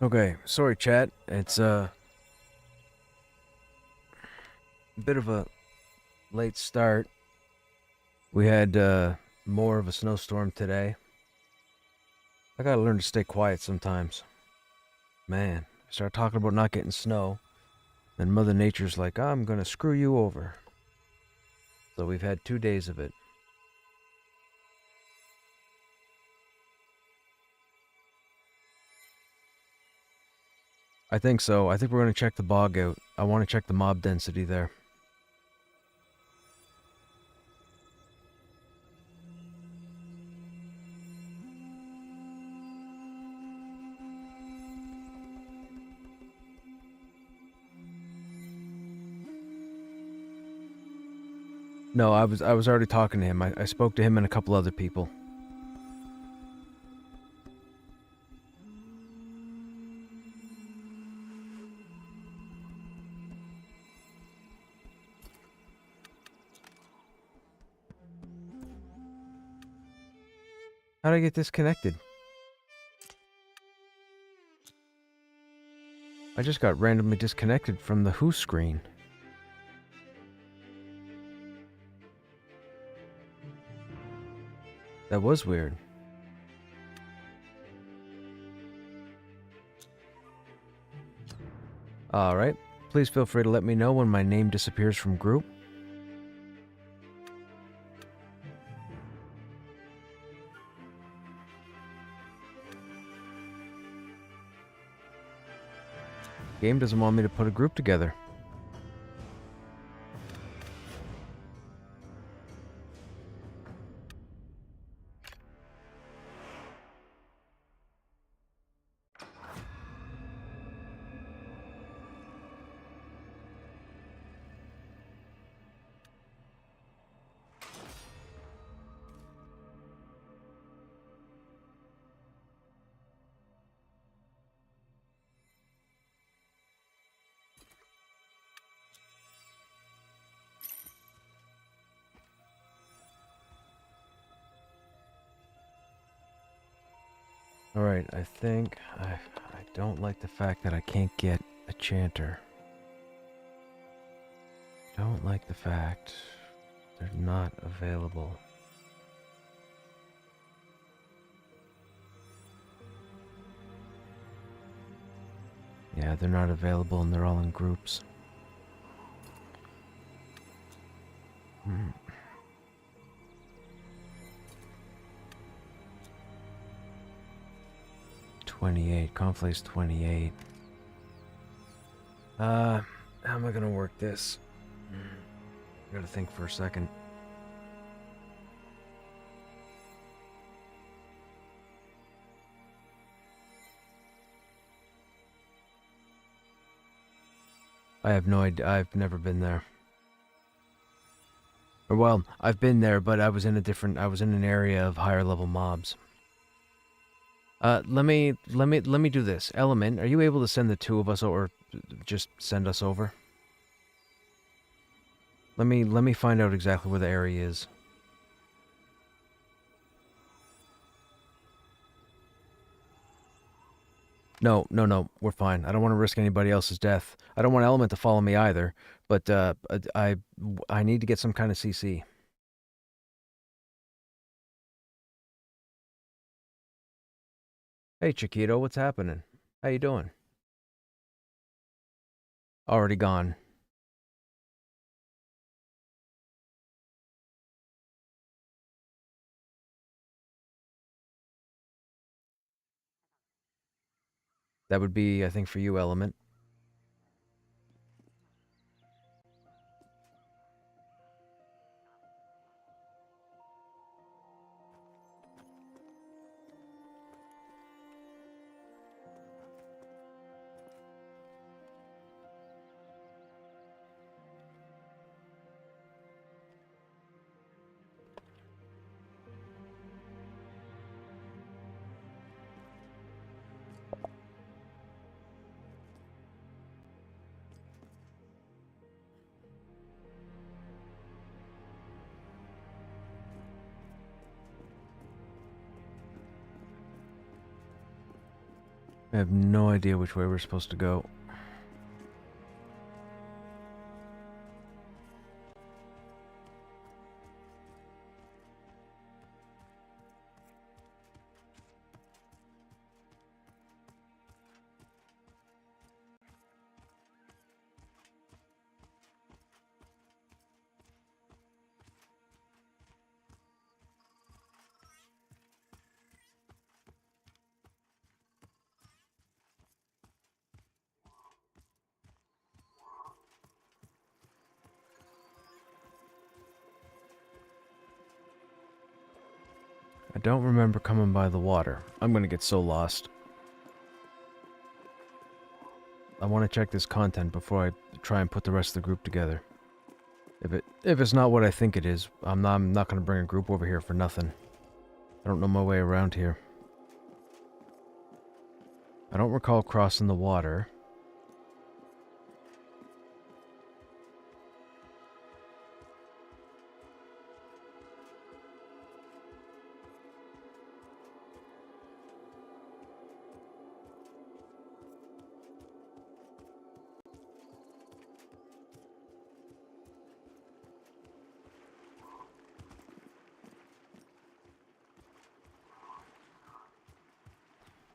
Okay, sorry chat. It's a bit of a late start. We had more of a snowstorm today. I gotta learn to stay quiet sometimes. Man, I start talking about not getting snow, then Mother Nature's like, I'm gonna screw you over. So we've had 2 days of it. I think so. I think we're gonna check the bog out. I want to check the mob density there. No, I was already talking to him. I spoke to him and a couple other people. How'd I get disconnected? I just got randomly disconnected from the Who screen. That was weird. Alright. Please feel free to let me know when my name disappears from group. Game doesn't want me to put a group together. Alright, I think I don't like the fact that I can't get a chanter. Don't like the fact they're not available. Yeah, they're not available and they're all in groups. Hmm. 28. Conflate's 28. How am I gonna work this? Gotta think for a second. I have no idea. I've never been there. Or well, I've been there, but I was in an area of higher level mobs. Let me do this. Element, are you able to send the two of us or just send us over? Let me find out exactly where the area is. No, we're fine. I don't want to risk anybody else's death. I don't want Element to follow me either, but I need to get some kind of CC. Hey Chiquito, what's happening? How you doing? Already gone. That would be, I think, for you, Element. I have no idea which way we're supposed to go. I don't remember coming by the water. I'm gonna get so lost. I want to check this content before I try and put the rest of the group together. If it's not what I think it is, I'm not gonna bring a group over here for nothing. I don't know my way around here. I don't recall crossing the water.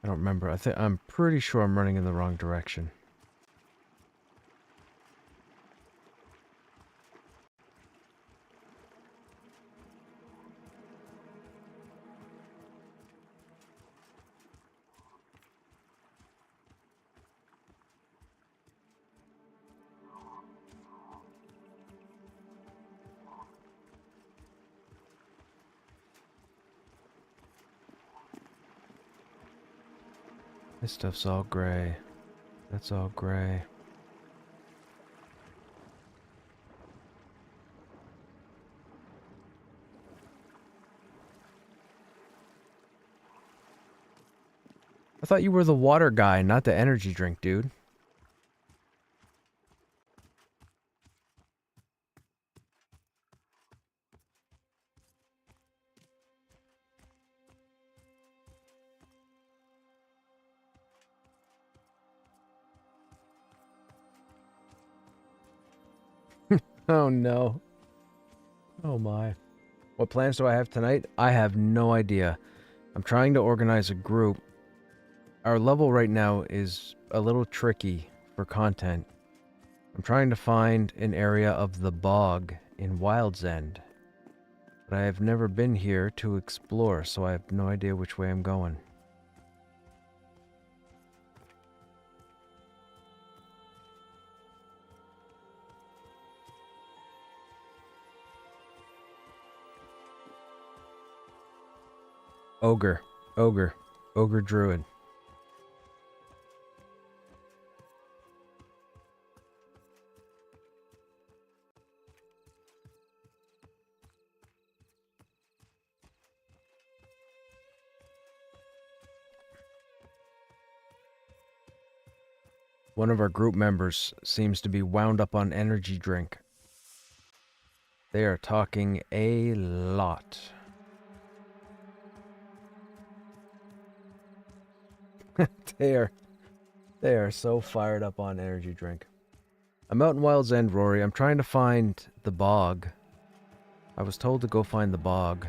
I don't remember. I'm pretty sure I'm running in the wrong direction. This stuff's all gray. That's all gray. I thought you were the water guy, not the energy drink, dude. Oh no. Oh my. What plans do I have tonight? I have no idea. I'm trying to organize a group. Our level right now is a little tricky for content. I'm trying to find an area of the bog in Wild's End. But I have never been here to explore, so I have no idea which way I'm going. Ogre. Ogre. Ogre Druid. One of our group members seems to be wound up on energy drink. They are talking a lot. They are so fired up on energy drink. I'm out in Wild's End, Rory. I'm trying to find the bog. I was told to go find the bog.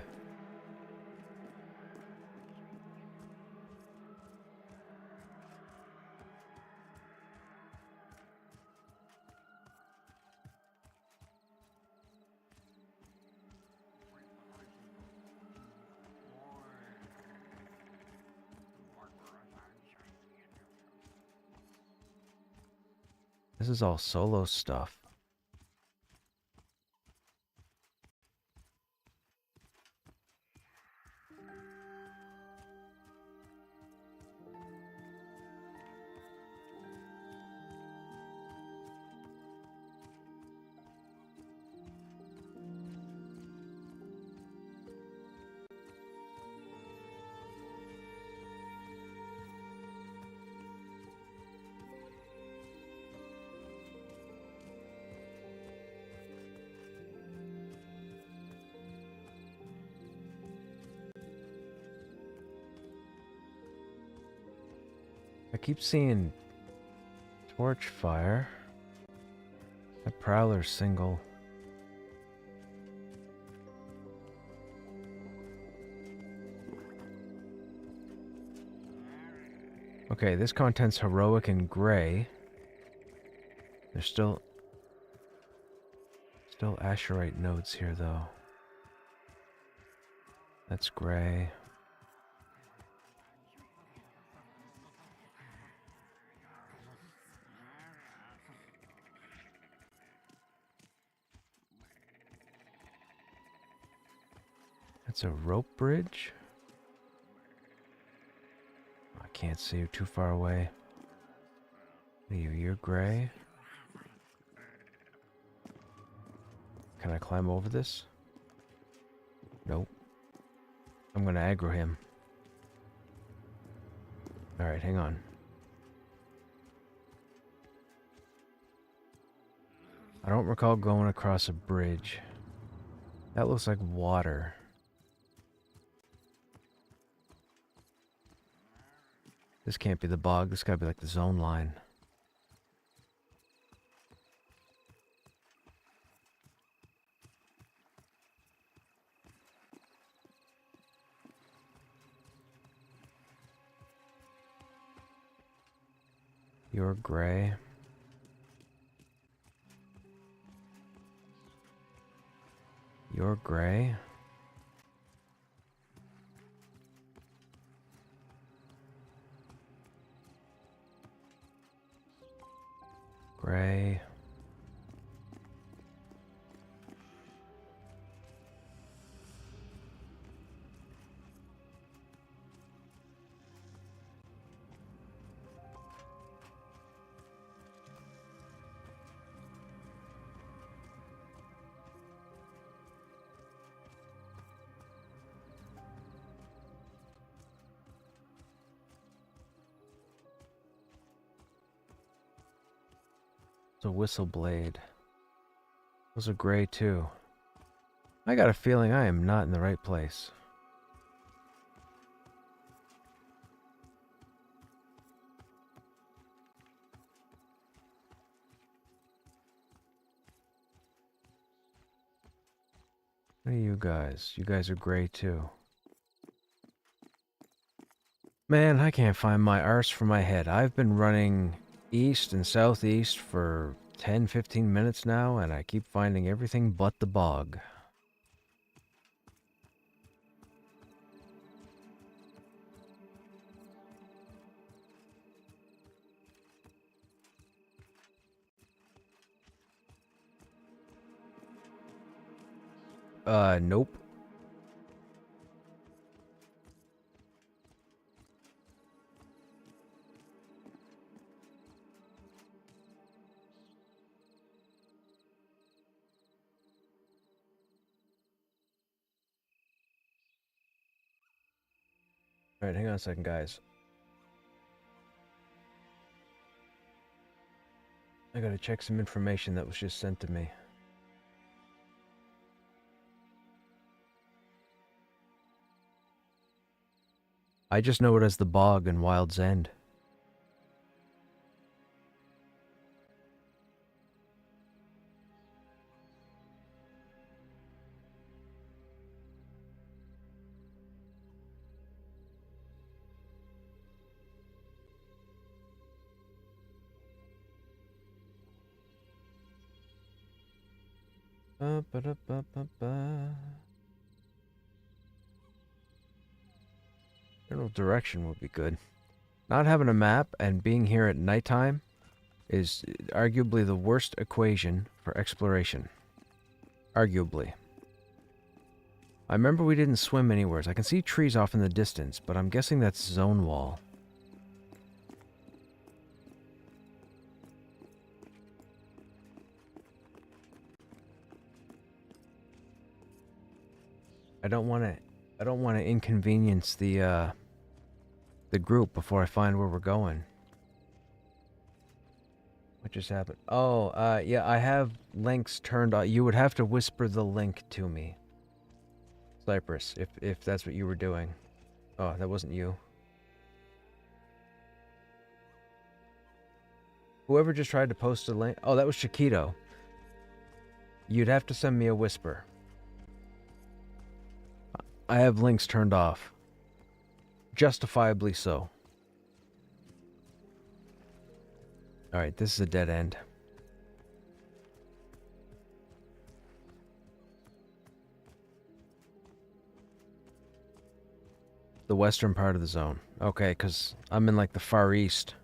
This is all solo stuff. keep seeing torch fire. That prowler's single. Okay, this content's heroic and gray. There's still Asherite nodes here, though. That's gray. That's a rope bridge. I can't see you, too far away. You're gray. Can I climb over this? Nope. I'm gonna aggro him. Alright, hang on. I don't recall going across a bridge. That looks like water. This can't be the bog. This gotta be like the zone line. You're gray. You're gray. Gray. It's a whistle blade. Those are gray too. I got a feeling I am not in the right place. What are you guys? You guys are gray too. Man, I can't find my arse from my head. I've been running east and southeast for 10-15 minutes now, and I keep finding everything but the bog. Nope. Alright, hang on a second, guys. I gotta check some information that was just sent to me. I just know it as the bog in Wild's End. General direction would be good. Not having a map and being here at nighttime is arguably the worst equation for exploration. Arguably. I remember we didn't swim anywhere. I can see trees off in the distance, but I'm guessing that's zone wall. I don't want to inconvenience the group before I find where we're going. What just happened? Oh, yeah, I have links turned on. You would have to whisper the link to me, Cypress, if that's what you were doing. Oh, that wasn't you. Whoever just tried to post a link. Oh, that was Chiquito. You'd have to send me a whisper. I have links turned off. Justifiably so. Alright, this is a dead end. The western part of the zone. Okay, because I'm in like the far east.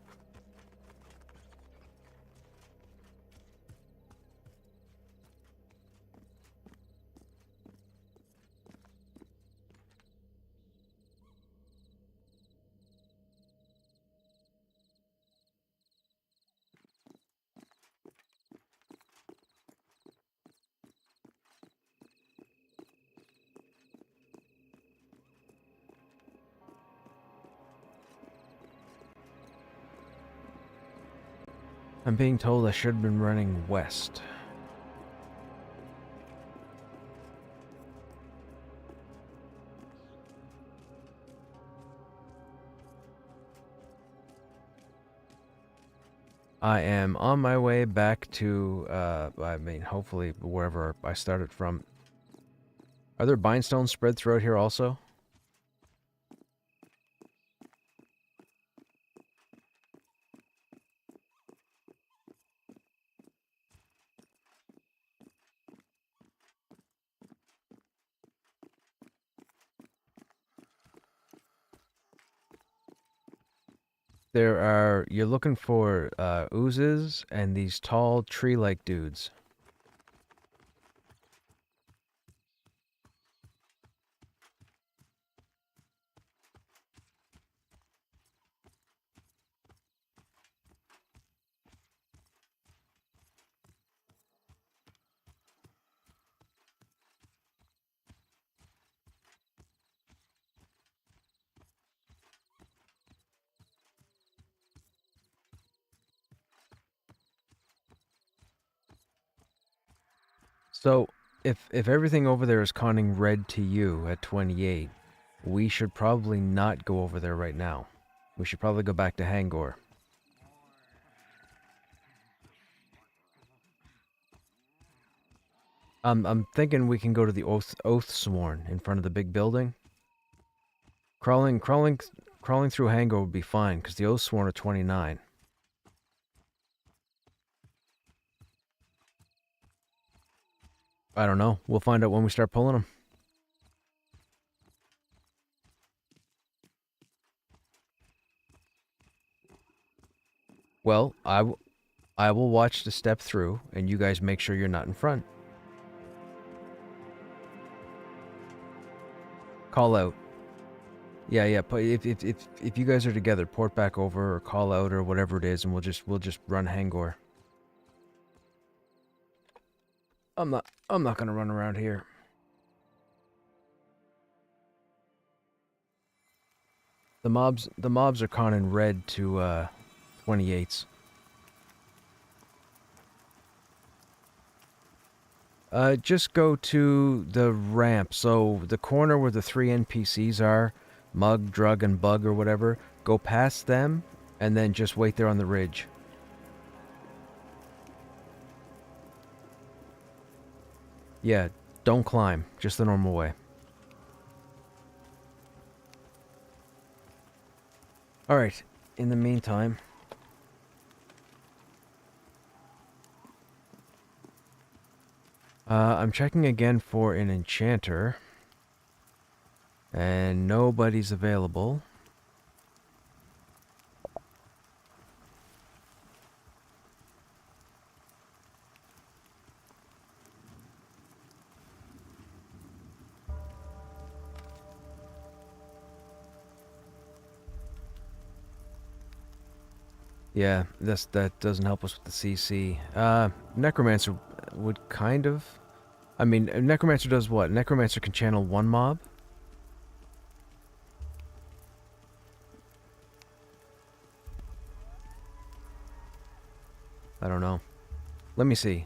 I'm being told I should have been running west. I am on my way back to, I mean, hopefully wherever I started from. Are there bindstones spread throughout here also? There are, you're looking for oozes and these tall tree-like dudes. So, if everything over there is conning red to you at 28, we should probably not go over there right now. We should probably go back to Hangor. I'm thinking we can go to the Oathsworn in front of the big building. Crawling through Hangor would be fine, because the Oathsworn are 29. I don't know. We'll find out when we start pulling them. Well, I will watch the step through, and you guys make sure you're not in front. Call out. Yeah. If you guys are together, port back over or call out or whatever it is, and we'll just run Hangor. I'm not gonna run around here. The mobs are conning red to 28s. Just go to the ramp. So the corner where the 3 NPCs are, Mug, Drug, and Bug or whatever, go past them and then just wait there on the ridge. Yeah, don't climb, just the normal way. Alright, in the meantime, I'm checking again for an enchanter, and nobody's available. Yeah, that doesn't help us with the CC. Necromancer would kind of... I mean, Necromancer does what? Necromancer can channel one mob? I don't know. Let me see.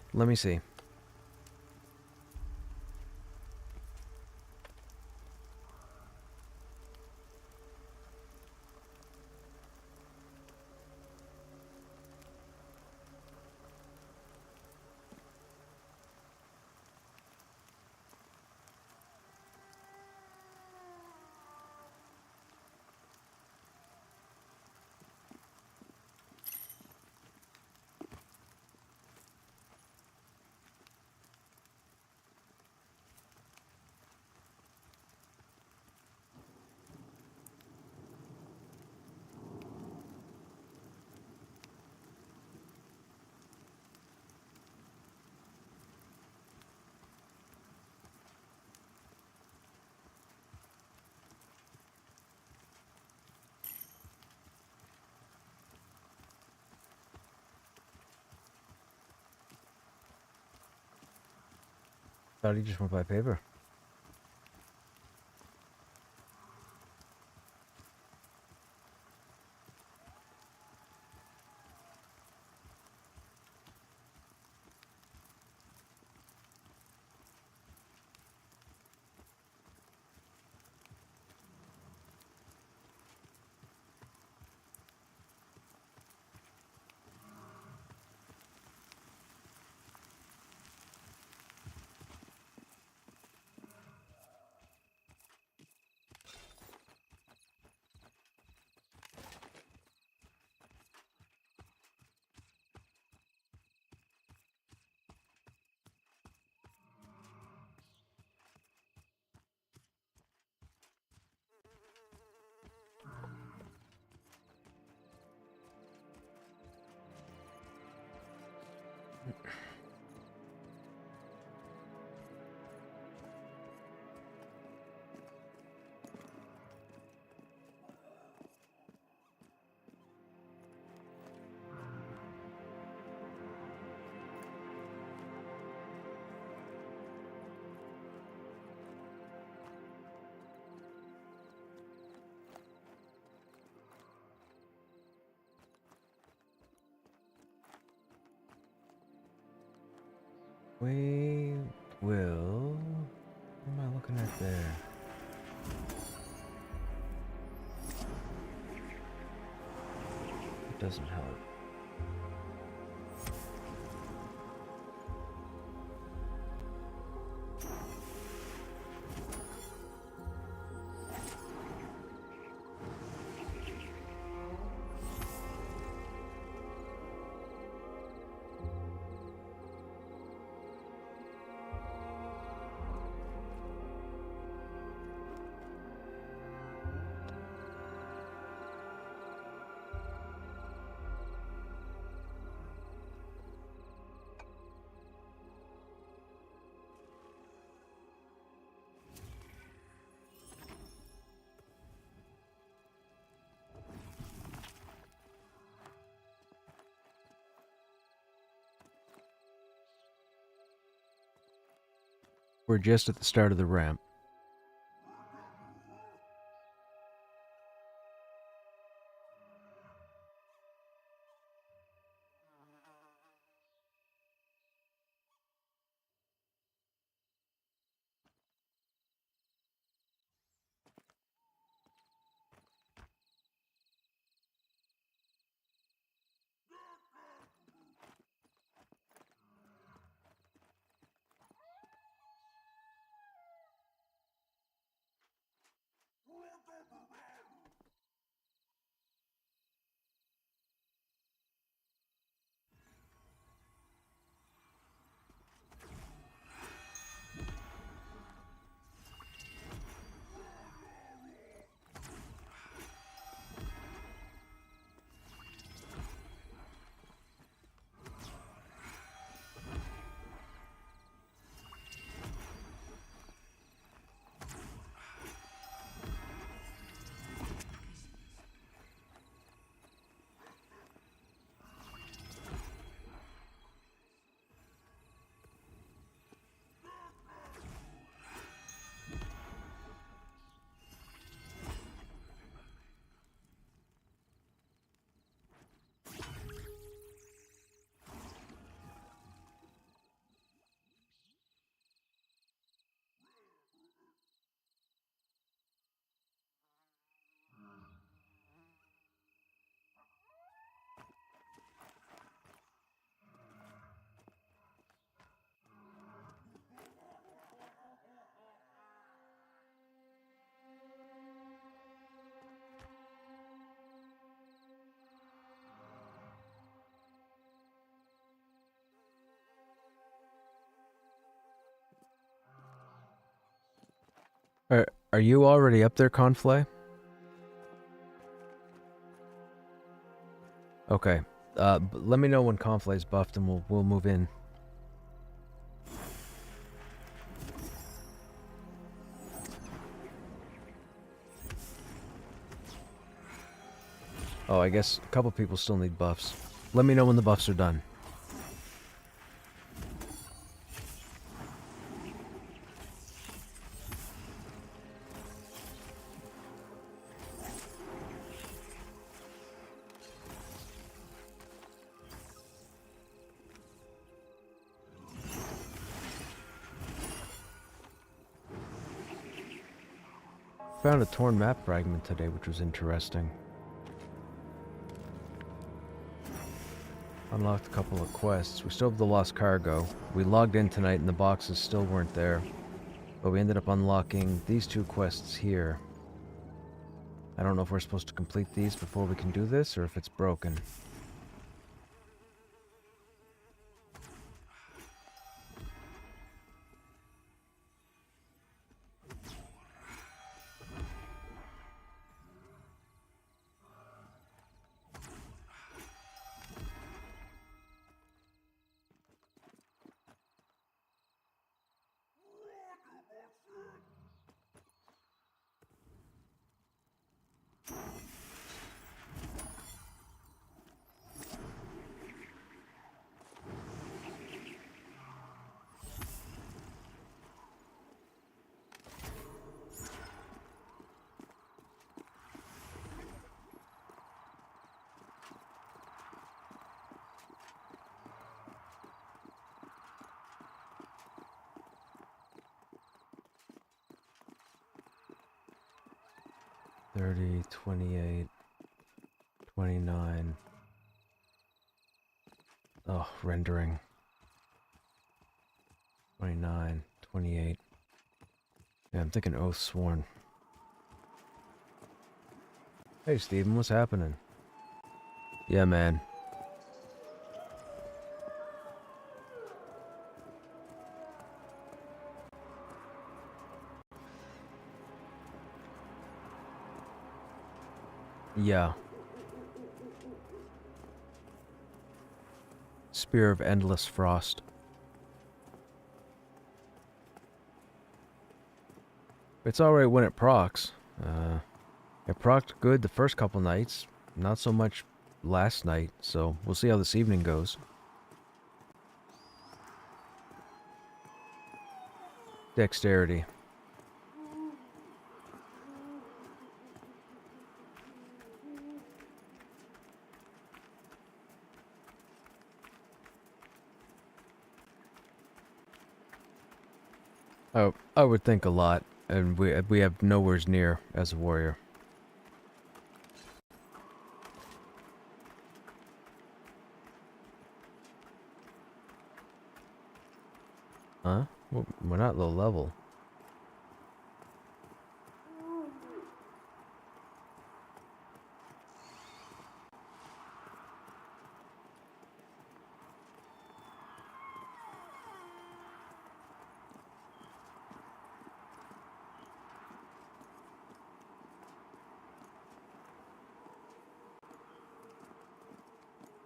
Thought he just went by paper. We will... What am I looking at there? It doesn't help. We're just at the start of the ramp. Are you already up there, Conflay? Okay. Let me know when Conflay's buffed and we'll move in. Oh, I guess a couple people still need buffs. Let me know when the buffs are done. Found a torn map fragment today, which was interesting. Unlocked a couple of quests. We still have the lost cargo. We logged in tonight and the boxes still weren't there. But we ended up unlocking these 2 quests here. I don't know if we're supposed to complete these before we can do this, or if it's broken. $30, $28, $29. Oh, rendering. $29, $28. Yeah, I'm thinking Oath Sworn. Hey, Steven, what's happening? Yeah, man. Yeah. Spear of Endless Frost. It's alright when it procs. It procced good the first couple nights. Not so much last night, so we'll see how this evening goes. Dexterity. Oh, I would think a lot, and we have nowhere's near as a warrior. Huh? We're not low level.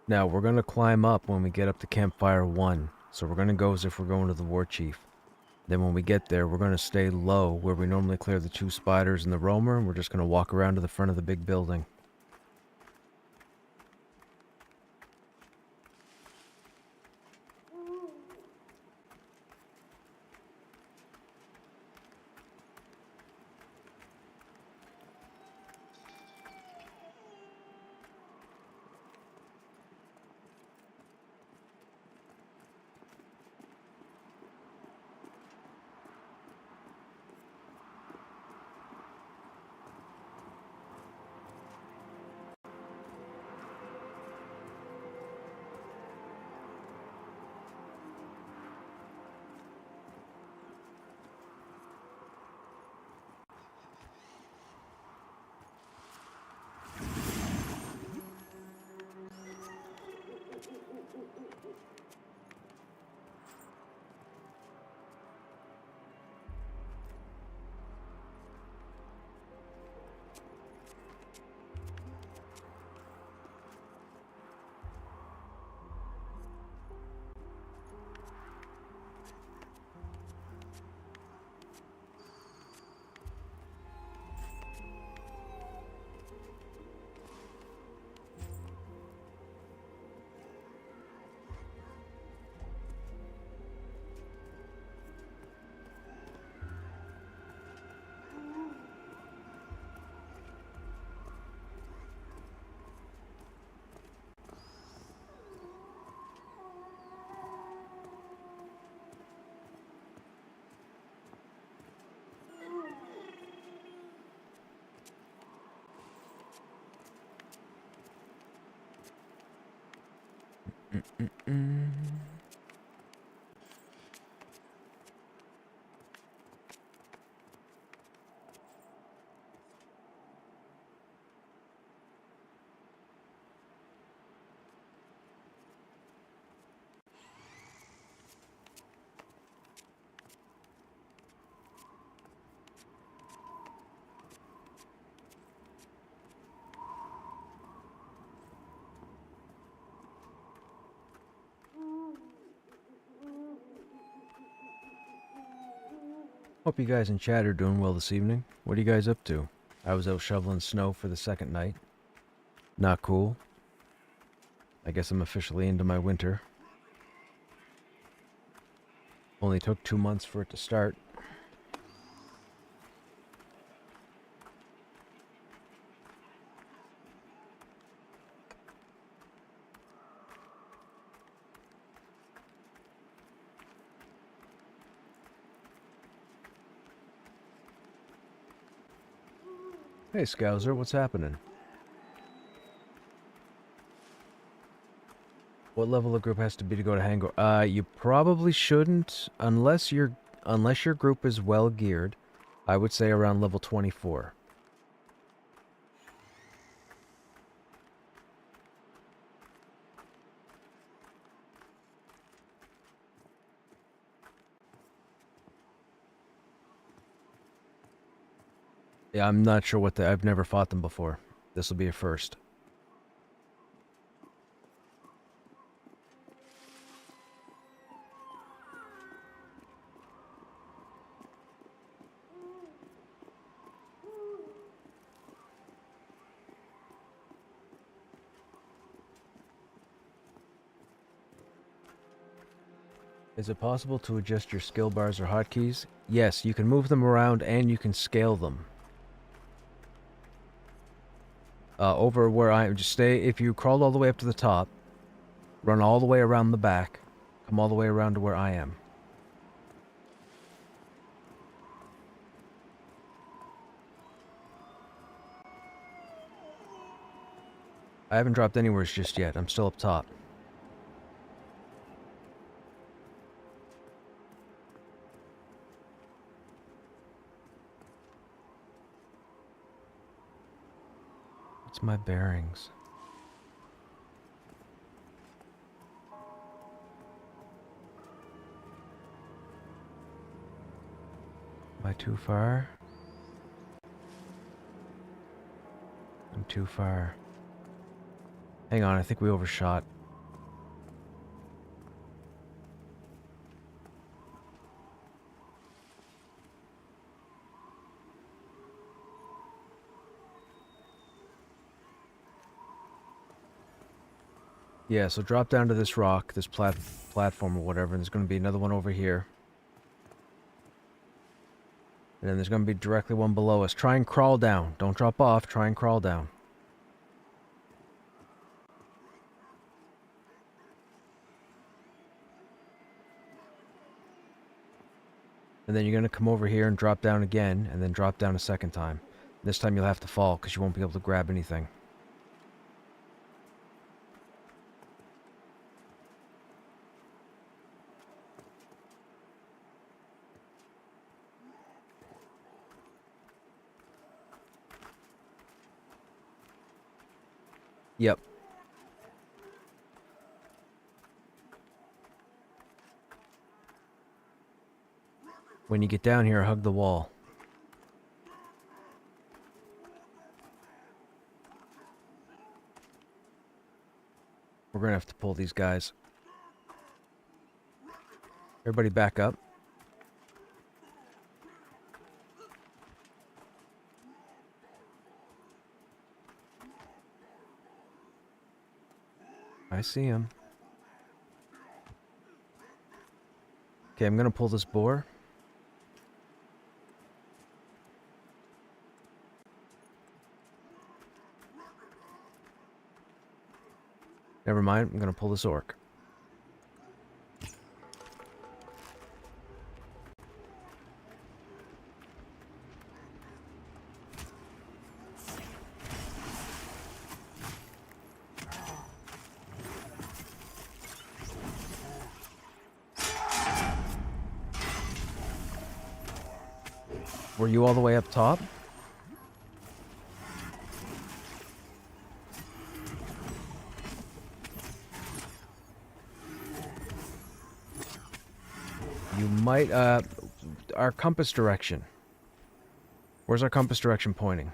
Now, we're gonna climb up when we get up to Campfire 1. So we're gonna go as if we're going to the War Chief. Then when we get there, we're gonna stay low where we normally clear the 2 spiders and the roamer, and we're just gonna walk around to the front of the big building. Mm-mm-mm. Hope you guys in chat are doing well this evening. What are you guys up to? I was out shoveling snow for the second night. Not cool. I guess I'm officially into my winter. Only took 2 months for it to start. Hey Scouser, what's happening? What level of group has to be to go to Hangar? You probably shouldn't unless your group is well geared. I would say around level 24. Yeah, I'm not sure what I've never fought them before. This will be a first. Is it possible to adjust your skill bars or hotkeys? Yes, you can move them around and you can scale them. Over where I am, just stay, if you crawled all the way up to the top, run all the way around the back, come all the way around to where I am. I haven't dropped anywhere just yet, I'm still up top. What's my bearings? Am I too far? I'm too far. Hang on, I think we overshot. Yeah, so drop down to this rock, this platform or whatever, and there's going to be another one over here. And then there's going to be directly one below us. Try and crawl down. Don't drop off, try and crawl down. And then you're going to come over here and drop down again, and then drop down a second time. This time you'll have to fall, because you won't be able to grab anything. Yep. When you get down here, hug the wall. We're going to have to pull these guys. Everybody back up. I see him. Okay, I'm going to pull this boar. Never mind, I'm going to pull this orc. Were you all the way up top? You might, our compass direction. Where's our compass direction pointing?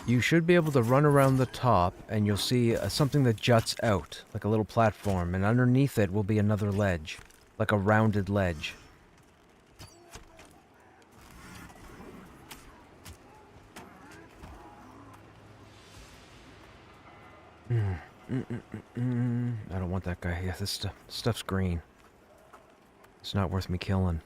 You should be able to run around the top, and you'll see something that juts out, like a little platform, and underneath it will be another ledge, like a rounded ledge. I don't want that guy. Yeah, this stuff's green. It's not worth me killing.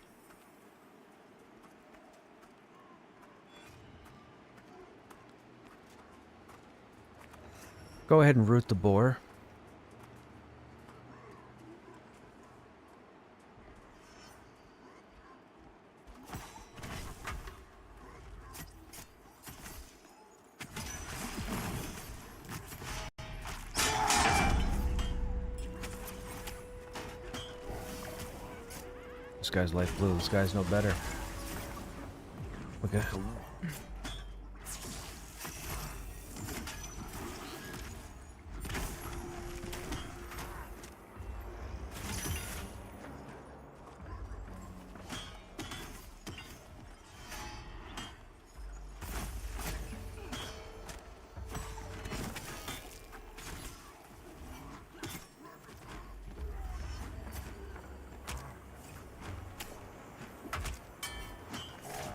Go ahead and root the boar. This guy's light blue. This guy's no better. Okay.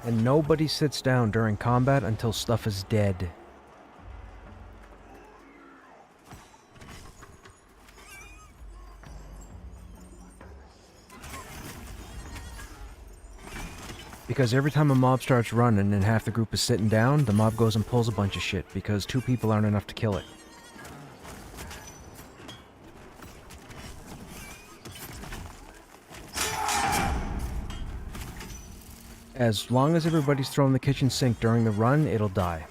And nobody sits down during combat until stuff is dead. Because every time a mob starts running and half the group is sitting down, the mob goes and pulls a bunch of shit because 2 people aren't enough to kill it. As long as everybody's throwing the kitchen sink during the run, it'll die.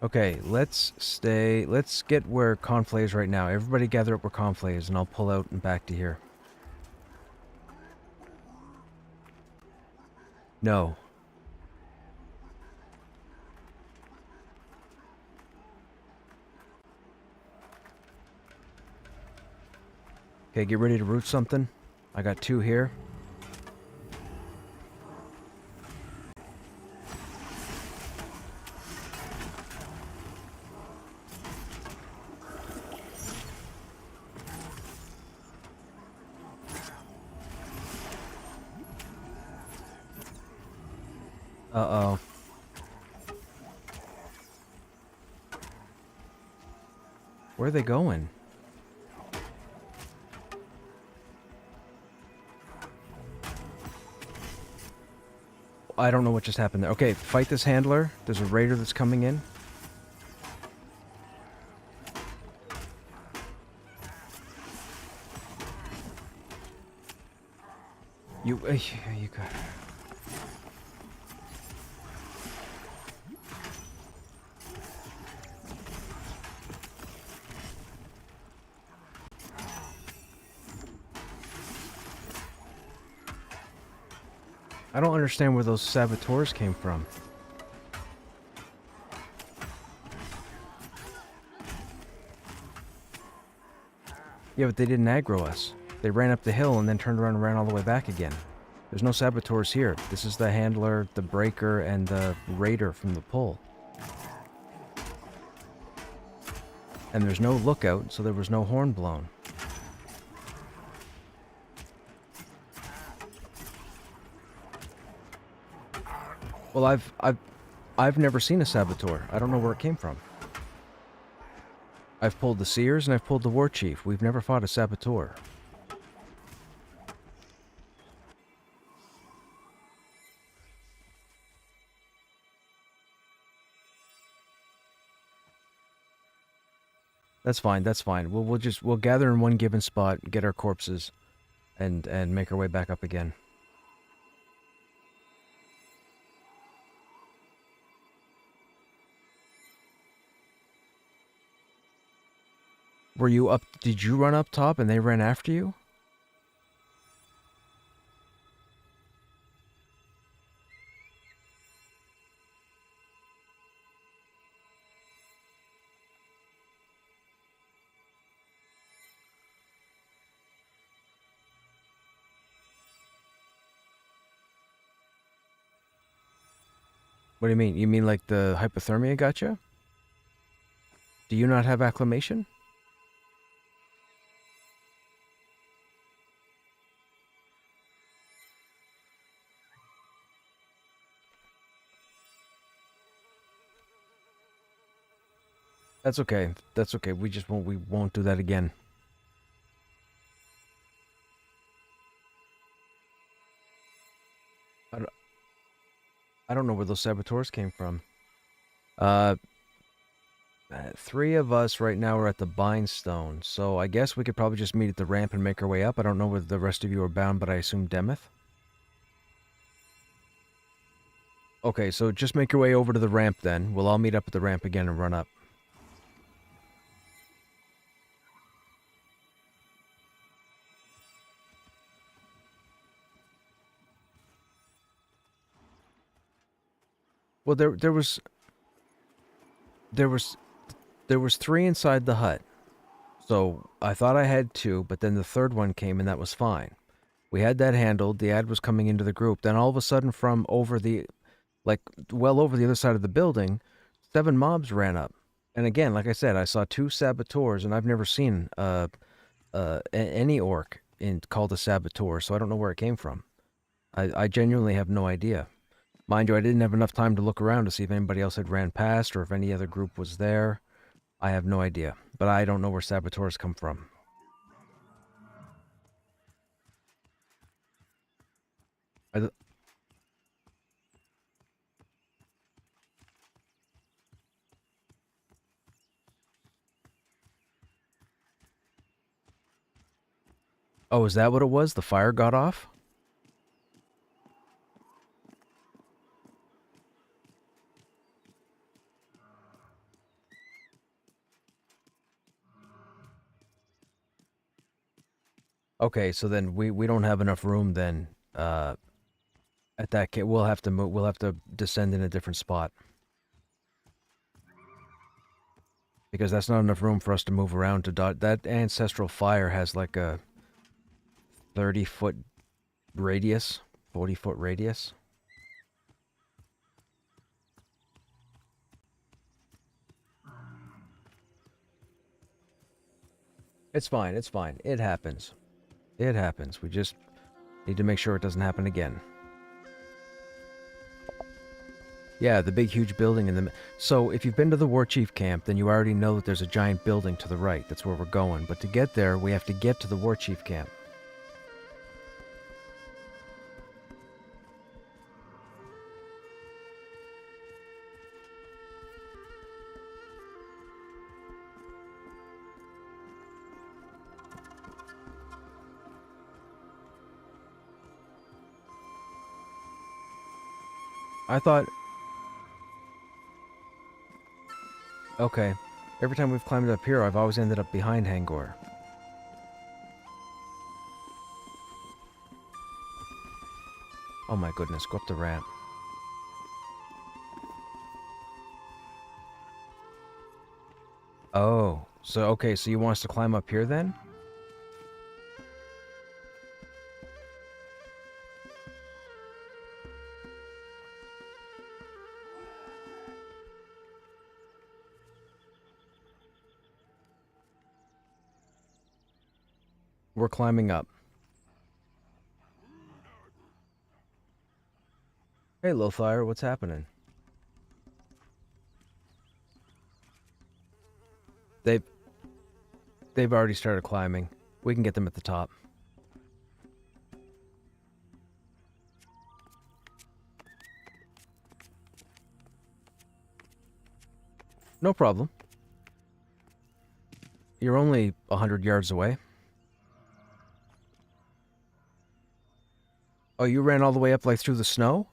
Okay, let's get where Conflay is right now. Everybody gather up where Conflay is, and I'll pull out and back to here. No. Okay, get ready to root something. I got 2 here. Uh-oh. Where are they going? I don't know what just happened there. Okay, fight this handler. There's a raider that's coming in. You got... I don't understand where those saboteurs came from. Yeah, but they didn't aggro us. They ran up the hill and then turned around and ran all the way back again. There's no saboteurs here. This is the handler, the breaker, and the raider from the pull. And there's no lookout, so there was no horn blown. Well, I've never seen a saboteur. I don't know where it came from. I've pulled the Seers and I've pulled the War Chief. We've never fought a Saboteur. That's fine, that's fine. We'll gather in one given spot, get our corpses, and make our way back up again. Were you up? Did you run up top and they ran after you? What do you mean? You mean like the hypothermia got you? Do you not have acclimation? That's okay. That's okay. We won't do that again. I don't know where those saboteurs came from. Three of us right now are at the Bindstone, so I guess we could probably just meet at the ramp and make our way up. I don't know where the rest of you are bound, but I assume Demeth. Okay, so just make your way over to the ramp then. We'll all meet up at the ramp again and run up. Well, there was three inside the hut. So I thought I had two, but then the third one came and that was fine. We had that handled. The ad was coming into the group. Then all of a sudden from over the, like, well over the other side of the building, 7 mobs ran up. And again, like I said, I saw 2 saboteurs, and I've never seen any orc called a saboteur, so I don't know where it came from. I genuinely have no idea. Mind you, I didn't have enough time to look around to see if anybody else had ran past or if any other group was there. I have no idea, but I don't know where saboteurs come from. Oh, is that what it was? The fire got off? Okay, so then we don't have enough room then. At that case, we'll have to move. We'll have to descend in a different spot because that's not enough room for us to move around to dodge. That ancestral fire has like a 30-foot radius, 40-foot radius. It's fine. It's fine. It happens. It happens. We just need to make sure it doesn't happen again. Yeah, the big, huge building in the... So, if you've been to the War Chief camp, then you already know that there's a giant building to the right. That's where we're going. But to get there, we have to get to the War Chief camp. I thought... Okay. Every time we've climbed up here, I've always ended up behind Hangor. Oh my goodness, go up the ramp. Oh, so okay, so you want us to climb up here then? We're climbing up. Hey, Lothar, what's happening? They've already started climbing. We can get them at the top. No problem. You're only 100 yards away. Oh, you ran all the way up like through the snow?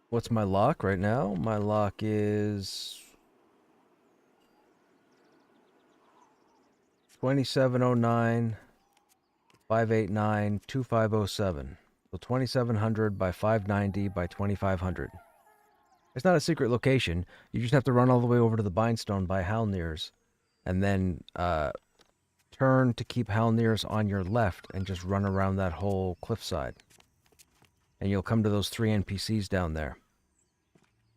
What's my lock right now? My lock is 2709 589 2507. So 2700 by 590 by 2500. It's not a secret location. You just have to run all the way over to the Bindstone by Halnir's, and then turn to keep Halnir's on your left and just run around that whole cliffside. And you'll come to those 3 NPCs down there.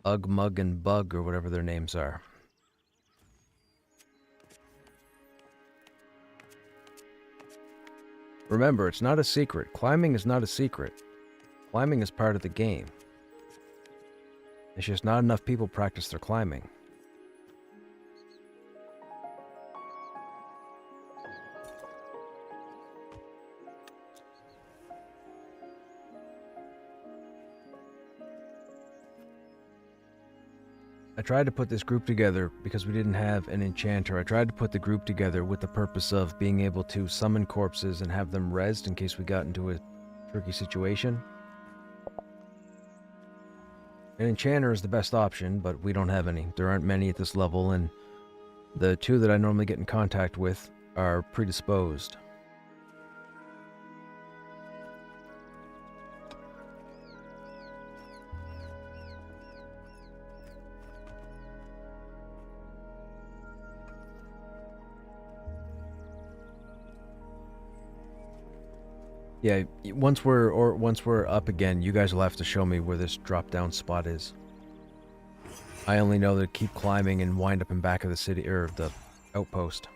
Ugg, Mug, and Bug, or whatever their names are. Remember, it's not a secret. Climbing is not a secret. Climbing is part of the game. It's just not enough people practice their climbing. I tried to put this group together because we didn't have an enchanter. I tried to put the group together with the purpose of being able to summon corpses and have them rezzed in case we got into a tricky situation. An enchanter is the best option, but we don't have any. There aren't many at this level, and the 2 that I normally get in contact with are predisposed. Yeah, once we're up again, you guys will have to show me where this drop-down spot is. I only know to keep climbing and wind up in back of the city, or the outpost.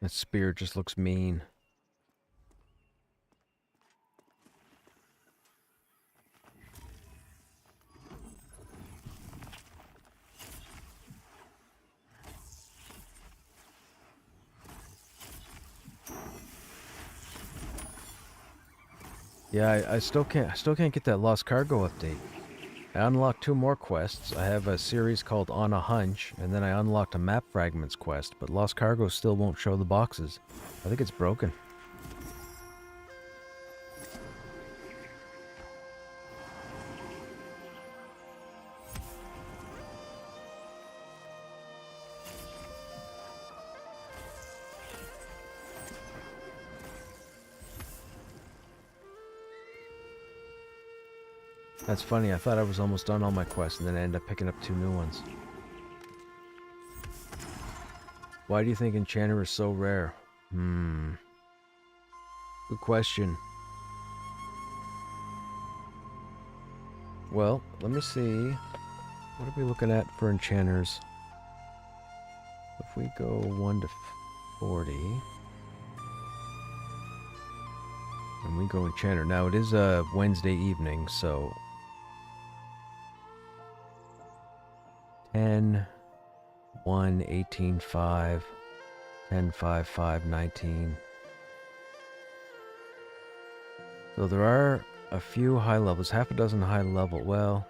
That spear just looks mean. Yeah, I still can't get that lost cargo update. I unlocked 2 more quests. I have a series called On a Hunch, and then I unlocked a map fragments quest, but lost cargo still won't show the boxes. I think it's broken. That's funny, I thought I was almost done all my quests, and then I ended up picking up 2 new ones. Why do you think Enchanter is so rare? Good question. Well, let me see. What are we looking at for enchanters? If we go 1 to 40... and we go enchanter. Now, it is a Wednesday evening, so... 10, 1, 18, 5, 10, 5, 5, 19. So there are a few high levels, half a dozen high level. Well,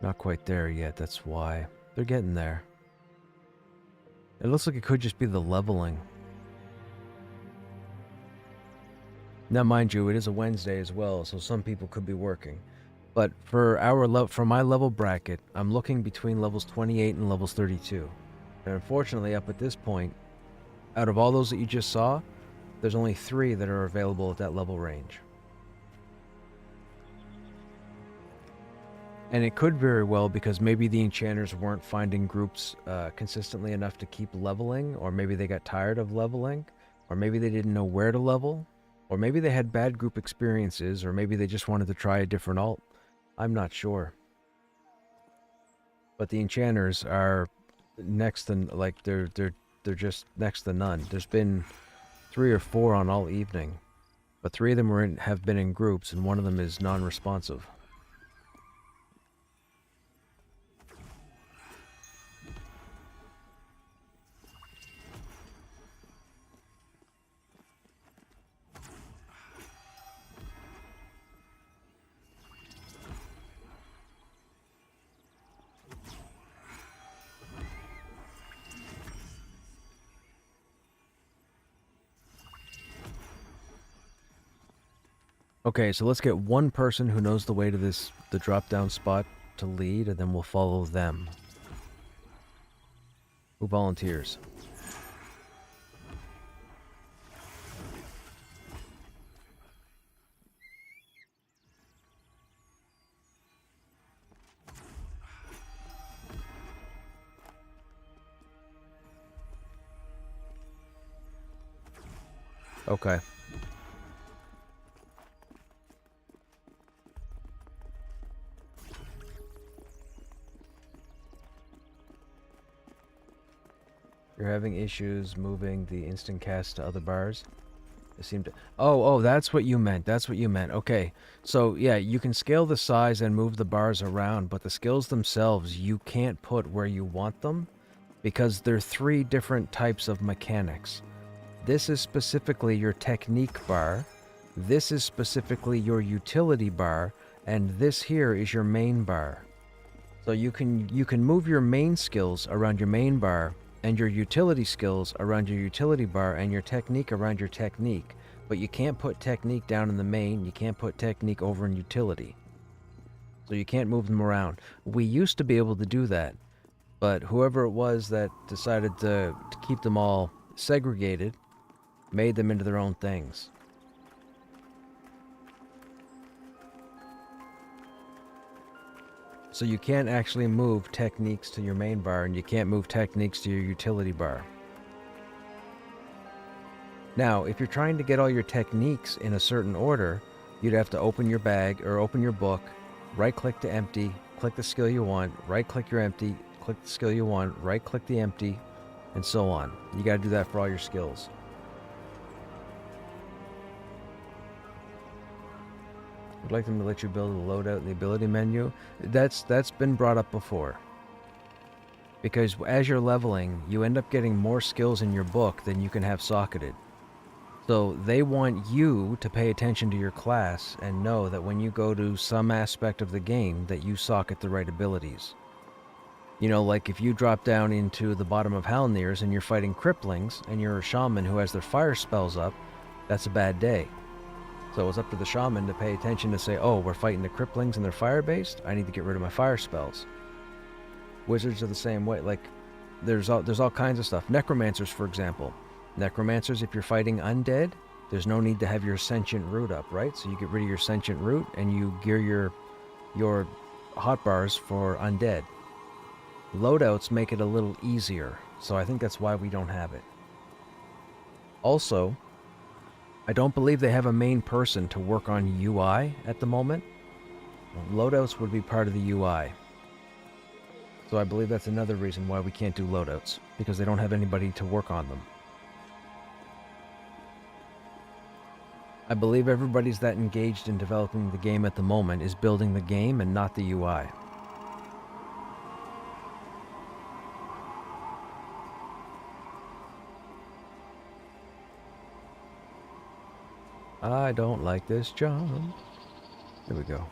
not quite there yet, that's why. They're getting there. It looks like it could just be the leveling. Now, mind you, it is a Wednesday as well, so some people could be working. But for my level bracket, I'm looking between levels 28 and levels 32. And unfortunately, up at this point, out of all those that you just saw, there's only 3 that are available at that level range. And it could very well because maybe the enchanters weren't finding groups consistently enough to keep leveling, or maybe they got tired of leveling, or maybe they didn't know where to level, or maybe they had bad group experiences, or maybe they just wanted to try a different alt. I'm not sure. But the enchanters are next to, like, they're just next to none. There's been 3 or 4 on all evening, but 3 of them have been in groups, and one of them is non-responsive. Okay, so let's get one person who knows the way to the drop-down spot to lead, and then we'll follow them. Who volunteers? Okay. You're having issues moving the instant cast to other bars? It seemed to... Oh, that's what you meant. That's what you meant. Okay. So, yeah, you can scale the size and move the bars around, but the skills themselves, you can't put where you want them because they're 3 different types of mechanics. This is specifically your technique bar, this is specifically your utility bar, and this here is your main bar. So you can move your main skills around your main bar, and your utility skills around your utility bar, and your technique around your technique. But you can't put technique down in the main, you can't put technique over in utility. So you can't move them around. We used to be able to do that, but whoever it was that decided to keep them all segregated made them into their own things. So you can't actually move techniques to your main bar, and you can't move techniques to your utility bar. Now, if you're trying to get all your techniques in a certain order, you'd have to open your bag or open your book, right-click to empty, click the skill you want, right-click your empty, click the skill you want, right-click the empty, and so on. You gotta do that for all your skills. I'd like them to let you build a loadout in the ability menu. That's been brought up before. Because as you're leveling, you end up getting more skills in your book than you can have socketed. So they want you to pay attention to your class and know that when you go to some aspect of the game that you socket the right abilities. You know, like if you drop down into the bottom of Halnirs and you're fighting cripplings and you're a shaman who has their fire spells up, that's a bad day. So it's up to the shaman to pay attention to say, oh, we're fighting the cripplings and they're fire-based, I need to get rid of my fire spells. Wizards are the same way. Like, there's all kinds of stuff. Necromancers, for example. Necromancers, if you're fighting undead, there's no need to have your sentient root up, right? So you get rid of your sentient root and you gear your hotbars for undead. Loadouts make it a little easier, so I think that's why we don't have it. Also, I don't believe they have a main person to work on UI at the moment. Loadouts would be part of the UI. So I believe that's another reason why we can't do loadouts, because they don't have anybody to work on them. I believe everybody's that engaged in developing the game at the moment is building the game and not the UI. I don't like this job. There we go.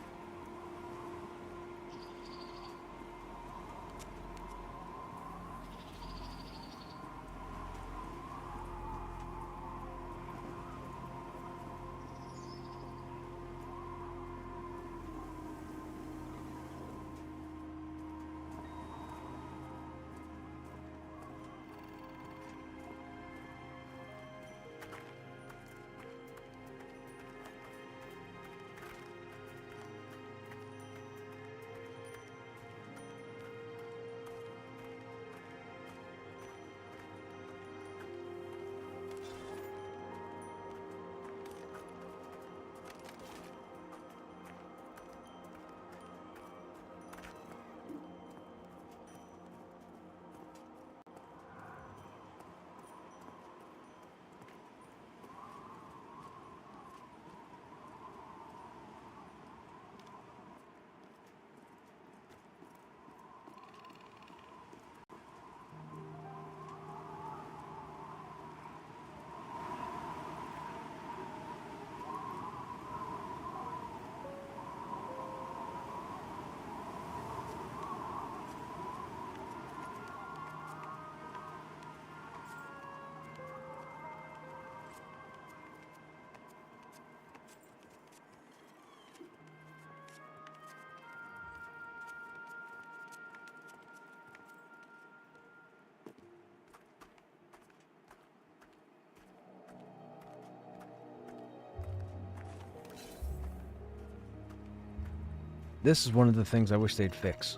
This is one of the things I wish they'd fix.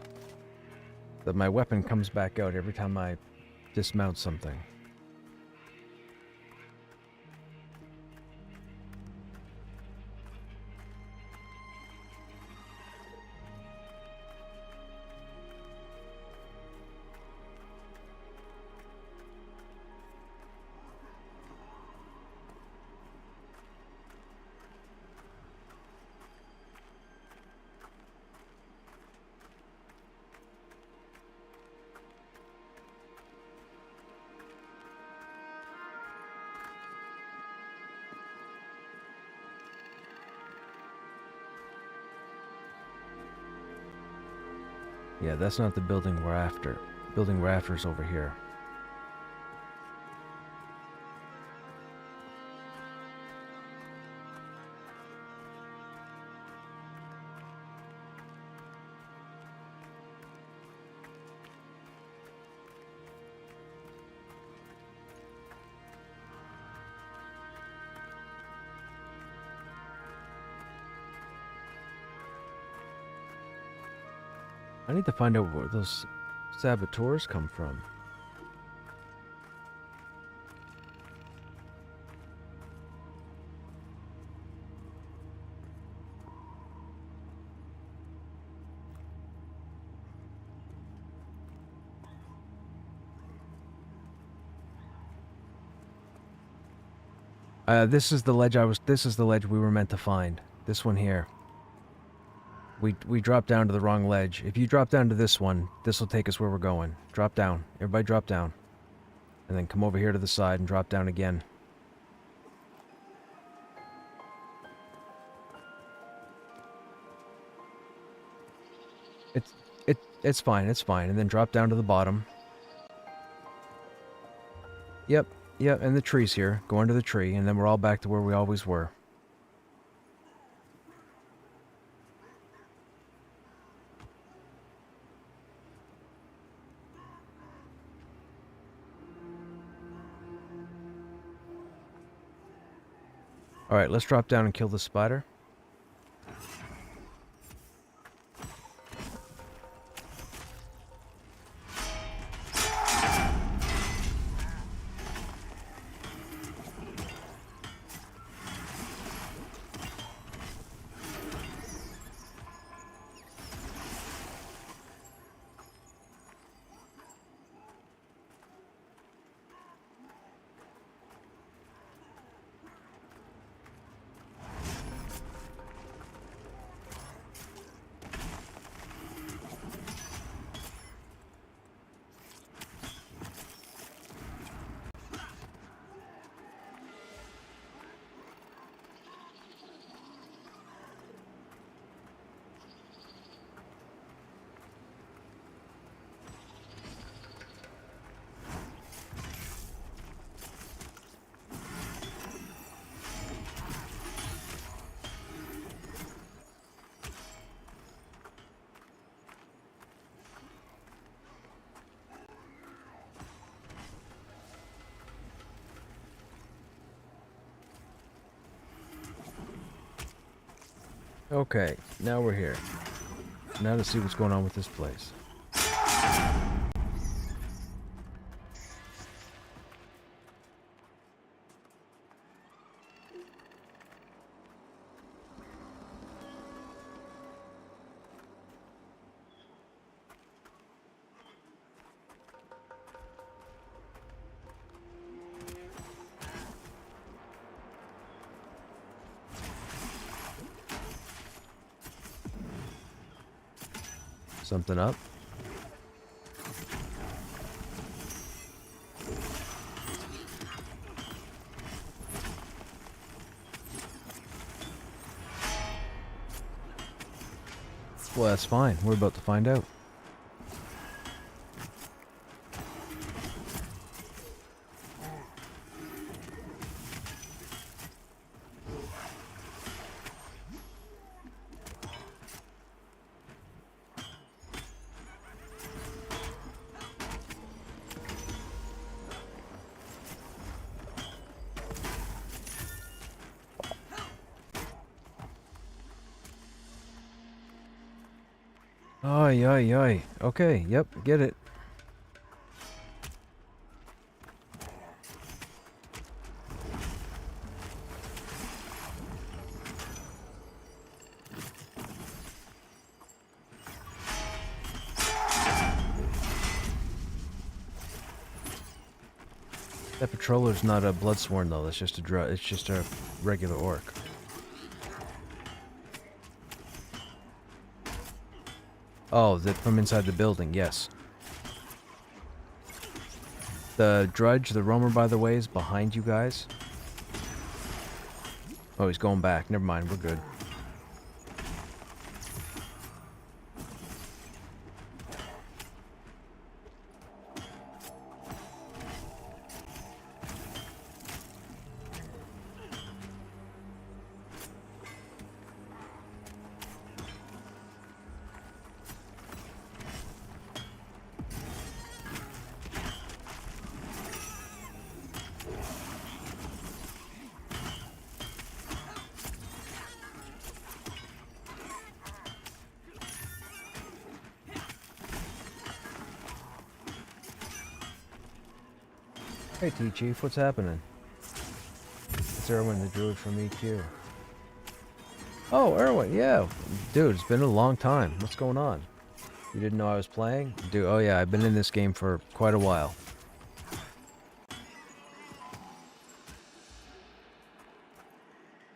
That my weapon comes back out every time I dismount something. Yeah, that's not the building we're after. Building we're after is over here. I need to find out where those saboteurs come from. This is the ledge this is the ledge we were meant to find. This one here. We dropped down to the wrong ledge. If you drop down to this one, this will take us where we're going. Drop down. Everybody drop down. And then come over here to the side and drop down again. It's fine, it's fine. And then drop down to the bottom. Yep, and the tree's here. Go under the tree, and then we're all back to where we always were. Alright, let's drop down and kill the spider. Okay, now we're here. Now to see what's going on with this place. Something up. Well, that's fine. We're about to find out. Oi, oi, oi. Okay, yep, get it. That patroller's not a bloodsworn though. That's just a it's just a regular orc. Oh, that from inside the building. Yes. The Drudge, the roamer, by the way, is behind you guys. Oh, he's going back. Never mind. We're good. Hey T-Chief, what's happening? It's Erwin, the druid from EQ. Oh, Erwin, yeah. Dude, it's been a long time. What's going on? You didn't know I was playing? Dude, oh yeah, I've been in this game for quite a while.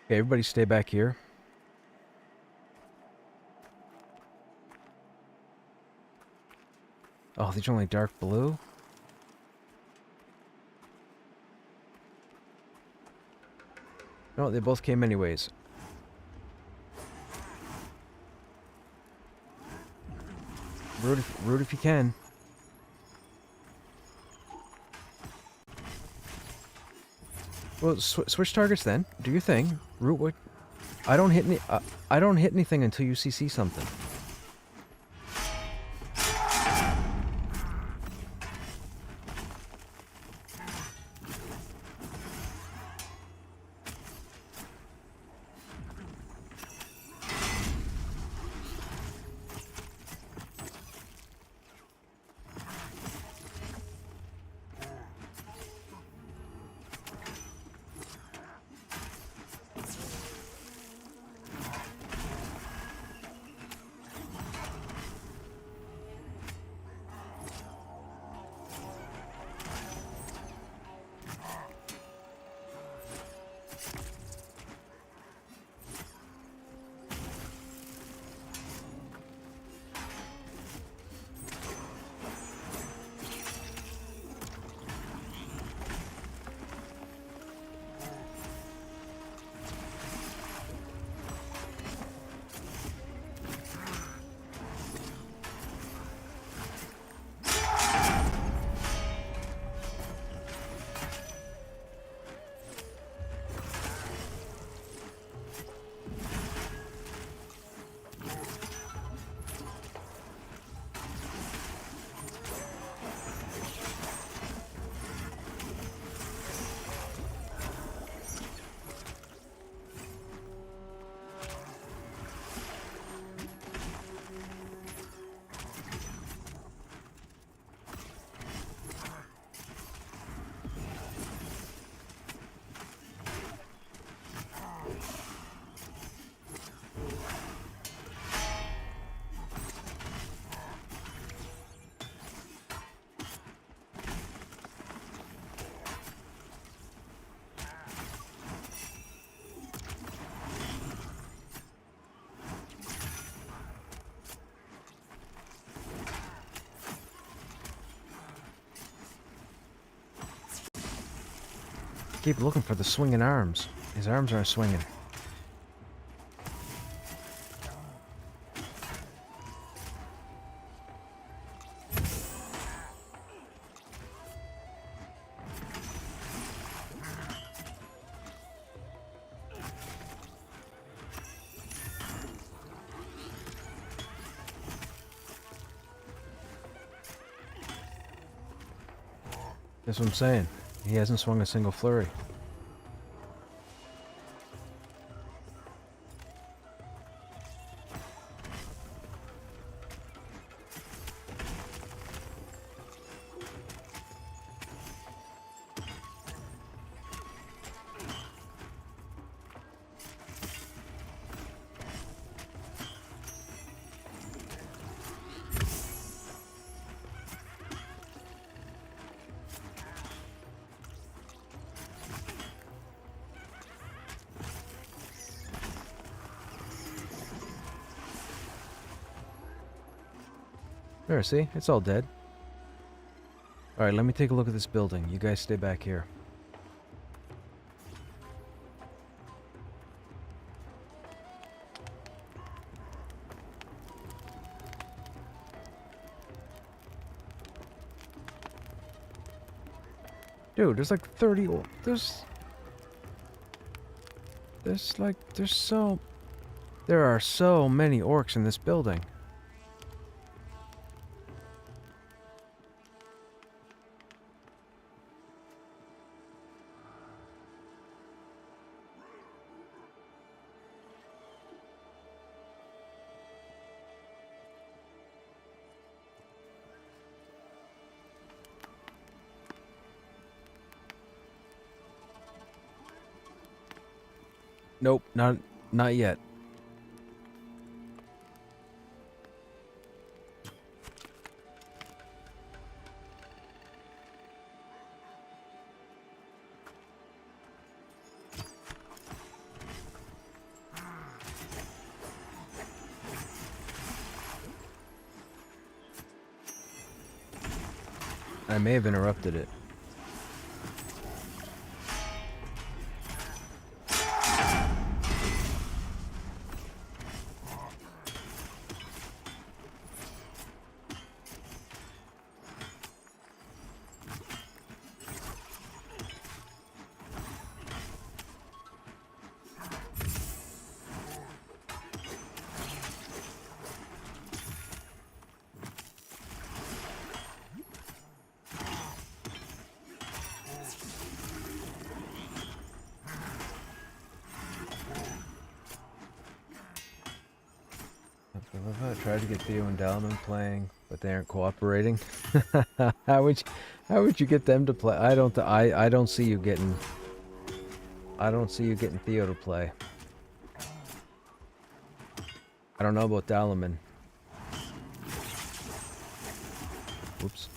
Okay, everybody stay back here. Oh, these are only dark blue? No, they both came anyways. Root if you can. Well, switch targets then. Do your thing. Root what? I don't hit any. I don't hit anything until you CC something. Keep looking for the swinging arms. His arms aren't swinging. That's what I'm saying. He hasn't swung a single flurry. There, see? It's all dead. Alright, let me take a look at this building. You guys stay back here. Dude, there's like 30... There's so... There are so many orcs in this building. Nope, not yet. I may have interrupted it. I tried to get Theo and Dalman playing, but they aren't cooperating. How would you get them to play? I don't see you getting Theo to play. I don't know about Dalman. Oops.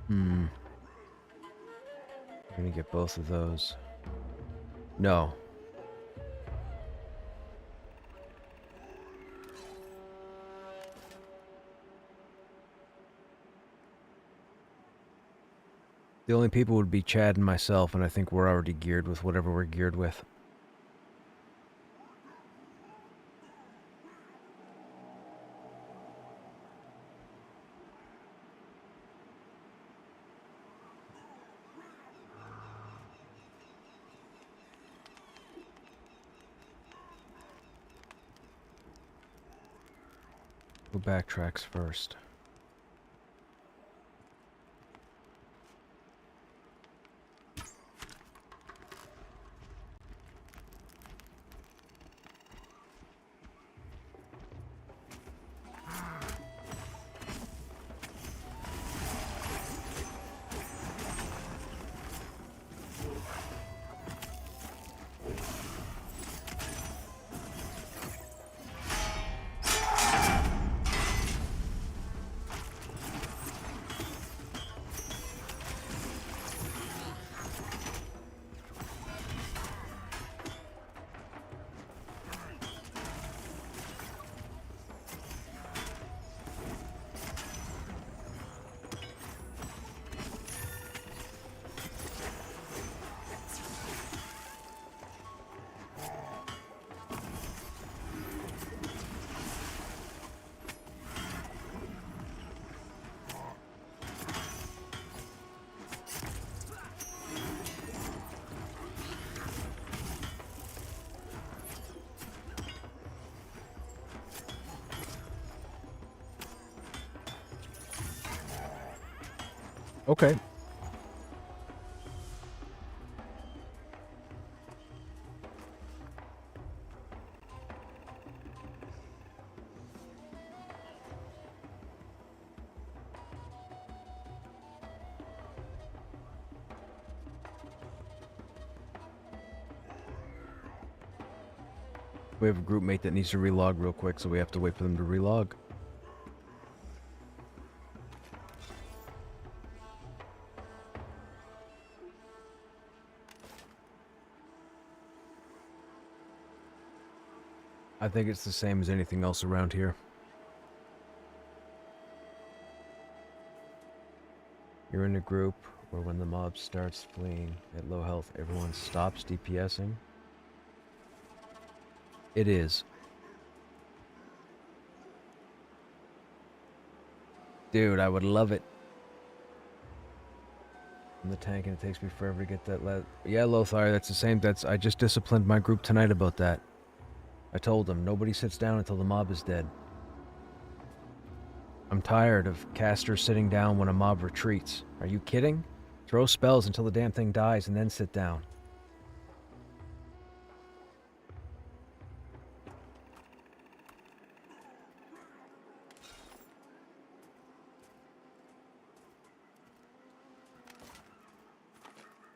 I'm gonna get both of those. No. The only people would be Chad and myself, and I think we're already geared with whatever we're geared with. Who backtracks first? Okay. We have a group mate that needs to relog real quick, so we have to wait for them to relog. I think it's the same as anything else around here. You're in a group where when the mob starts fleeing at low health, everyone stops DPSing. It is. Dude, I would love it. In the tank, and it takes me forever to get that Yeah, Lothar, that's the same. I just disciplined my group tonight about that. I told them, nobody sits down until the mob is dead. I'm tired of casters sitting down when a mob retreats. Are you kidding? Throw spells until the damn thing dies and then sit down.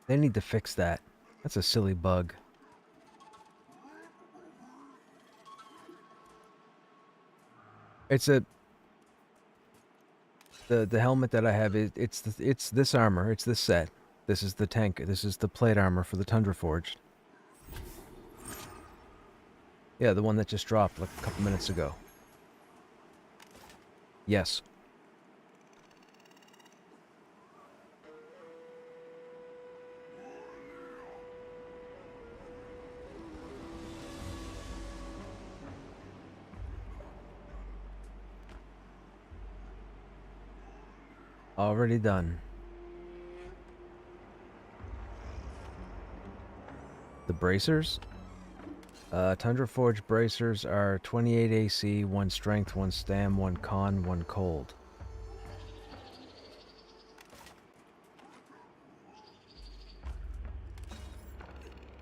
They need to fix that. That's a silly bug. It's a... The helmet that I have, it's this armor. It's this set. This is the tank. This is the plate armor for the Tundra Forged. Yeah, the one that just dropped like a couple minutes ago. Yes. Already done. The bracers? Tundra Forge bracers are 28 AC, 1 strength, 1 stam, 1 con, 1 cold.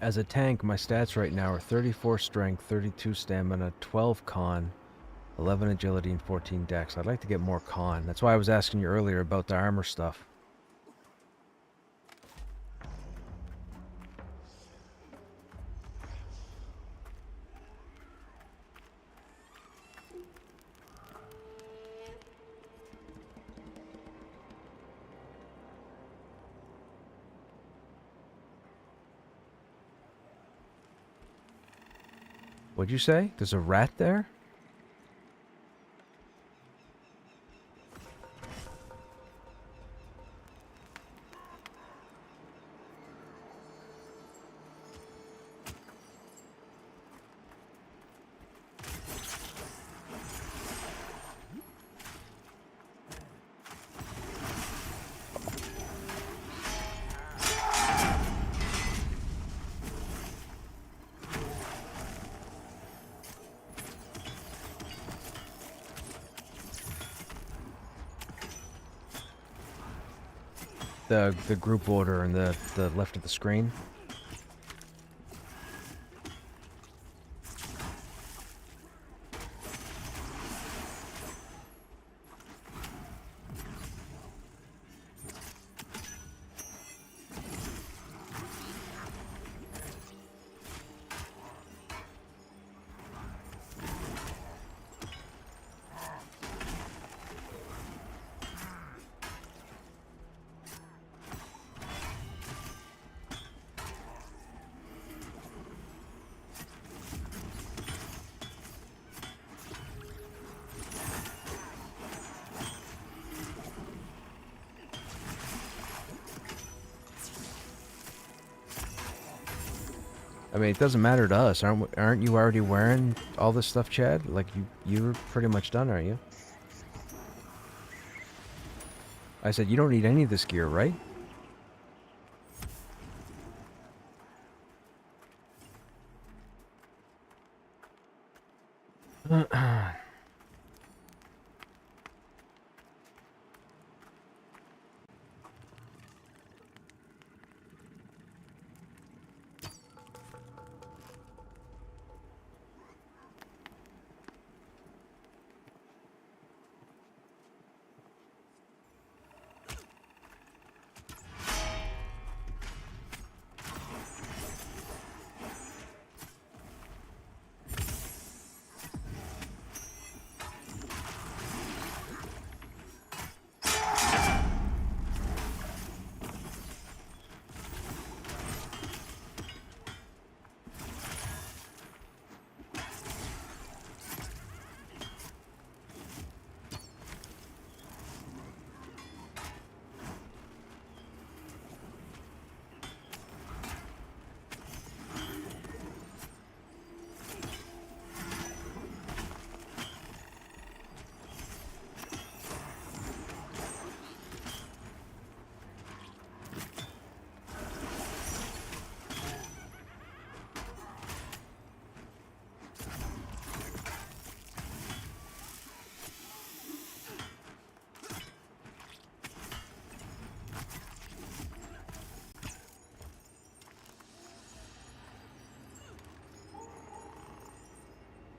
As a tank, my stats right now are 34 strength, 32 stamina, 12 con, 11 agility, and 14 dex. I'd like to get more con. That's why I was asking you earlier about the armor stuff. What'd you say? There's a rat there? The group order in the left of the screen. I mean, it doesn't matter to us. Aren't you already wearing all this stuff, Chad? Like, you're pretty much done, aren't you? I said, you don't need any of this gear, right?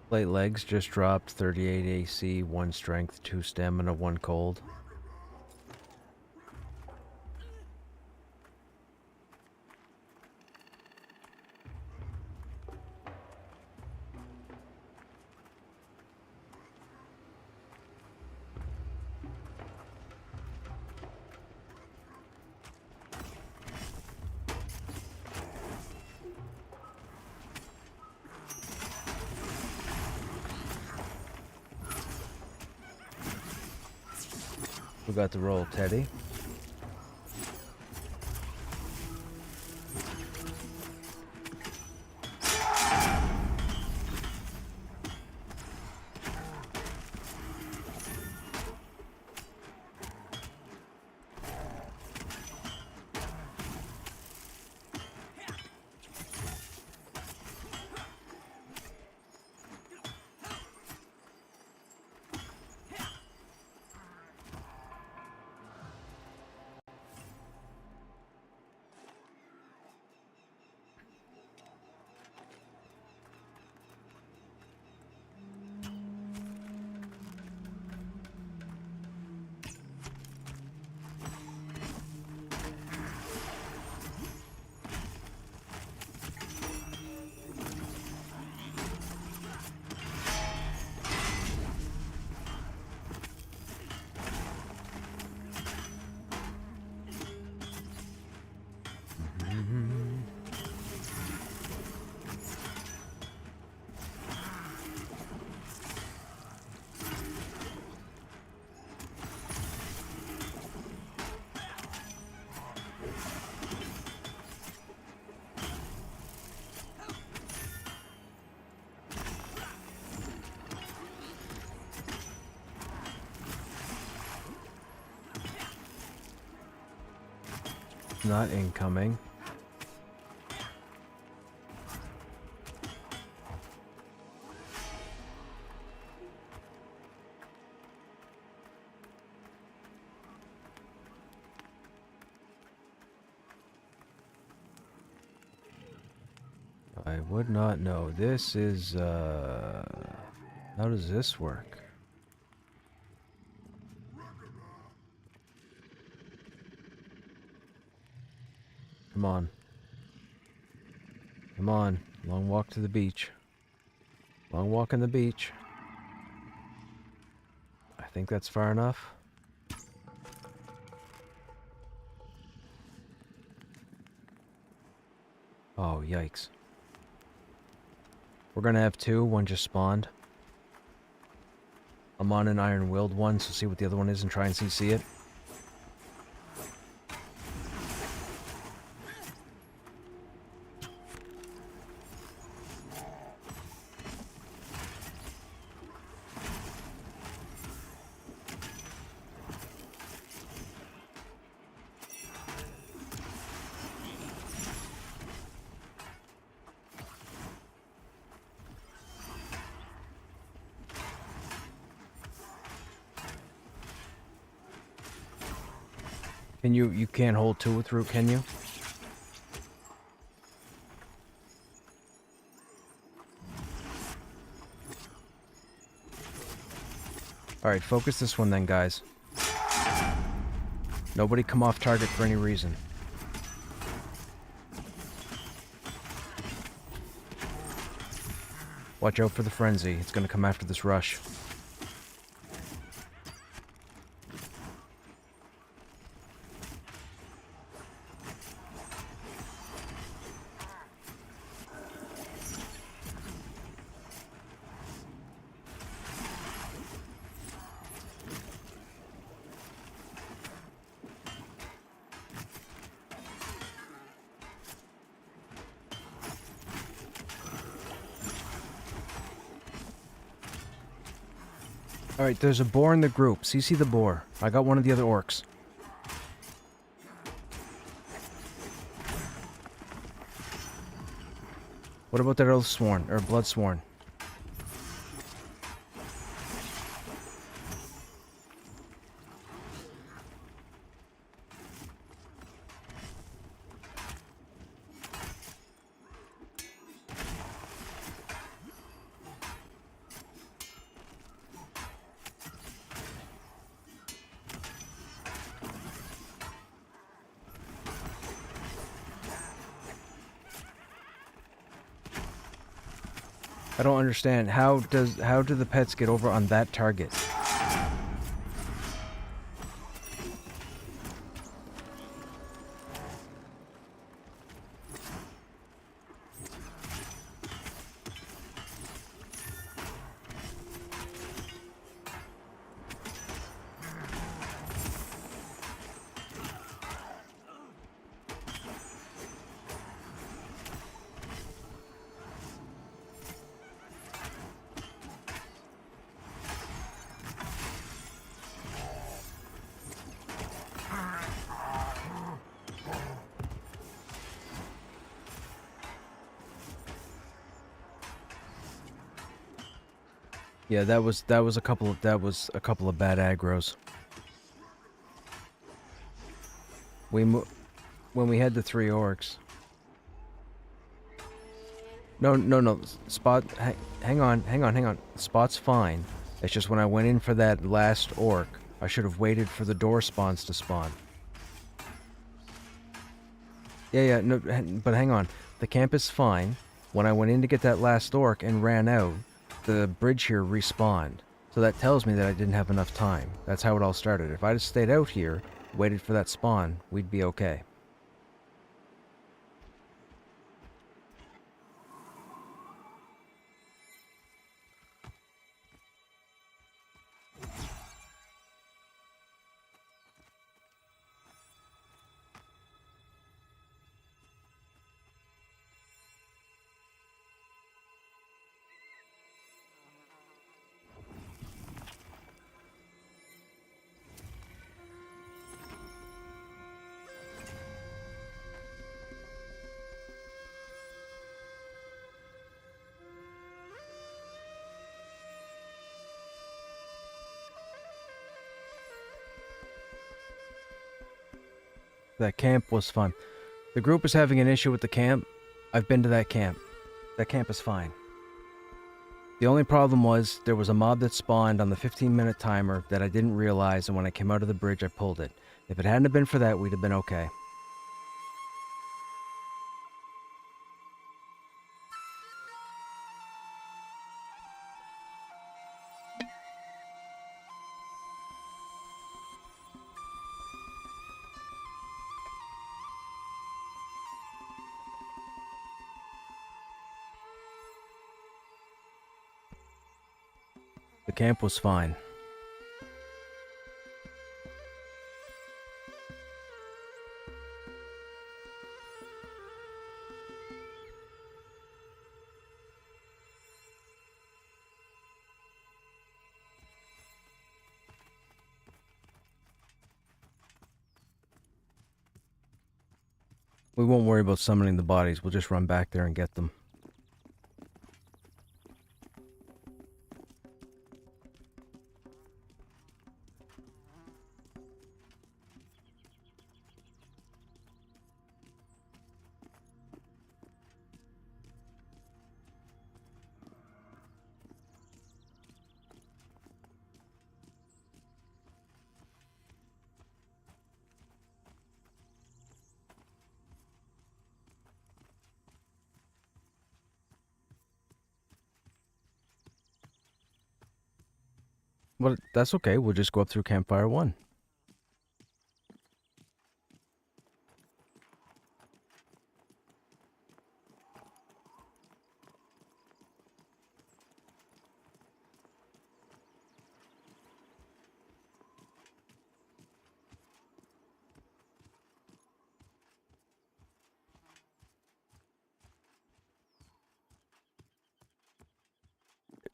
Plate legs just dropped 38 AC, 1 strength, 2 stamina, 1 cold. We got the roll, Teddy. Not incoming. I would not know. This is, how does this work? Come on. Come on. Long walk to the beach. Long walk on the beach. I think that's far enough. Oh, yikes. We're gonna have 2. One just spawned. I'm on an iron-willed one, so see what the other one is and try and CC it. Can you can't hold 2 with root, can you? Alright, focus this one then, guys. Nobody come off target for any reason. Watch out for the frenzy. It's gonna come after this rush. Alright, there's a boar in the group. CC the boar. I got one of the other orcs. What about that oath sworn, or blood sworn? I don't understand. How do the pets get over on that target? Yeah, that was a couple of bad aggros. When we had the 3 orcs. No. Spot, hang on. Spot's fine. It's just when I went in for that last orc, I should have waited for the door spawns to spawn. Yeah, no, but hang on. The camp is fine. When I went in to get that last orc and ran out, the bridge here respawned. So that tells me that I didn't have enough time. That's how it all started. If I just stayed out here, waited for that spawn, we'd be okay. That camp was fun. The group is having an issue with the camp. I've been to that camp. That camp is fine. The only problem was there was a mob that spawned on the 15-minute timer that I didn't realize, and when I came out of the bridge, I pulled it. If it hadn't have been for that, we'd have been okay. The camp was fine. We won't worry about summoning the bodies. We'll just run back there and get them. Well, that's okay. We'll just go up through Campfire 1.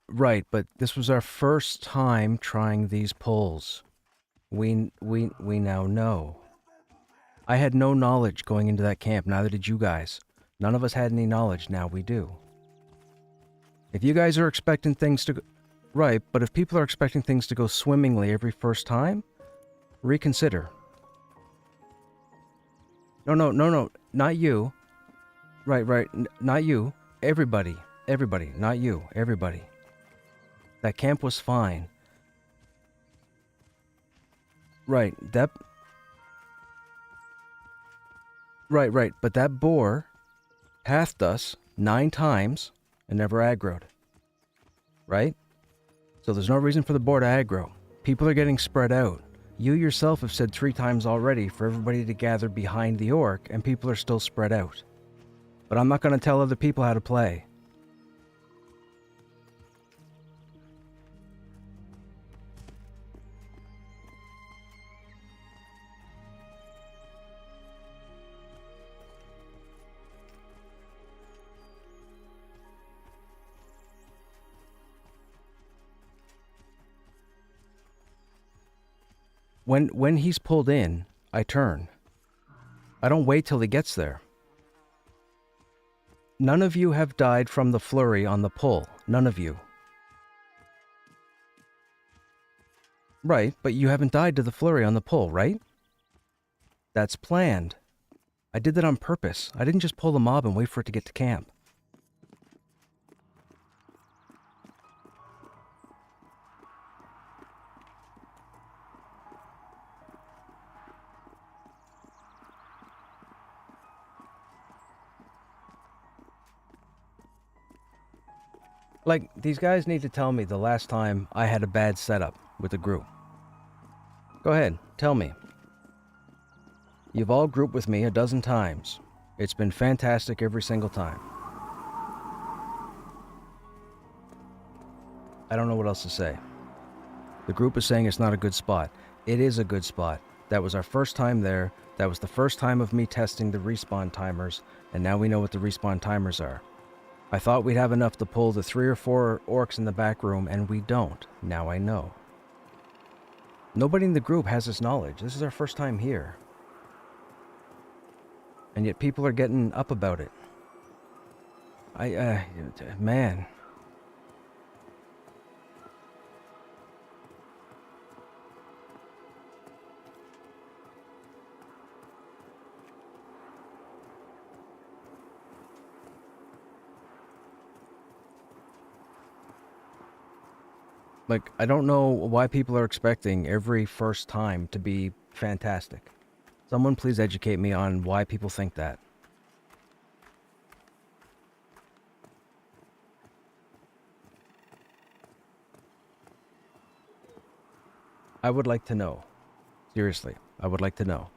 Right, but this was our first time trying these poles. We now know. I had no knowledge going into that camp, neither did you guys. None of us had any knowledge, now we do. If you guys are expecting things to go... Right, but if people are expecting things to go swimmingly every first time, reconsider. No, not you. Right, not you. Everybody, not you, everybody. That camp was fine. Right, but that boar pathed us 9 times and never aggroed. right? So there's no reason for the board to aggro. People are getting spread out. You yourself have said 3 times already for everybody to gather behind the orc, and people are still spread out. But I'm not going to tell other people how to play. When he's pulled in, I turn. I don't wait till he gets there. None of you have died from the flurry on the pull. None of you. Right, but you haven't died to the flurry on the pull, right? That's planned. I did that on purpose. I didn't just pull the mob and wait for it to get to camp. Like, these guys need to tell me the last time I had a bad setup with a group. Go ahead, tell me. You've all grouped with me a dozen times. It's been fantastic every single time. I don't know what else to say. The group is saying it's not a good spot. It is a good spot. That was our first time there. That was the first time of me testing the respawn timers, and now we know what the respawn timers are. I thought we'd have enough to pull the 3 or 4 orcs in the back room, and we don't. Now I know. Nobody in the group has this knowledge. This is our first time here. And yet people are getting up about it. Man. Like, I don't know why people are expecting every first time to be fantastic. Someone please educate me on why people think that. I would like to know. Seriously, I would like to know.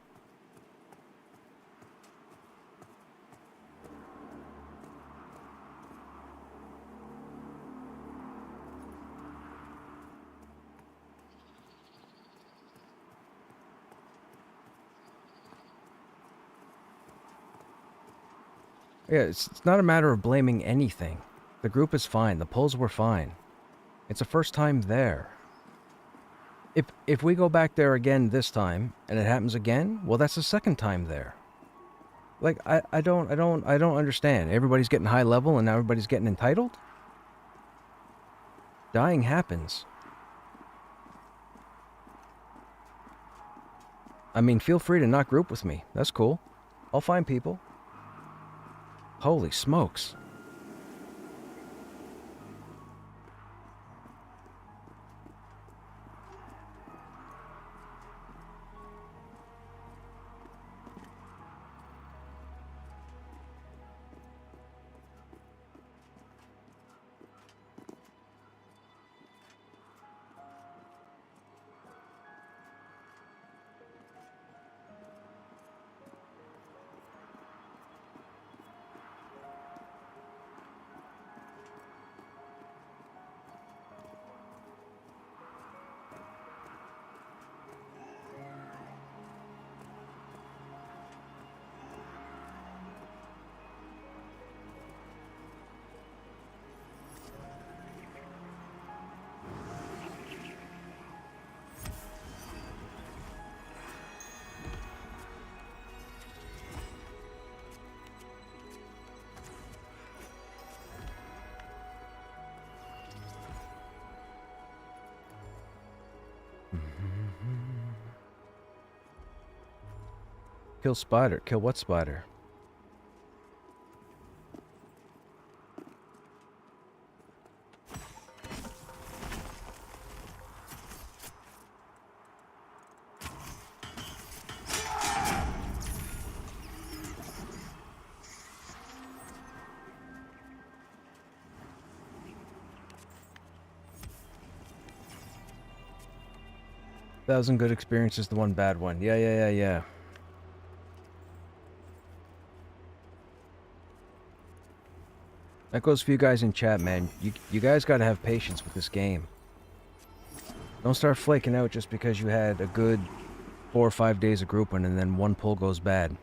Yeah, it's not a matter of blaming anything. The group is fine. The polls were fine. It's a first time there. If we go back there again this time and it happens again, well, that's the second time there. Like, I don't understand. Everybody's getting high level and now everybody's getting entitled? Dying happens. I mean, feel free to not group with me. That's cool. I'll find people. Holy smokes. Kill spider. Kill what spider? 1,000 good experiences, the one bad one. Yeah. That goes for you guys in chat, man. You guys gotta have patience with this game. Don't start flaking out just because you had a good 4 or 5 days of grouping and then one pull goes bad.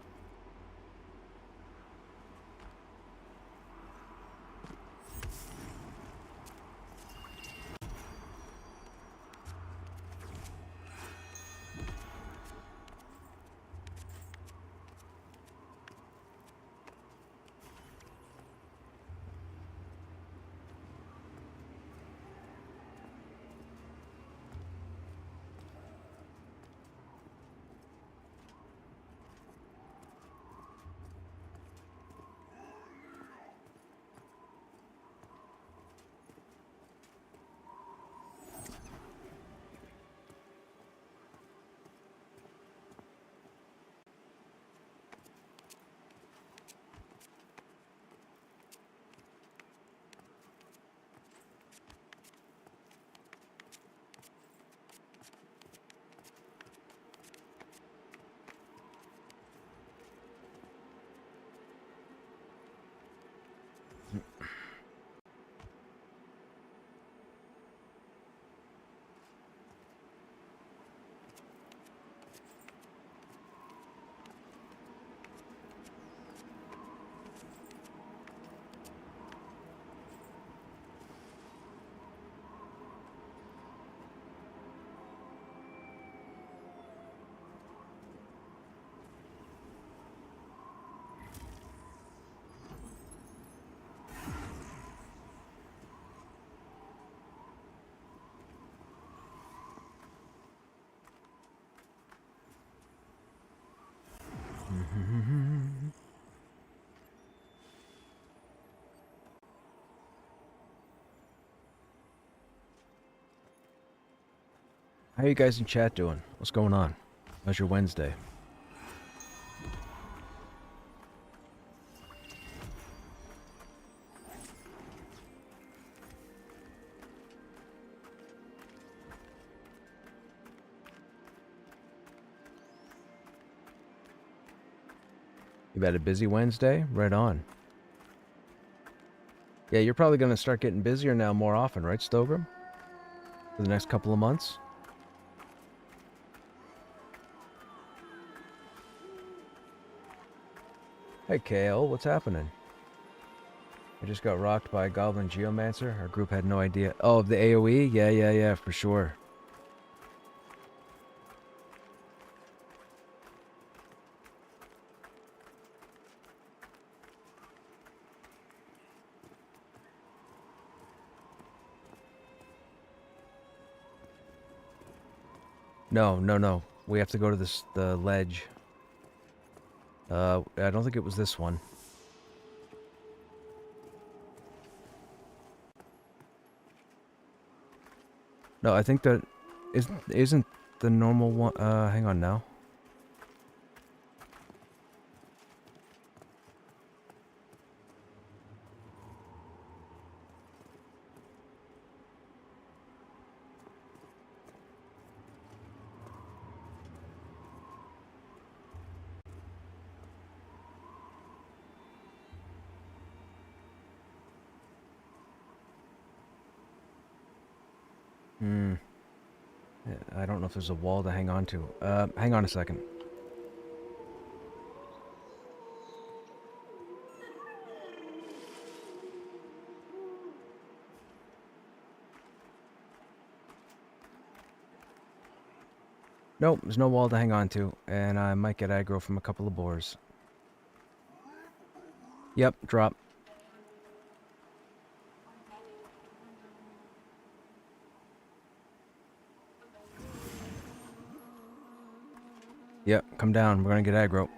How you guys in chat doing? What's going on? How's your Wednesday? You had a busy Wednesday? Right on. Yeah, you're probably going to start getting busier now more often, right, Stogrim? For the next couple of months? Hey, Kale, what's happening? I just got rocked by a Goblin Geomancer. Our group had no idea. Oh, the AoE? Yeah, for sure. No. We have to go to the ledge. I don't think it was this one. No, I think that isn't the normal one. Hang on now. I don't know if there's a wall to hang on to. Hang on a second. Nope, there's no wall to hang on to, and I might get aggro from a couple of boars. Yep, drop. Yep, come down. We're gonna get aggro.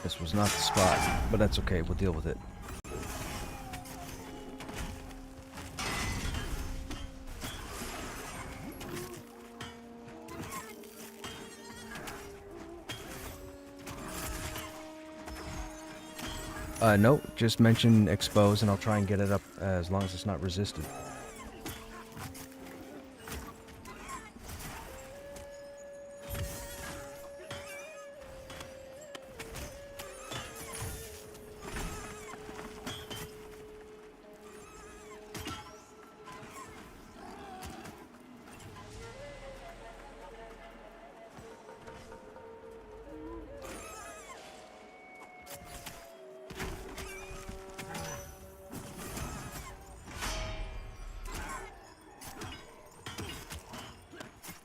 This was not the spot, but that's okay. We'll deal with it. No, just mention expose and I'll try and get it up as long as it's not resisted.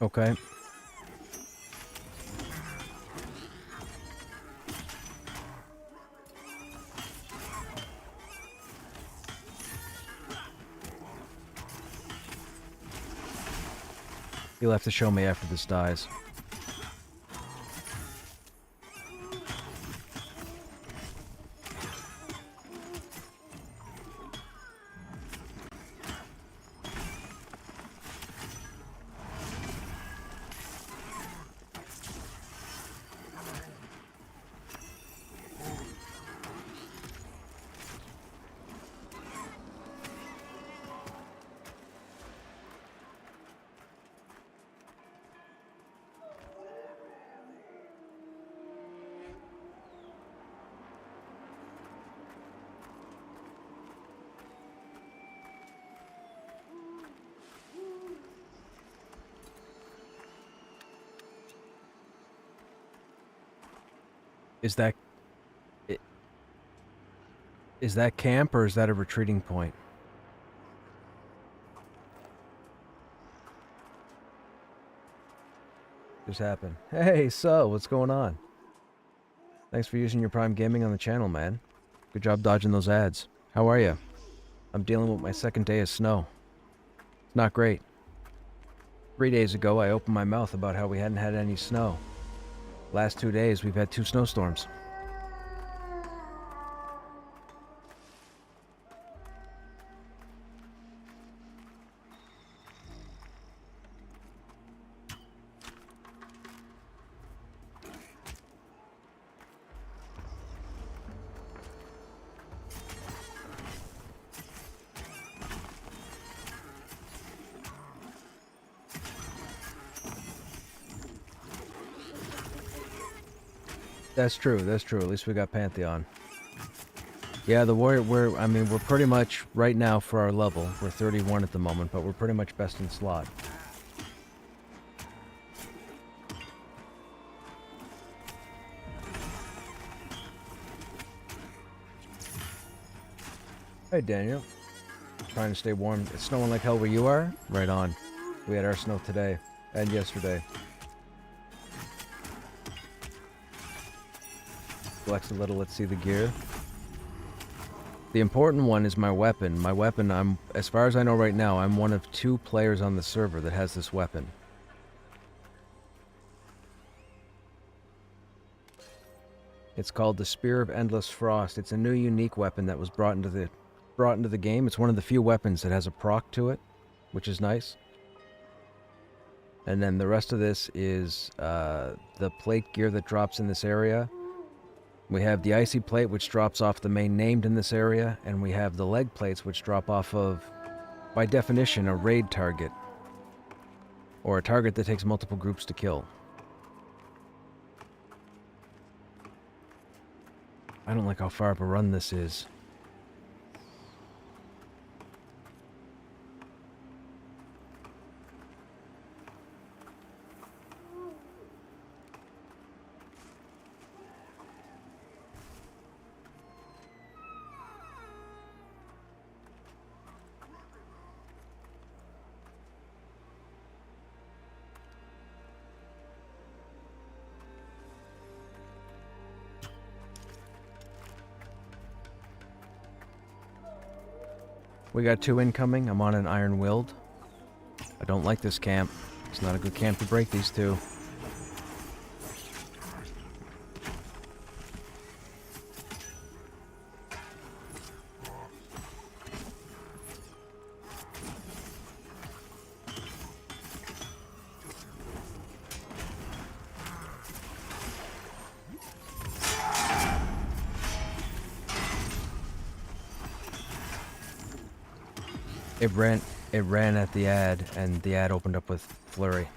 Okay. You'll have to show me after this dies. Is that camp or is that a retreating point? Just happened. Hey, so what's going on? Thanks for using your Prime Gaming on the channel, man. Good job dodging those ads. How are you? I'm dealing with my second day of snow. It's not great. 3 days ago, I opened my mouth about how we hadn't had any snow. Last 2 days, we've had 2 snowstorms. That's true, that's true. At least we got Pantheon. Yeah, the warrior, we're pretty much, right now for our level, we're 31 at the moment, but we're pretty much best in slot. Hey, Daniel. Trying to stay warm. It's snowing like hell where you are? Right on. We had our snow today and yesterday. Flex a little, let's see the gear. The important one is my weapon. My weapon, as far as I know right now, I'm one of 2 players on the server that has this weapon. It's called the Spear of Endless Frost. It's a new unique weapon that was brought into the game. It's one of the few weapons that has a proc to it, which is nice. And then the rest of this is the plate gear that drops in this area. We have the icy plate, which drops off the main named in this area, and we have the leg plates, which drop off of, by definition, a raid target, or a target that takes multiple groups to kill. I don't like how far of a run this is. We got 2 incoming. I'm on an Iron Willed. I don't like this camp. It's not a good camp to break these 2. It ran at the ad, and the ad opened up with flurry.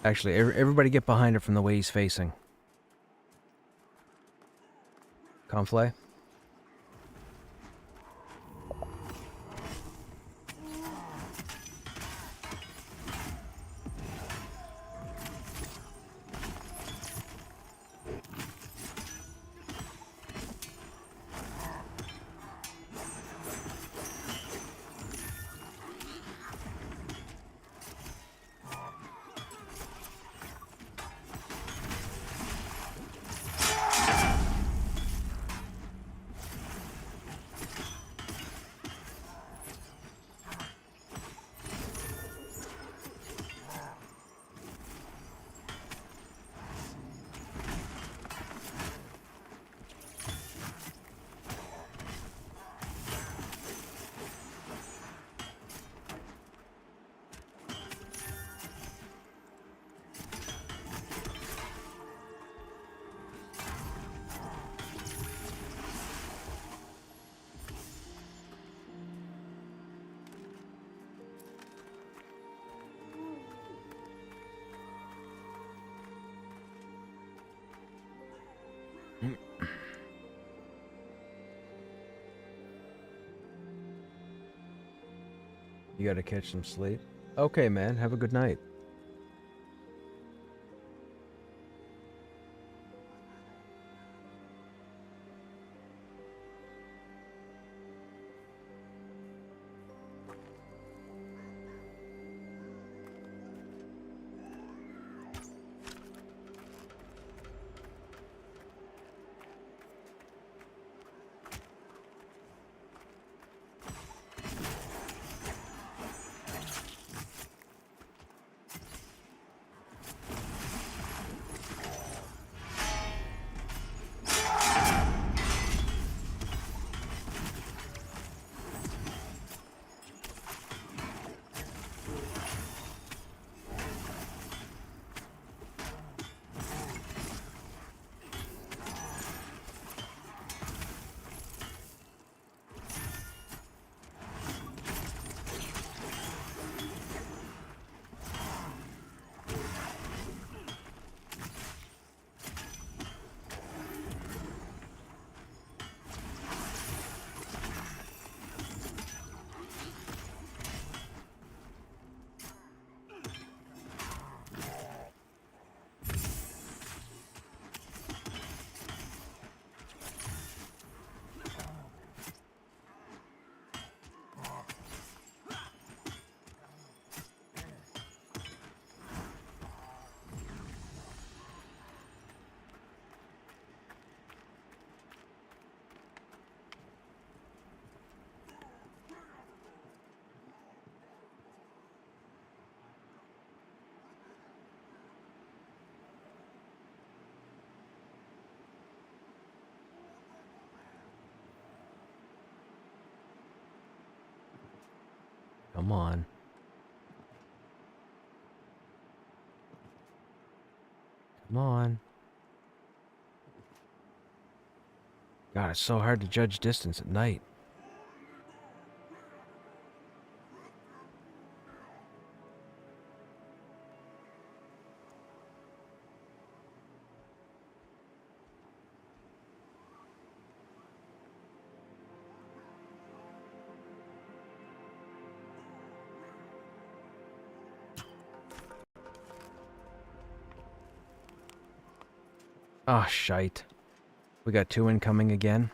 Actually, everybody get behind it from the way he's facing. Conflay? You gotta catch some sleep. Okay, man. Have a good night. Come on. Come on. God, it's so hard to judge distance at night. Oh, shite. We got 2 incoming again.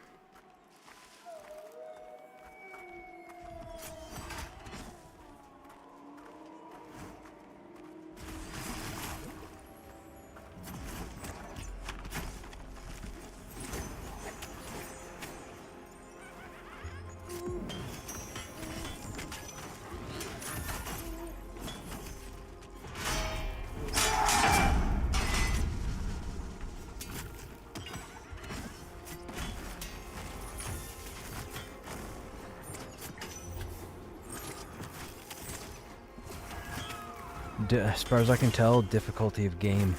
As far as I can tell, difficulty of game.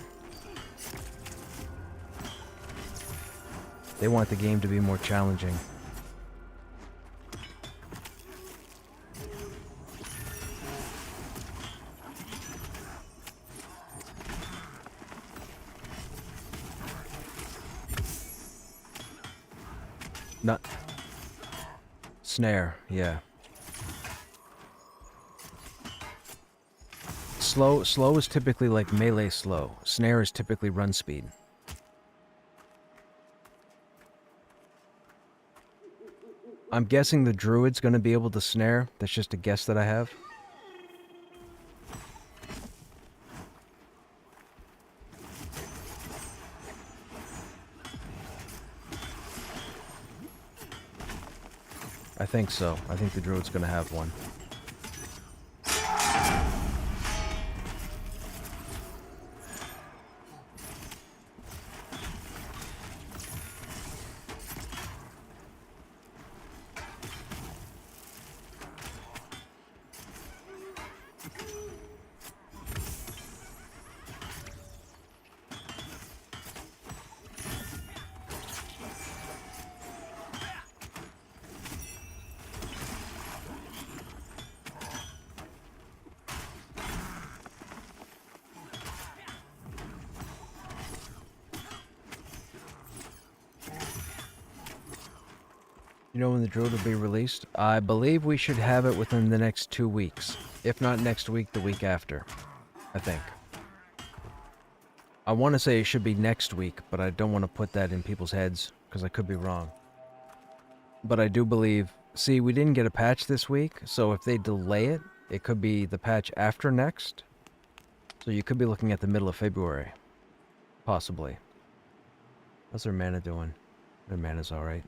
They want the game to be more challenging. Not... Snare, yeah. Slow is typically like melee slow. Snare is typically run speed. I'm guessing the druid's gonna be able to snare. That's just a guess that I have. I think so. I think the druid's gonna have one. You know when the druid will be released? I believe we should have it within the next 2 weeks. If not next week, the week after. I think. I want to say it should be next week, but I don't want to put that in people's heads, because I could be wrong. But I do believe... See, we didn't get a patch this week, so if they delay it, it could be the patch after next. So you could be looking at the middle of February. Possibly. How's their mana doing? Their mana's alright.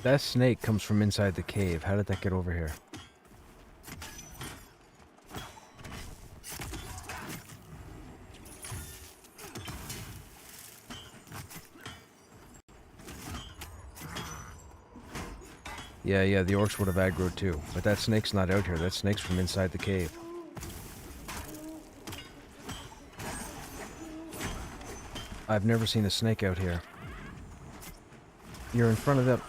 That snake comes from inside the cave. How did that get over here? Yeah, the orcs would have aggroed too. But that snake's not out here. That snake's from inside the cave. I've never seen a snake out here. You're in front of the...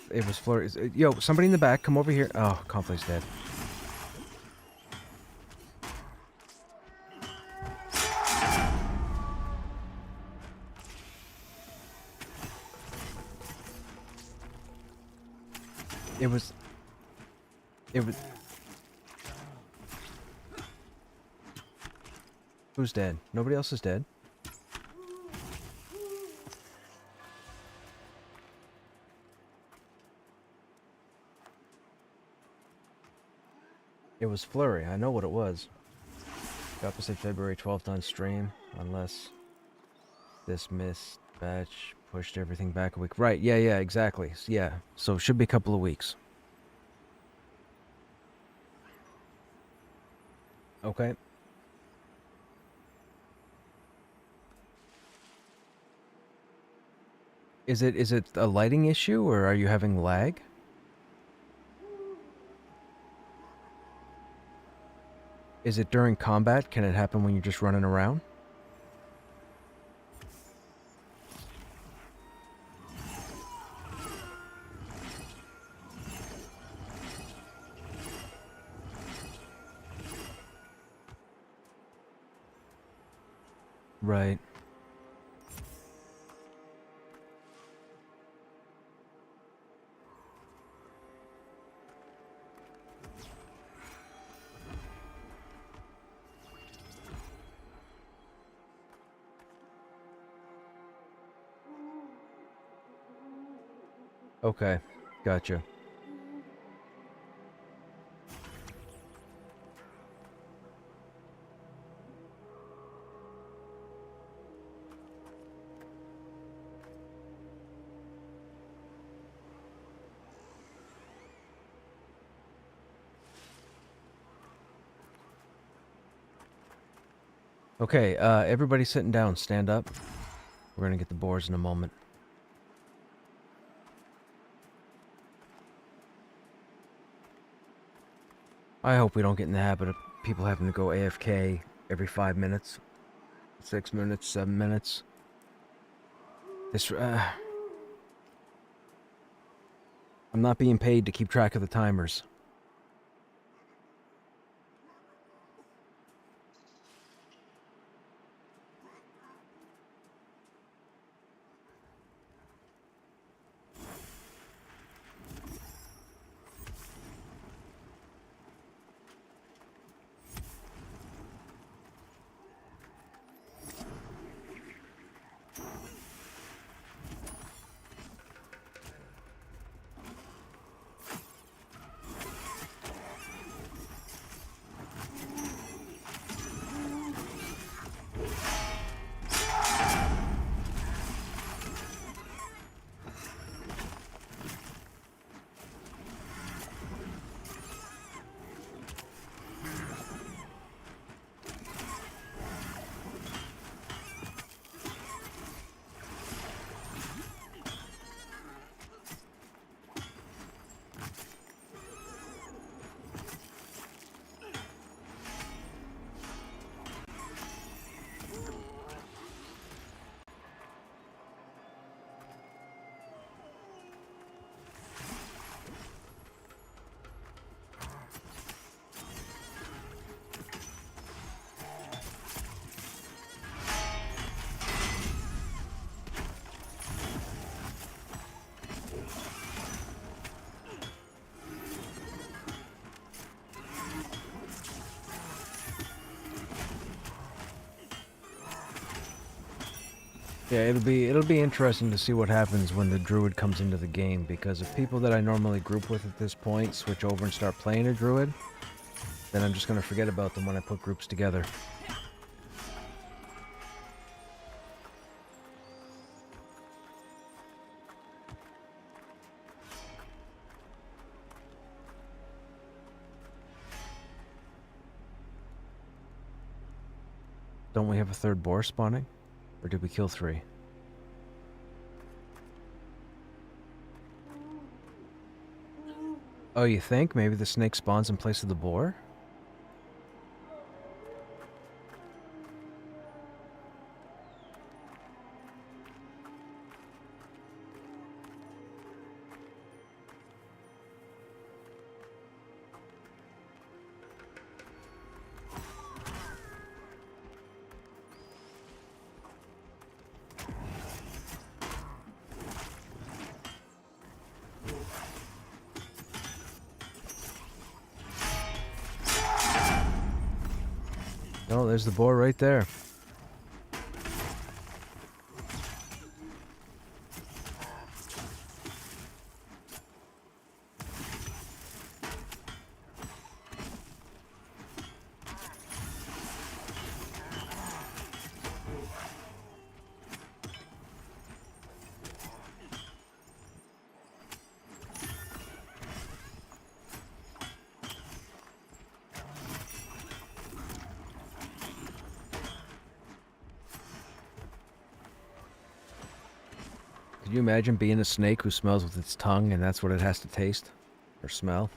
It was Flurry. Yo, somebody in the back, come over here. Oh, Complay's dead. It was... Who's dead? Nobody else is dead. It was Flurry. I know what it was. Got to say February 12th on stream, unless this missed batch pushed everything back a week. Right, yeah, exactly. Yeah, so it should be a couple of weeks. Okay. Is it a lighting issue, or are you having lag? Is it during combat? Can it happen when you're just running around? Right. Okay, gotcha. Okay, everybody sitting down, stand up. We're gonna get the boars in a moment. I hope we don't get in the habit of people having to go AFK every 5 minutes, 6 minutes, 7 minutes. This, I'm not being paid to keep track of the timers. Yeah, it'll be interesting to see what happens when the druid comes into the game, because if people that I normally group with at this point switch over and start playing a druid, then I'm just gonna forget about them when I put groups together. Don't we have a third boar spawning? Or did we kill 3? Oh, you think? Maybe the snake spawns in place of the boar? Oh, there's the boar right there. Could you imagine being a snake who smells with its tongue and that's what it has to taste? Or smell?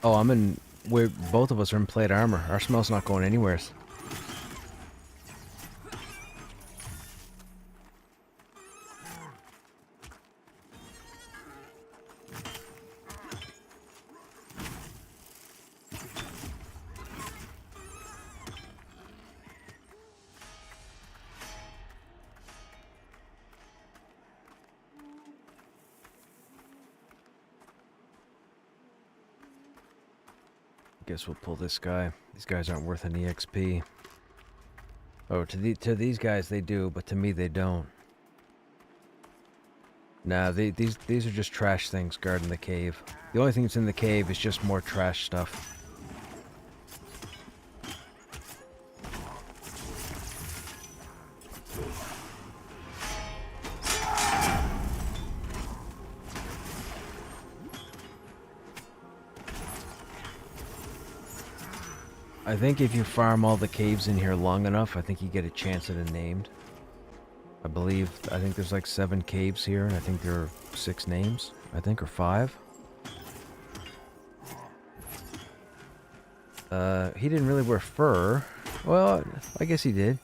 Oh, both of us are in plate armor. Our smell's not going anywhere. Guess we'll pull this guy. These guys aren't worth any XP. Oh, to these guys they do, but to me they don't. Nah, these are just trash things guarding the cave. The only thing that's in the cave is just more trash stuff. I think if you farm all the caves in here long enough, I think you get a chance at a named. I think there's like 7 caves here, and I think there are 6 names, I think, or 5. He didn't really wear fur. Well, I guess he did.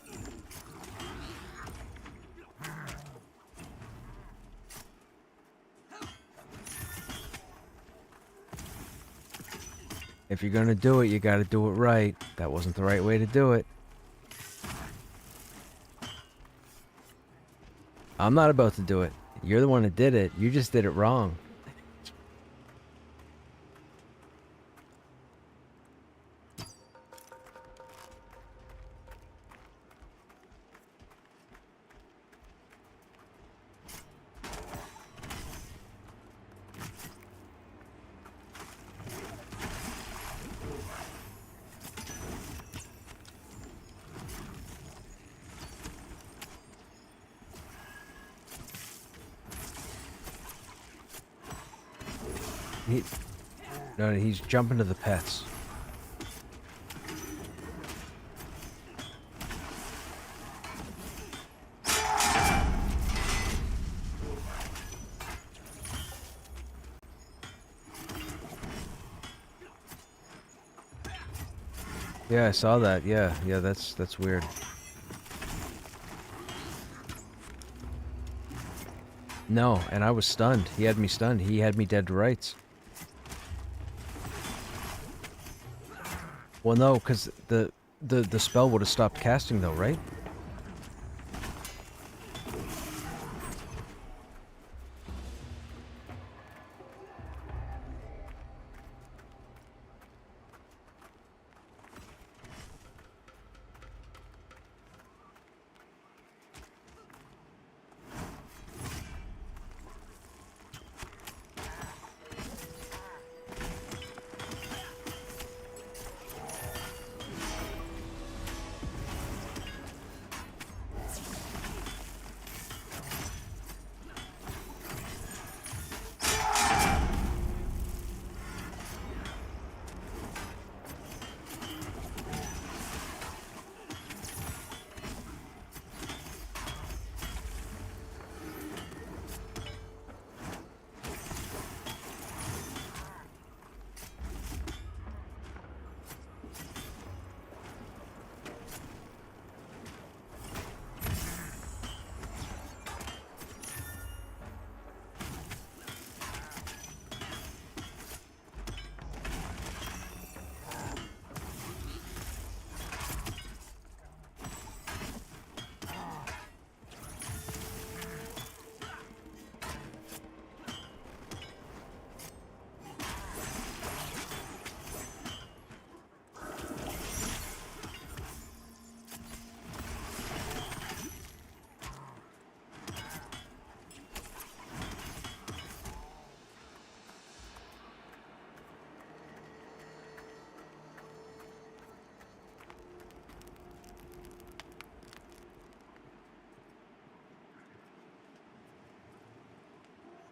If you're gonna do it, you gotta do it right. That wasn't the right way to do it. I'm not about to do it. You're the one that did it. You just did it wrong. No, he's jumping to the pets. Yeah, I saw that. Yeah, that's weird. No, and I was stunned. He had me stunned. He had me dead to rights. Well, no, because the spell would have stopped casting, though, right?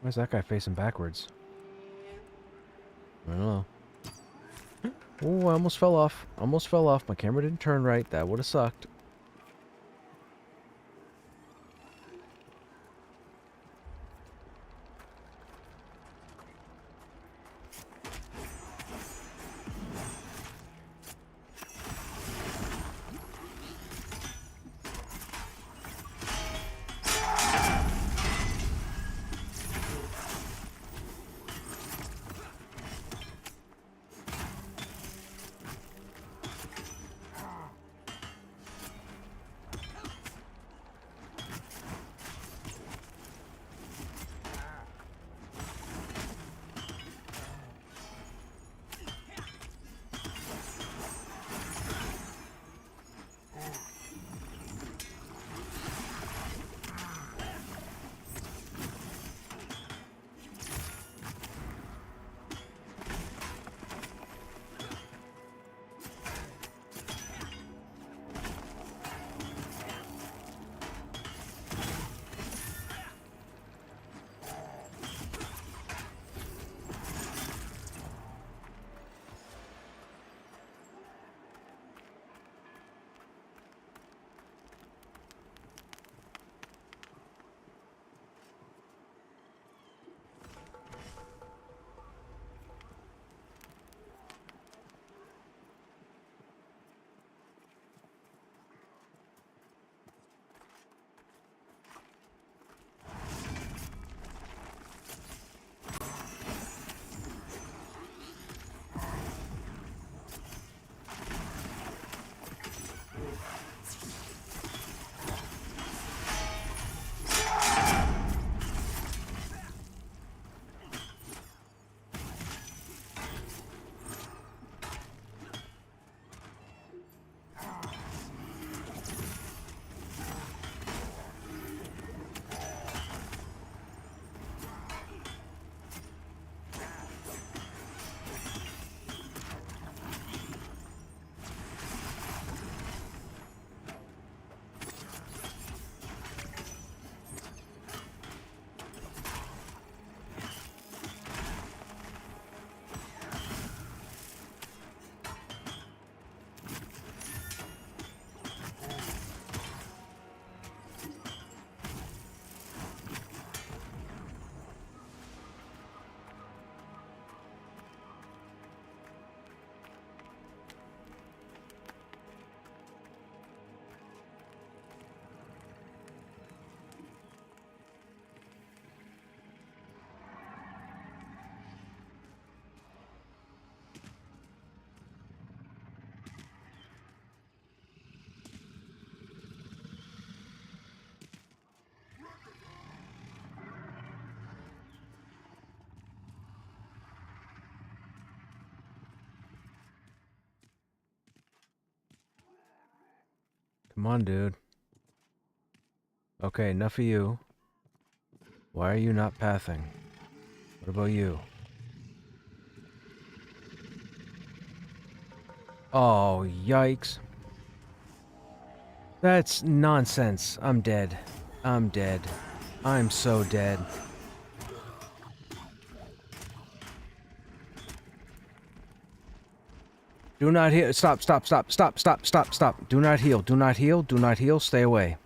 Why is that guy facing backwards? I don't know. Oh, I almost fell off. Almost fell off. My camera didn't turn right. That would have sucked. Come on, dude. Okay, enough of you. Why are you not pathing? What about you? Oh, yikes. That's nonsense. I'm dead. I'm dead. I'm so dead. Do not heal. Stop, stop, stop, stop, stop, stop, stop. Do not heal. Do not heal. Do not heal. Stay away.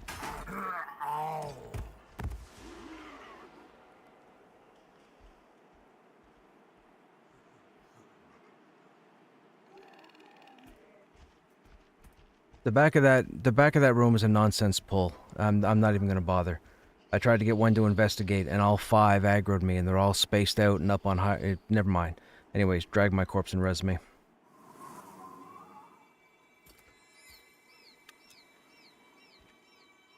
The back of that room is a nonsense pull. I'm not even gonna bother. I tried to get one to investigate, and all 5 aggroed me, and they're all spaced out and up on high. Never mind. Anyways, drag my corpse and res me.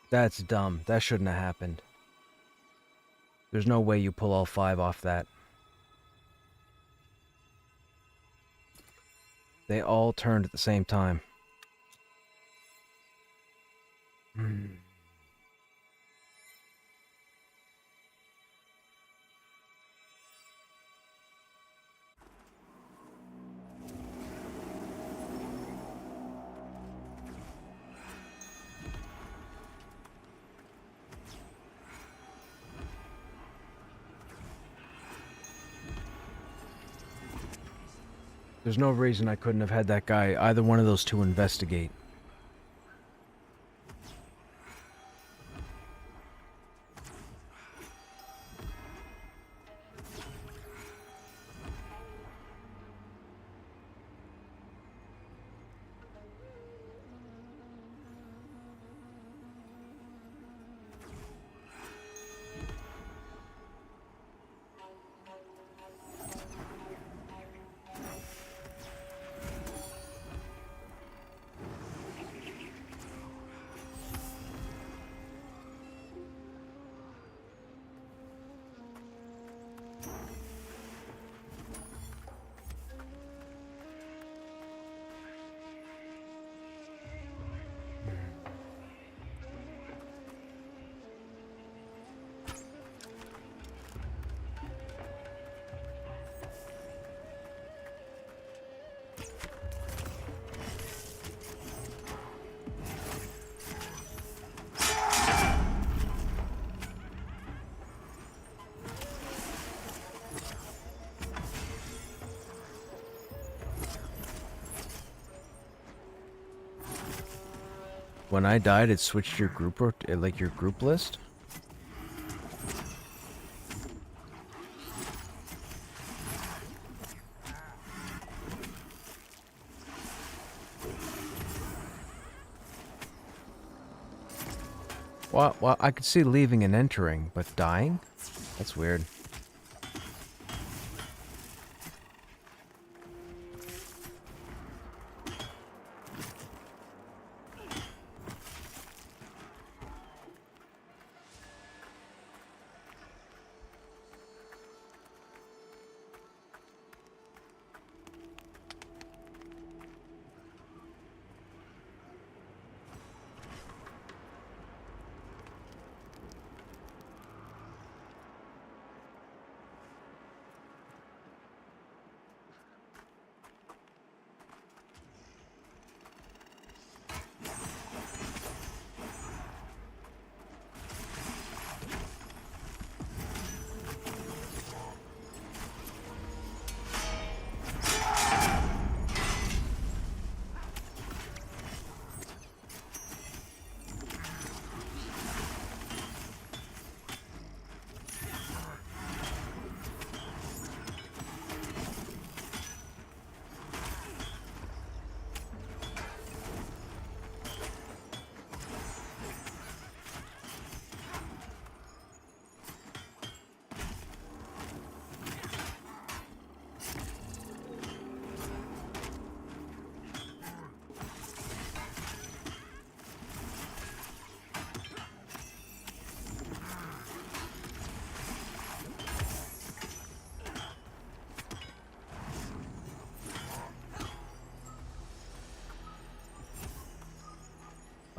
That's dumb. That shouldn't have happened. There's no way you pull all 5 off that. They all turned at the same time. There's no reason I couldn't have had that guy, either one of those two, investigate. When I died, it switched your group, like your group list? Well, I could see leaving and entering, but dying? That's weird.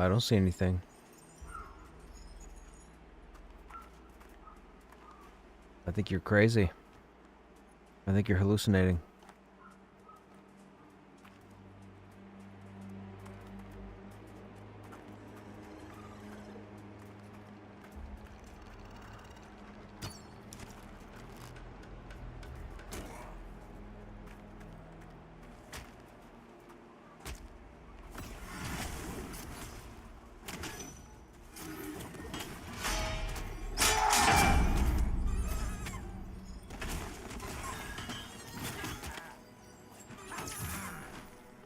I don't see anything. I think you're crazy. I think you're hallucinating.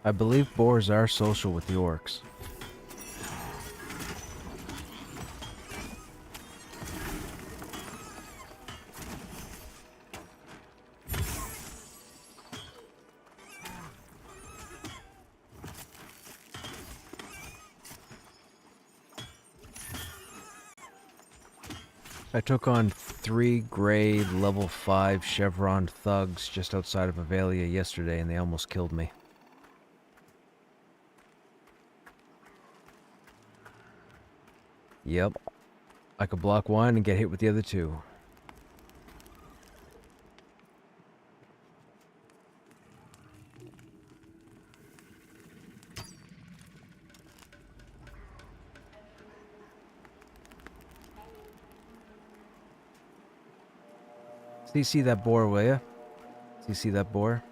I believe boars are social with the orcs. I took on 3 grade level 5 chevron thugs just outside of Avelia yesterday and they almost killed me. Yep. I could block one and get hit with the other 2. CC that boar, will ya? CC that boar?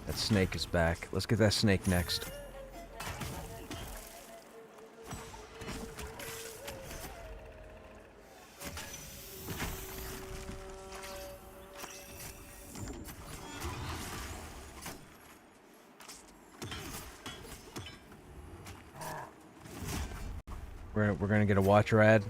That snake is back. Let's get that snake next. We're gonna get a watcher ad.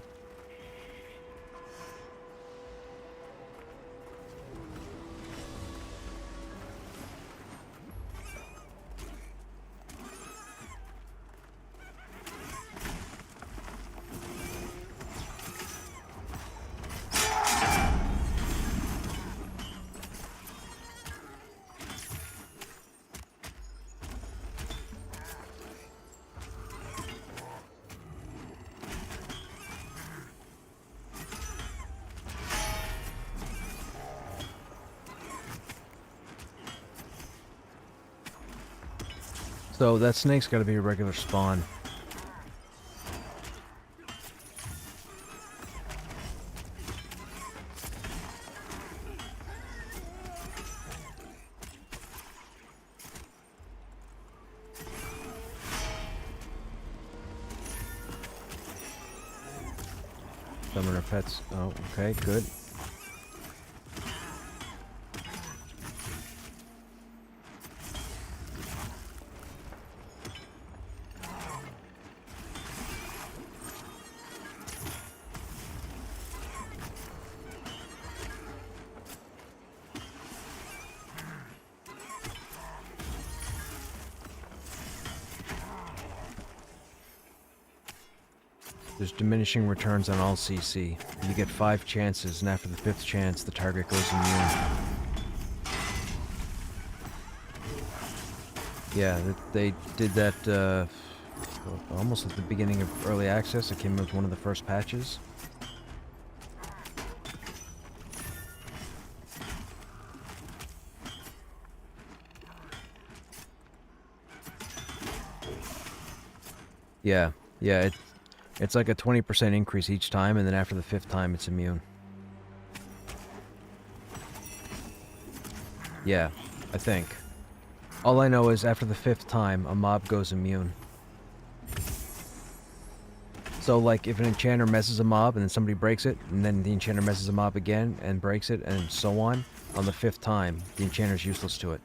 So that snake's got to be a regular spawn. Summoner pets. Oh, okay, good. There's diminishing returns on all CC. You get 5 chances, and after the 5th chance, the target goes immune. Yeah, they did that almost at the beginning of early access. It came with one of the first patches. Yeah, it's like a 20% increase each time, and then after the 5th time, it's immune. Yeah, I think. All I know is after the 5th time, a mob goes immune. So, like, if an enchanter messes a mob and then somebody breaks it, and then the enchanter messes a mob again and breaks it, and so on the 5th time, the enchanter's useless to it.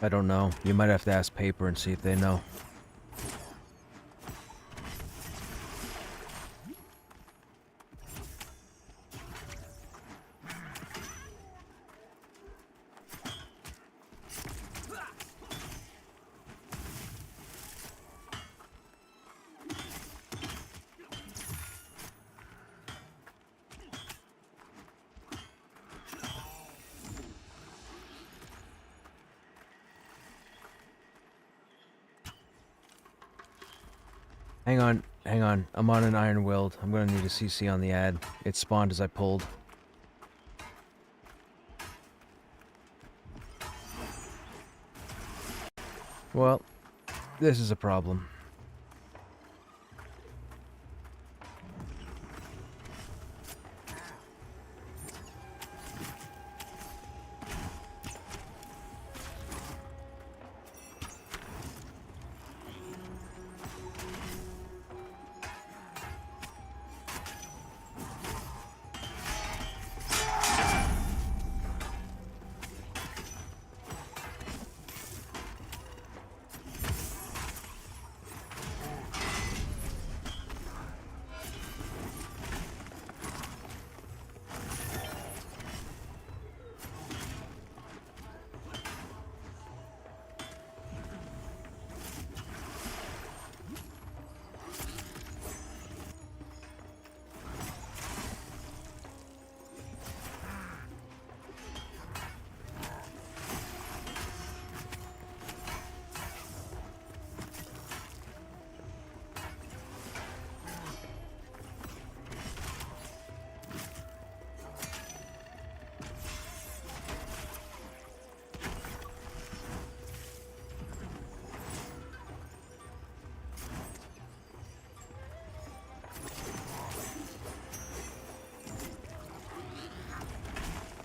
I don't know. You might have to ask Paper and see if they know. Hang on. I'm on an Iron Willed. I'm gonna need a CC on the ad. It spawned as I pulled. Well, this is a problem.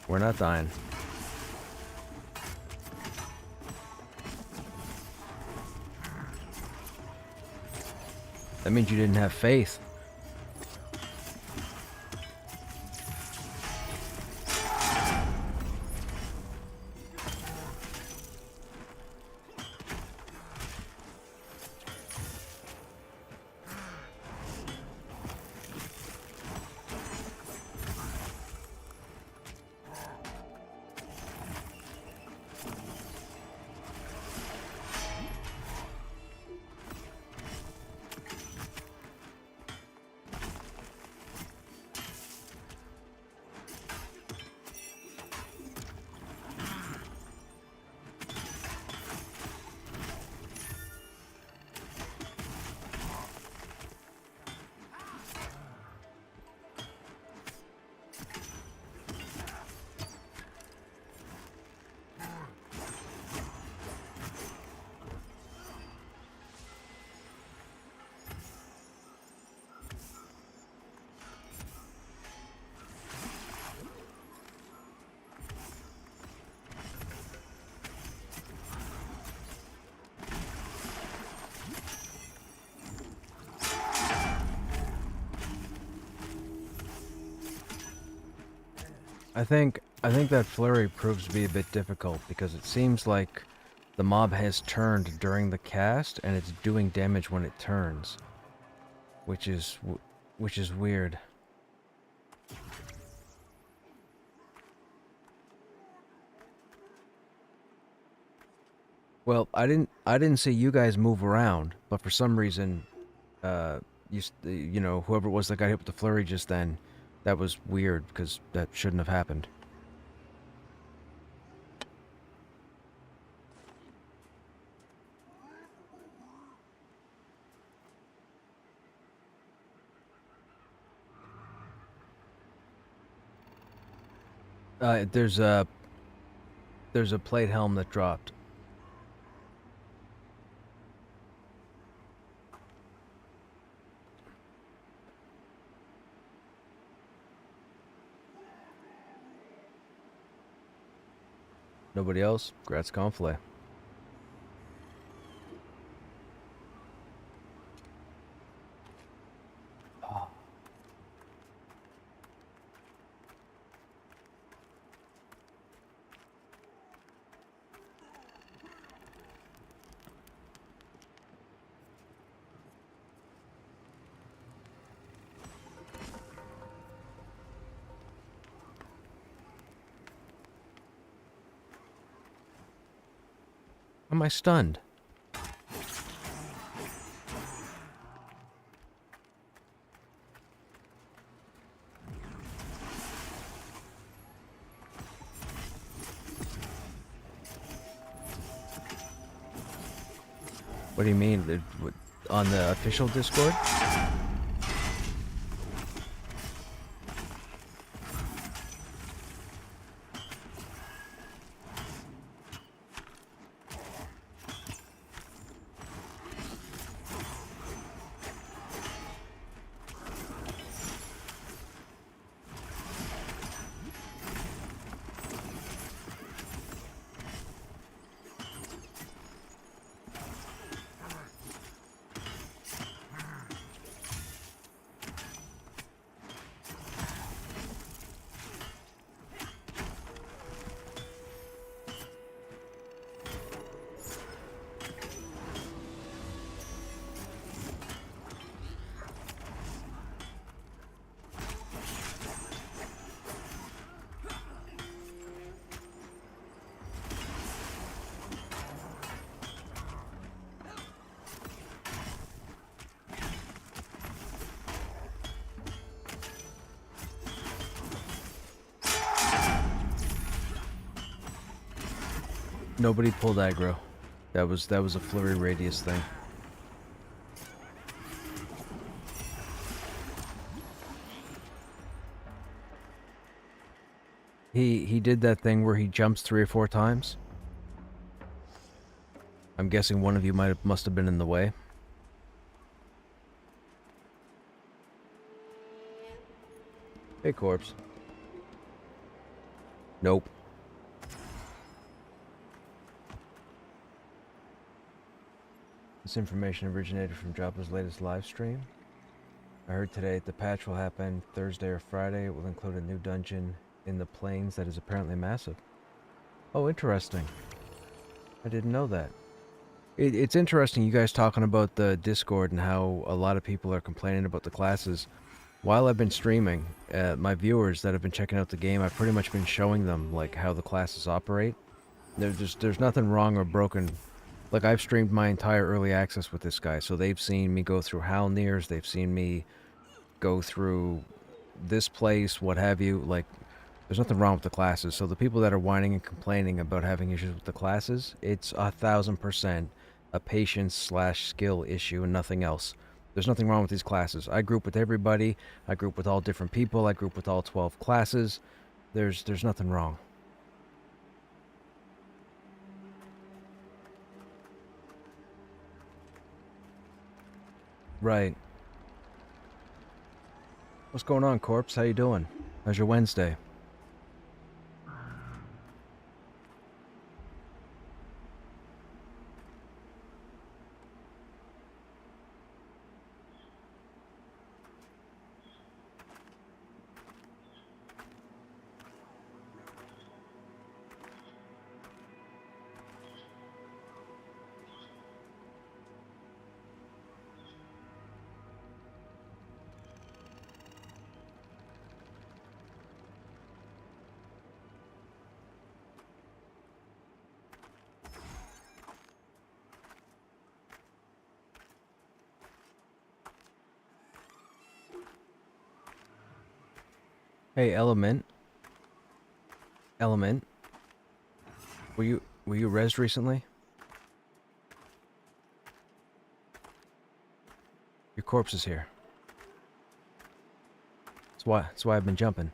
We're not dying. That means you didn't have faith. I think that flurry proves to be a bit difficult because it seems like the mob has turned during the cast and it's doing damage when it turns, which is weird. Well, I didn't see you guys move around, but for some reason, you know, whoever it was that got hit with the flurry just then, that was weird because that shouldn't have happened. There's a plate helm that dropped. Nobody else? Grats Conflay. Am I stunned? What do you mean? On the official Discord? Nobody pulled aggro. That was a flurry radius thing. He did that thing where he jumps 3 or 4 times. I'm guessing one of you must have been in the way. Hey, corpse. Nope. This information originated from Joppa's latest live stream. I heard today the patch will happen Thursday or Friday. It will include a new dungeon in the plains that is apparently massive. Oh, interesting. I didn't know that. It's interesting you guys talking about the Discord and how a lot of people are complaining about the classes. While I've been streaming, my viewers that have been checking out the game, I've pretty much been showing them like how the classes operate. There's nothing wrong or broken. Like, I've streamed my entire early access with this guy, so they've seen me go through Halnirs, they've seen me go through this place, what have you. Like, there's nothing wrong with the classes. So the people that are whining and complaining about having issues with the classes, it's 1000% a patience/skill issue and nothing else. There's nothing wrong with these classes. I group with everybody. I group with all different people. I group with all 12 classes. There's nothing wrong. Right. What's going on, Corpse? How you doing? How's your Wednesday? Hey, Element. Element. Were you rezzed recently? Your corpse is here. That's why I've been jumping.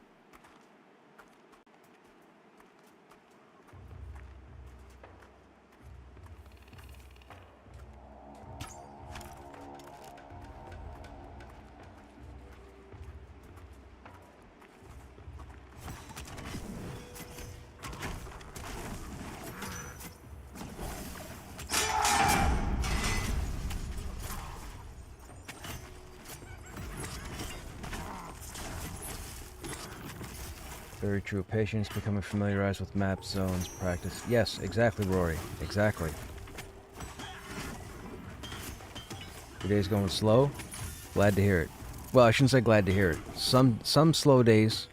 Very true. Patience, becoming familiarized with map zones, practice. Yes, exactly, Rory. Exactly. Your day's going slow? Glad to hear it. Well, I shouldn't say glad to hear it. Some slow days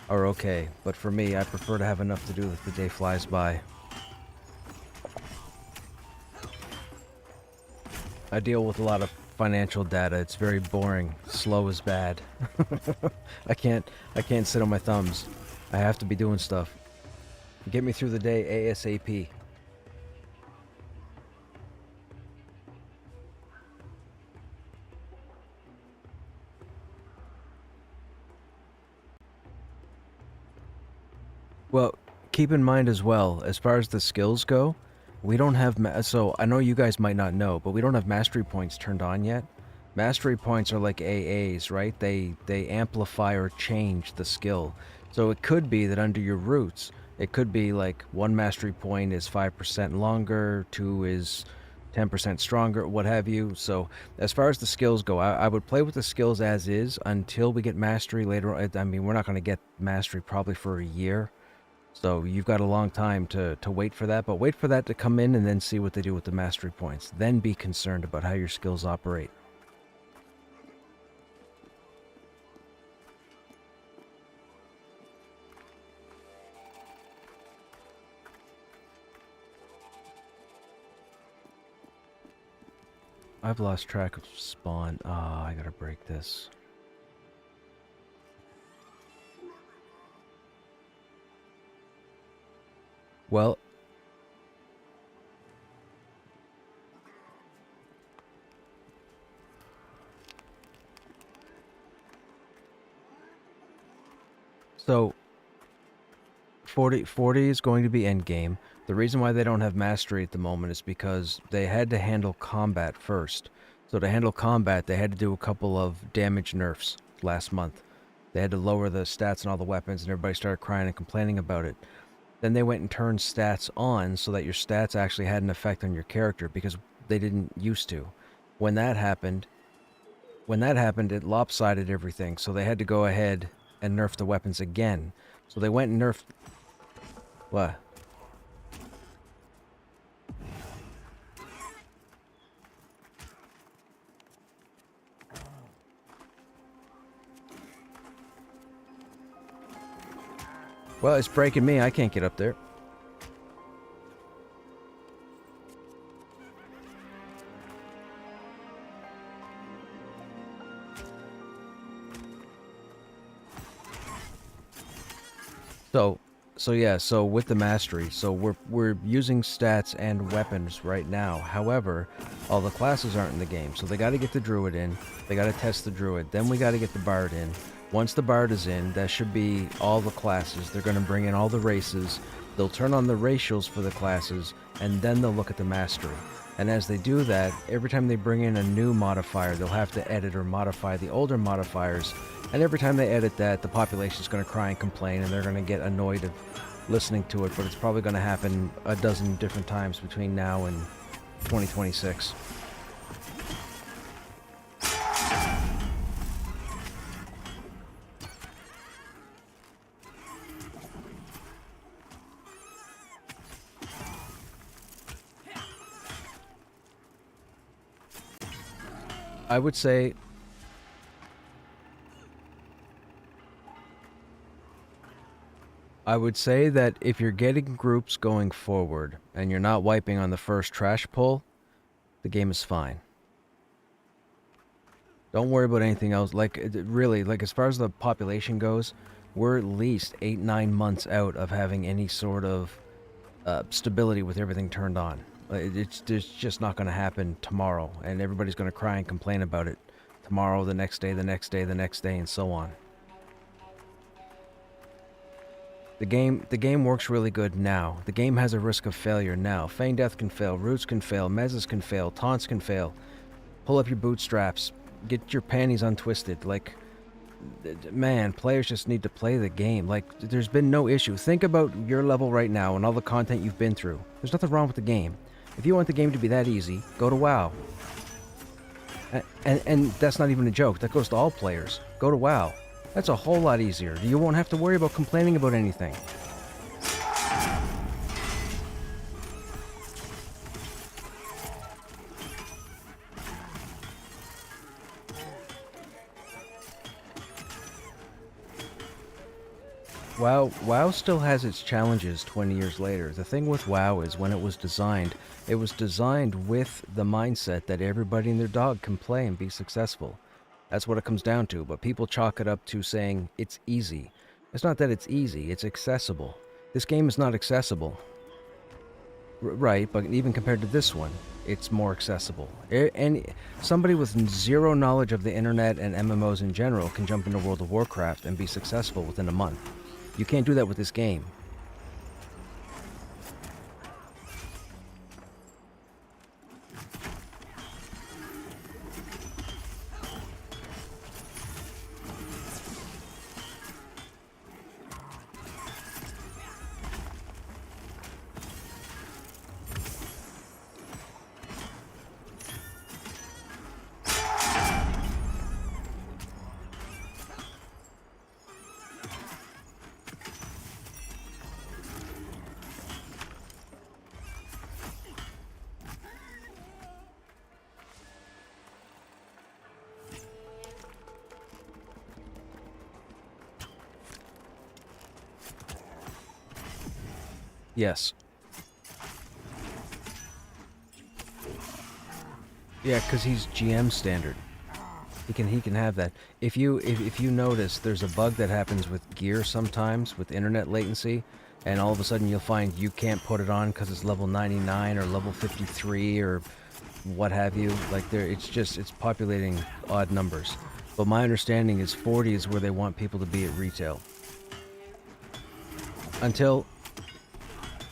are okay, but for me, I prefer to have enough to do that the day flies by. I deal with a lot of financial data. It's very boring. Slow is bad. I can't sit on my thumbs. I have to be doing stuff. Get me through the day ASAP. Well, keep in mind as well, as far as the skills go, we don't have so I know you guys might not know, but we don't have mastery points turned on yet. Mastery points are like AAs, right? They amplify or change the skill. So it could be that under your roots, it could be like one mastery point is 5% longer, two is 10% stronger, what have you. So as far as the skills go, I would play with the skills as is until we get mastery later on. I mean, we're not going to get mastery probably for a year. So you've got a long time to wait for that, but wait for that to come in and then see what they do with the mastery points. Then be concerned about how your skills operate. I've lost track of spawn. Ah, I gotta break this. Well, so 40 is going to be endgame. The reason why they don't have mastery at the moment is because they had to handle combat first. So to handle combat, they had to do a couple of damage nerfs last month. They had to lower the stats on all the weapons, and everybody started crying and complaining about it. Then they went and turned stats on so that your stats actually had an effect on your character because they didn't used to. When that happened, it lopsided everything. So they had to go ahead and nerf the weapons again. So they went and nerfed... What? Well, it's breaking me. I can't get up there. So yeah, so with the mastery, so we're using stats and weapons right now. However, all the classes aren't in the game, so they got to get the druid in. They got to test the druid. Then we got to get the bard in. Once the bard is in, that should be all the classes. They're going to bring in all the races. They'll turn on the racials for the classes, and then they'll look at the mastery. And as they do that, every time they bring in a new modifier, they'll have to edit or modify the older modifiers. And every time they edit that, the population's going to cry and complain, and they're going to get annoyed of listening to it. But it's probably going to happen a dozen different times between now and 2026. I would say that if you're getting groups going forward and you're not wiping on the first trash pull, the game is fine. Don't worry about anything else. Like, really, like as far as the population goes, we're at least 8-9 months out of having any sort of stability with everything turned on. It's just not going to happen tomorrow, and everybody's going to cry and complain about it tomorrow, the next day, the next day, the next day, and so on. The game works really good now. The game has a risk of failure now. Feign Death can fail, Roots can fail, Mezzas can fail, Taunts can fail. Pull up your bootstraps, get your panties untwisted. Like, man, players just need to play the game. Like, there's been no issue. Think about your level right now and all the content you've been through. There's nothing wrong with the game. If you want the game to be that easy, go to WoW. And that's not even a joke. That goes to all players. Go to WoW. That's a whole lot easier. You won't have to worry about complaining about anything. WoW still has its challenges 20 years later. The thing with WoW is when it was designed with the mindset that everybody and their dog can play and be successful. That's what it comes down to, but people chalk it up to saying it's easy. It's not that it's easy, it's accessible. This game is not accessible. Right, but even compared to this one, it's more accessible. And somebody with zero knowledge of the internet and MMOs in general can jump into World of Warcraft and be successful within a month. You can't do that with this game. Yes. Yeah, because he's GM standard. He can have that. If you notice, there's a bug that happens with gear sometimes with internet latency, and all of a sudden you'll find you can't put it on because it's level 99 or level 53 or what have you. Like it's populating odd numbers. But my understanding is 40 is where they want people to be at retail. Until,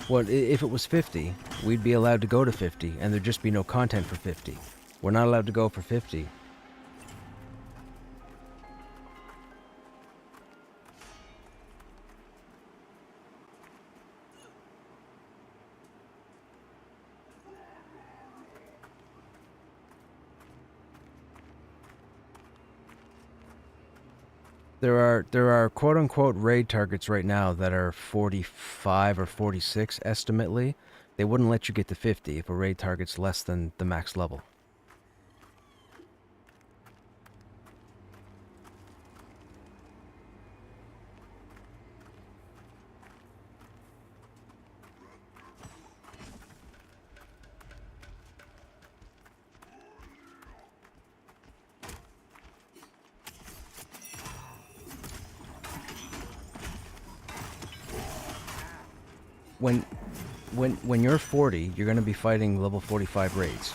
well, if it was 50, we'd be allowed to go to 50, and there'd just be no content for 50. We're not allowed to go for 50. There are quote unquote raid targets right now that are 45 or 46 estimately. They wouldn't let you get to 50 if a raid target's less than the max level. When you're 40, you're going to be fighting level 45 raids.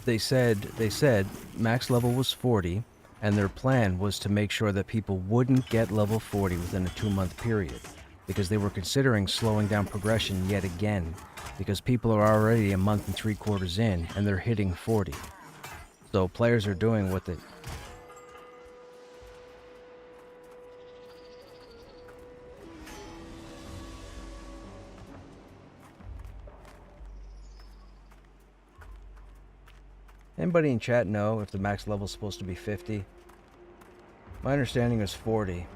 They said max level was 40, and their plan was to make sure that people wouldn't get level 40 within a 2-month period, because they were considering slowing down progression yet again, because people are already a month and 3/4 in, and they're hitting 40. So players are doing what they... Anybody in chat know if the max level is supposed to be 50? My understanding is 40.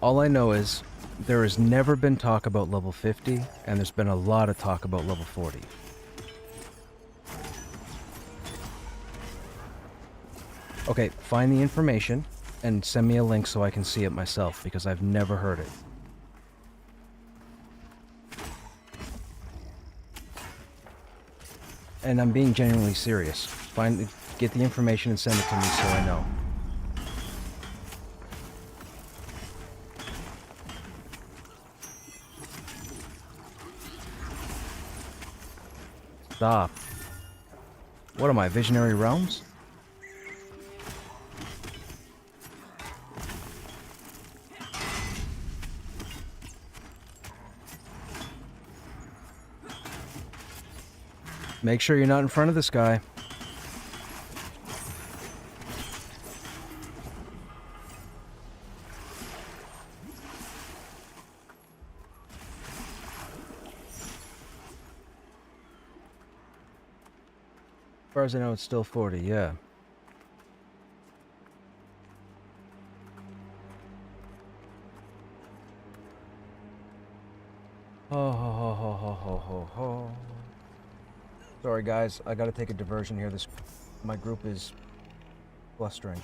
All I know is there has never been talk about level 50, and there's been a lot of talk about level 40. Okay, find the information and send me a link so I can see it myself, because I've never heard it. And I'm being genuinely serious. Get the information and send it to me so I know. Stop. What am I, Visionary Realms? Make sure you're not in front of this guy. As far as I know, it's still 40, yeah. Ho ho ho ho ho ho ho ho. Sorry guys, I gotta take a diversion here. My group is blustering.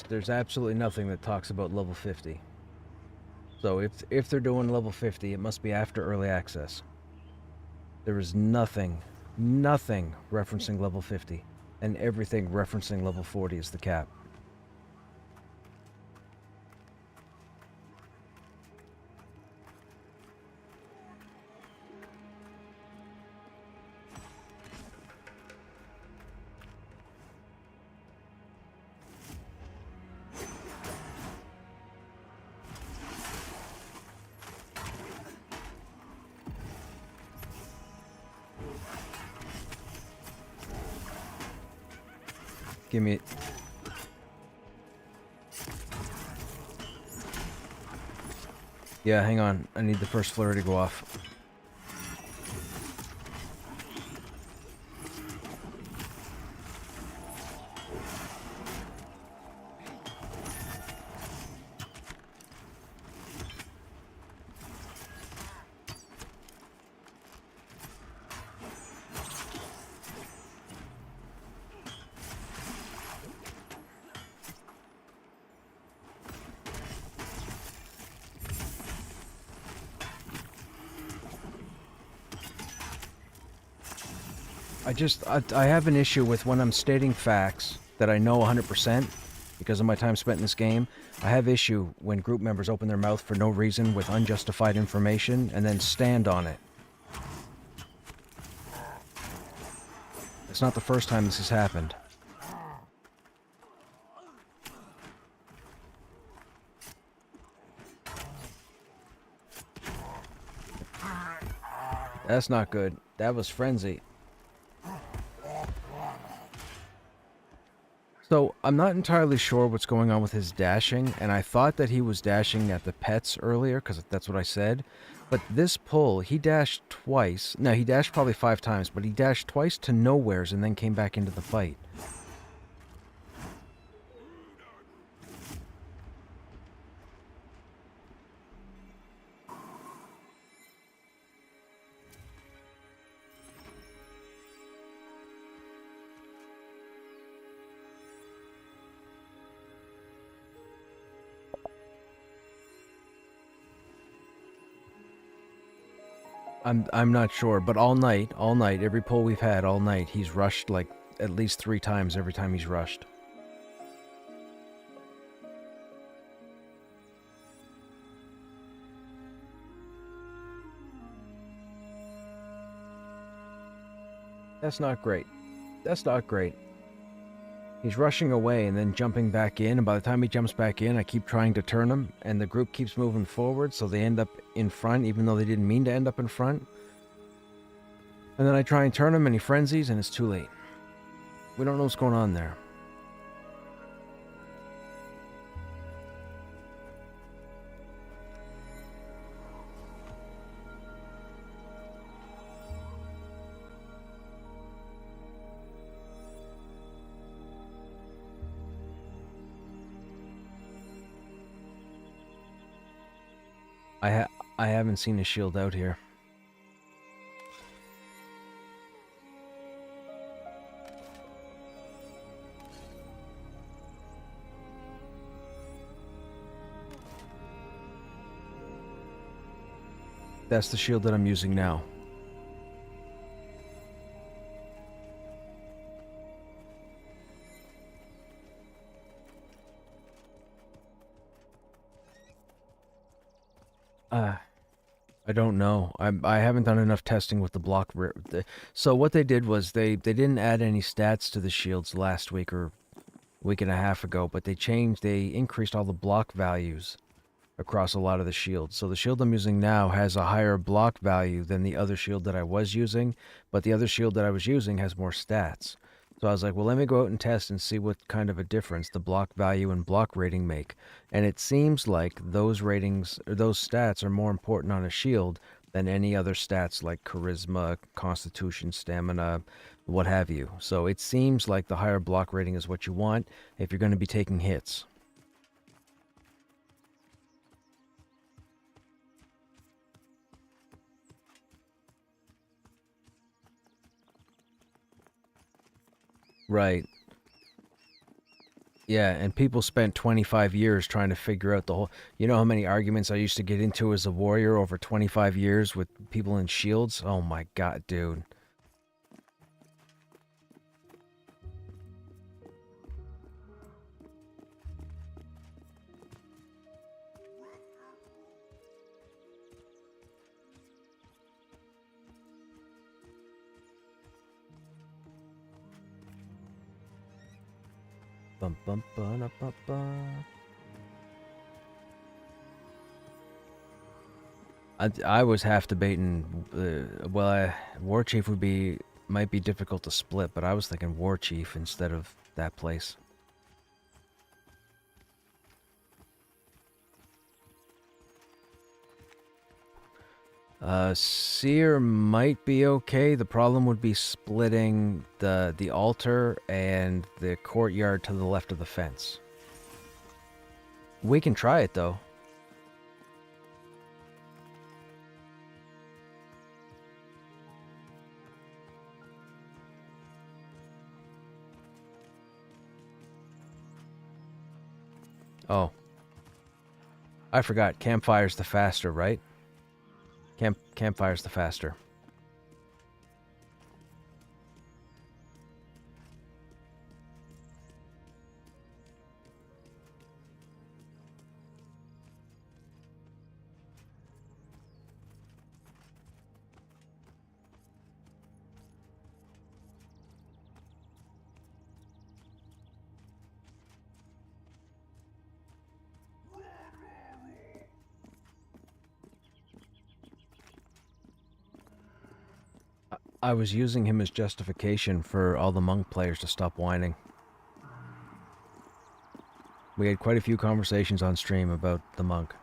There's absolutely nothing that talks about level 50. So if they're doing level 50, it must be after early access. There is nothing referencing level 50, and everything referencing level 40 is the cap. Give me... Yeah, hang on. I need the first flurry to go off. I have an issue with when I'm stating facts that I know 100% because of my time spent in this game. I have issue when group members open their mouth for no reason with unjustified information and then stand on it. It's not the first time this has happened. That's not good. That was frenzy. So, I'm not entirely sure what's going on with his dashing, and I thought that he was dashing at the pets earlier, because that's what I said. But this pull, he dashed twice. No, he dashed probably 5 times, but he dashed twice to nowheres and then came back into the fight. I'm not sure, but all night, every pull we've had all night, he's rushed like at least 3 times every time he's rushed. That's not great. That's not great. He's rushing away and then jumping back in, and by the time he jumps back in, I keep trying to turn him, and the group keeps moving forward, so they end up in front, even though they didn't mean to end up in front. And then I try and turn him, and he frenzies, and it's too late. We don't know what's going on there. I haven't seen a shield out here. That's the shield that I'm using now. I don't know. I haven't done enough testing with the block. So what they did was they didn't add any stats to the shields last week or week and a half ago, but they increased all the block values across a lot of the shields. So the shield I'm using now has a higher block value than the other shield that I was using, but the other shield that I was using has more stats. So I was like, well, let me go out and test and see what kind of a difference the block value and block rating make. And it seems like those ratings, or those stats, are more important on a shield than any other stats like charisma, constitution, stamina, what have you. So it seems like the higher block rating is what you want if you're going to be taking hits. Right. Yeah, and people spent 25 years trying to figure out the whole... You know how many arguments I used to get into as a warrior over 25 years with people in shields? Oh my god, dude. Bum bum ba da ba ba. I was half debating, War Chief might be difficult to split, but I was thinking War Chief instead of that place. Seer might be okay. The problem would be splitting the altar and the courtyard to the left of the fence. We can try it though. Oh. I forgot. Campfire's the faster, right? Campfire's the faster. I was using him as justification for all the monk players to stop whining. We had quite a few conversations on stream about the monk.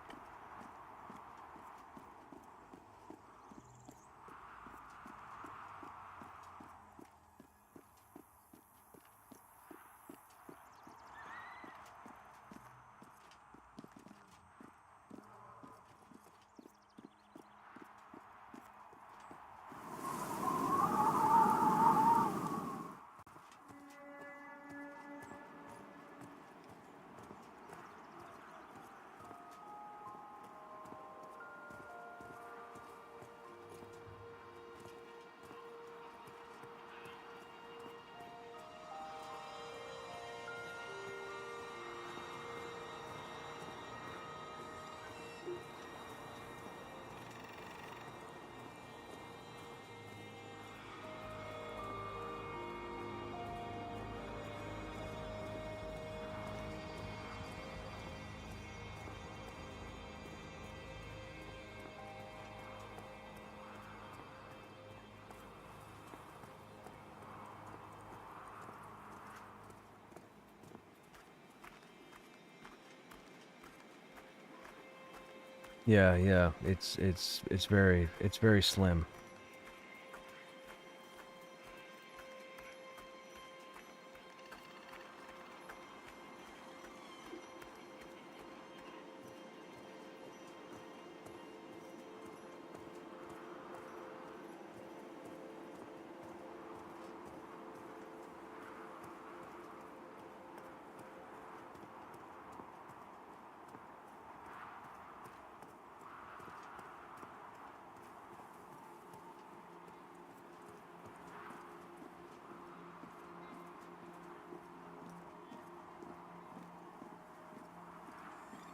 Yeah, yeah. It's very slim.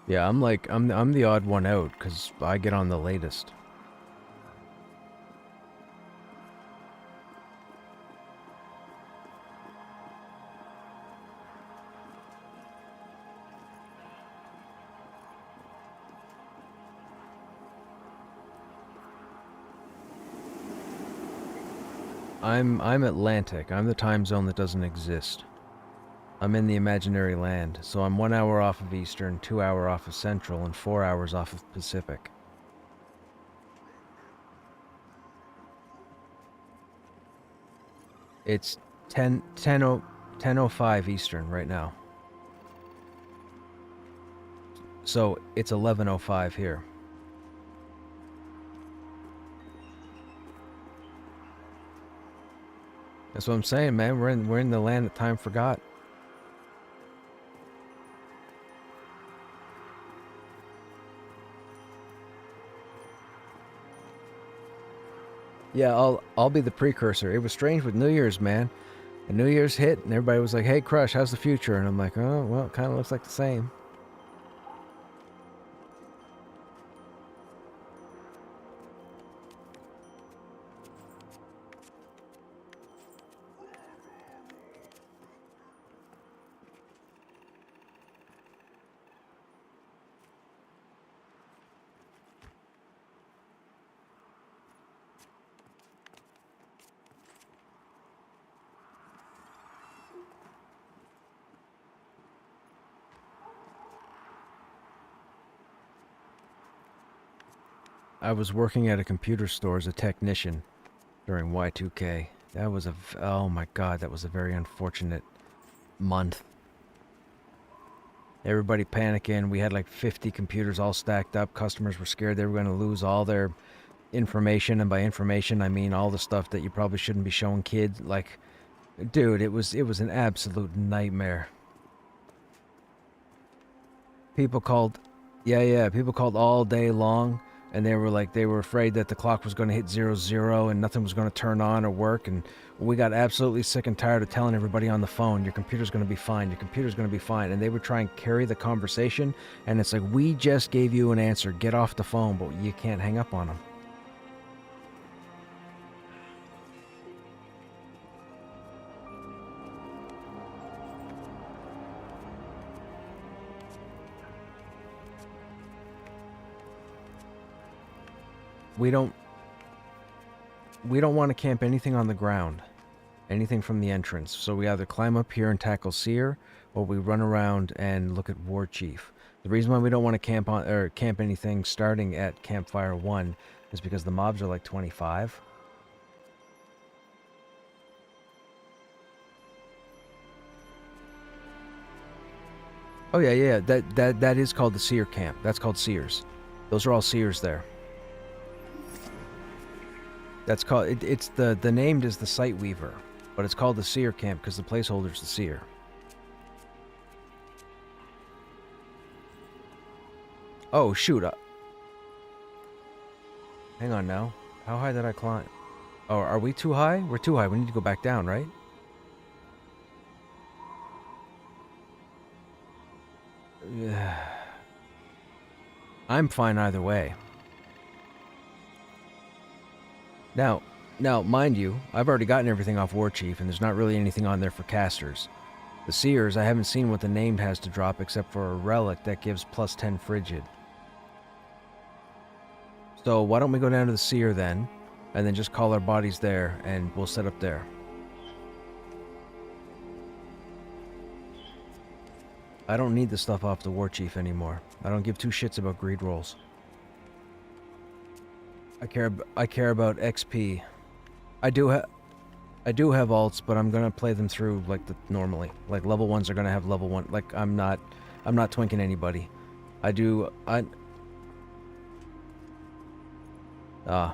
Yeah, I'm the odd one out because I get on the latest. I'm Atlantic. I'm the time zone that doesn't exist. I'm in the imaginary land, so I'm 1 hour off of Eastern, 2 hour off of Central, and 4 hours off of Pacific. It's 10:05 Eastern right now. So it's 11:05 here. That's what I'm saying, man. We're in the land that time forgot. Yeah, I'll be the precursor. It was strange with New Year's, man. And New Year's hit, and everybody was like, "Hey, Crush, how's the future?" And I'm like, "Oh, well, it kind of looks like the same." I was working at a computer store as a technician during Y2K. That was oh my god, that was a very unfortunate month. Everybody panicking. We had like 50 computers all stacked up. Customers were scared they were going to lose all their information, and by information I mean all the stuff that you probably shouldn't be showing kids. Like, dude, it was an absolute nightmare. People called, yeah, yeah, people called all day long, and they were afraid that the clock was going to hit 00 and nothing was going to turn on or work. And we got absolutely sick and tired of telling everybody on the phone, your computer's going to be fine, your computer's going to be fine. And they would try and carry the conversation, and it's like, we just gave you an answer, get off the phone, but you can't hang up on them. We don't we don't want to camp anything on the ground, anything from the entrance. So we either climb up here and tackle Seer, or we run around and look at War Chief. The reason why we don't want to camp anything starting at Campfire 1 is because the mobs are like 25. Oh yeah, yeah, that is called the Seer camp. That's called Seers. Those are all Seers there. That's called it's the name is the Sight Weaver, but it's called the Seer camp because the placeholder's the Seer. Oh shoot! Hang on now. How high did I climb? Oh, are we too high? We're too high. We need to go back down, right? I'm fine either way. Now, mind you, I've already gotten everything off War Chief, and there's not really anything on there for casters. The Seers, I haven't seen what the named has to drop except for a relic that gives plus 10 frigid. So why don't we go down to the Seer then, and then just call our bodies there, and we'll set up there. I don't need the stuff off the War Chief anymore. I don't give two shits about greed rolls. I care about XP. I do have alts, but I'm gonna play them through like normally. Like level 1s are gonna have level 1. Like I'm not twinking anybody. Ah.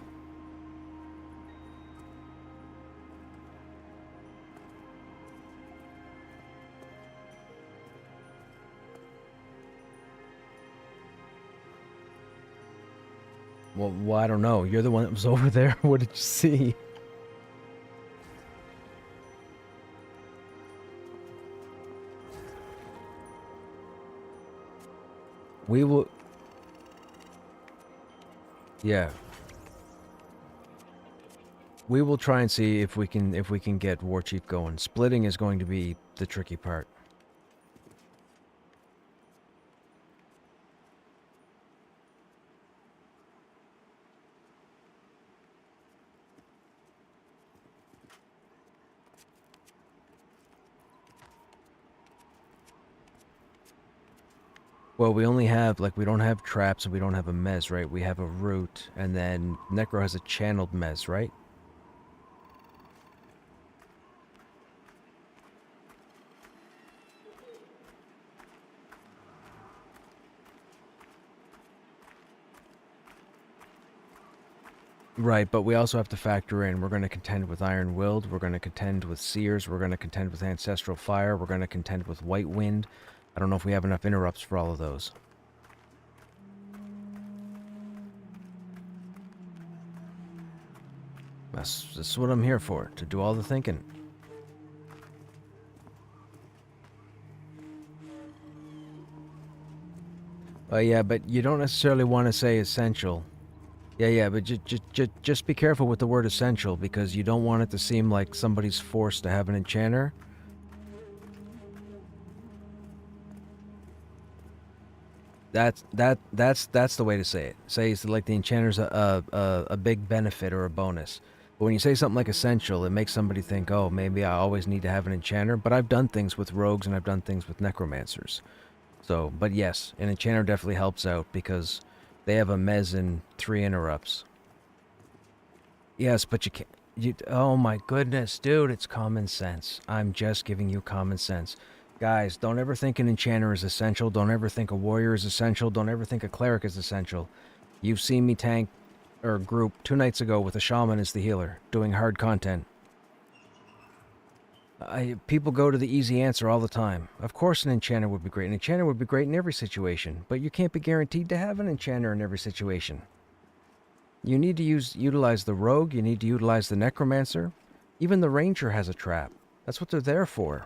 Well, I don't know. You're the one that was over there. What did you see? We will. Yeah. We will try and see if we can get War Chief going. Splitting is going to be the tricky part. Well, we only have, like, we don't have traps and we don't have a mez, right? We have a root, and then Necro has a channeled mez, right? Right, but we also have to factor in, we're going to contend with Iron Willed, we're going to contend with Seers, we're going to contend with Ancestral Fire, we're going to contend with White Wind. I don't know if we have enough interrupts for all of those. That's what I'm here for, to do all the thinking. Yeah, but you don't necessarily want to say essential. Yeah, but just be careful with the word essential, because you don't want it to seem like somebody's forced to have an enchanter. That's the way to say it. Say it's like the enchanter's a big benefit or a bonus. But when you say something like essential, it makes somebody think, oh, maybe I always need to have an enchanter. But I've done things with rogues and I've done things with necromancers. So, but yes, an enchanter definitely helps out because they have a mez and 3 interrupts. Yes, but you can't. Oh my goodness, dude, it's common sense. I'm just giving you common sense. Guys, don't ever think an enchanter is essential. Don't ever think a warrior is essential. Don't ever think a cleric is essential. You've seen me tank or group 2 nights ago with a shaman as the healer, doing hard content. People go to the easy answer all the time. Of course an enchanter would be great. An enchanter would be great in every situation, but you can't be guaranteed to have an enchanter in every situation. You need to utilize the rogue, you need to utilize the necromancer. Even the ranger has a trap. That's what they're there for.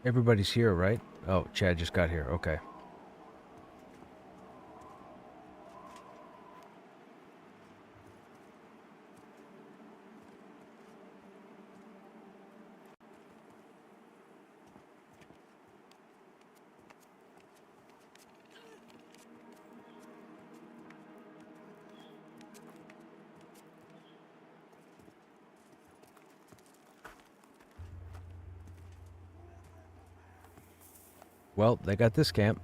Everybody's here, right? Oh, Chad just got here. Okay. Well, they got this camp.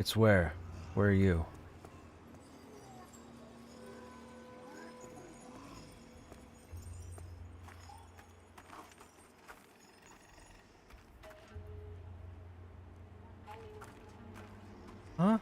It's where? Where are you? Huh?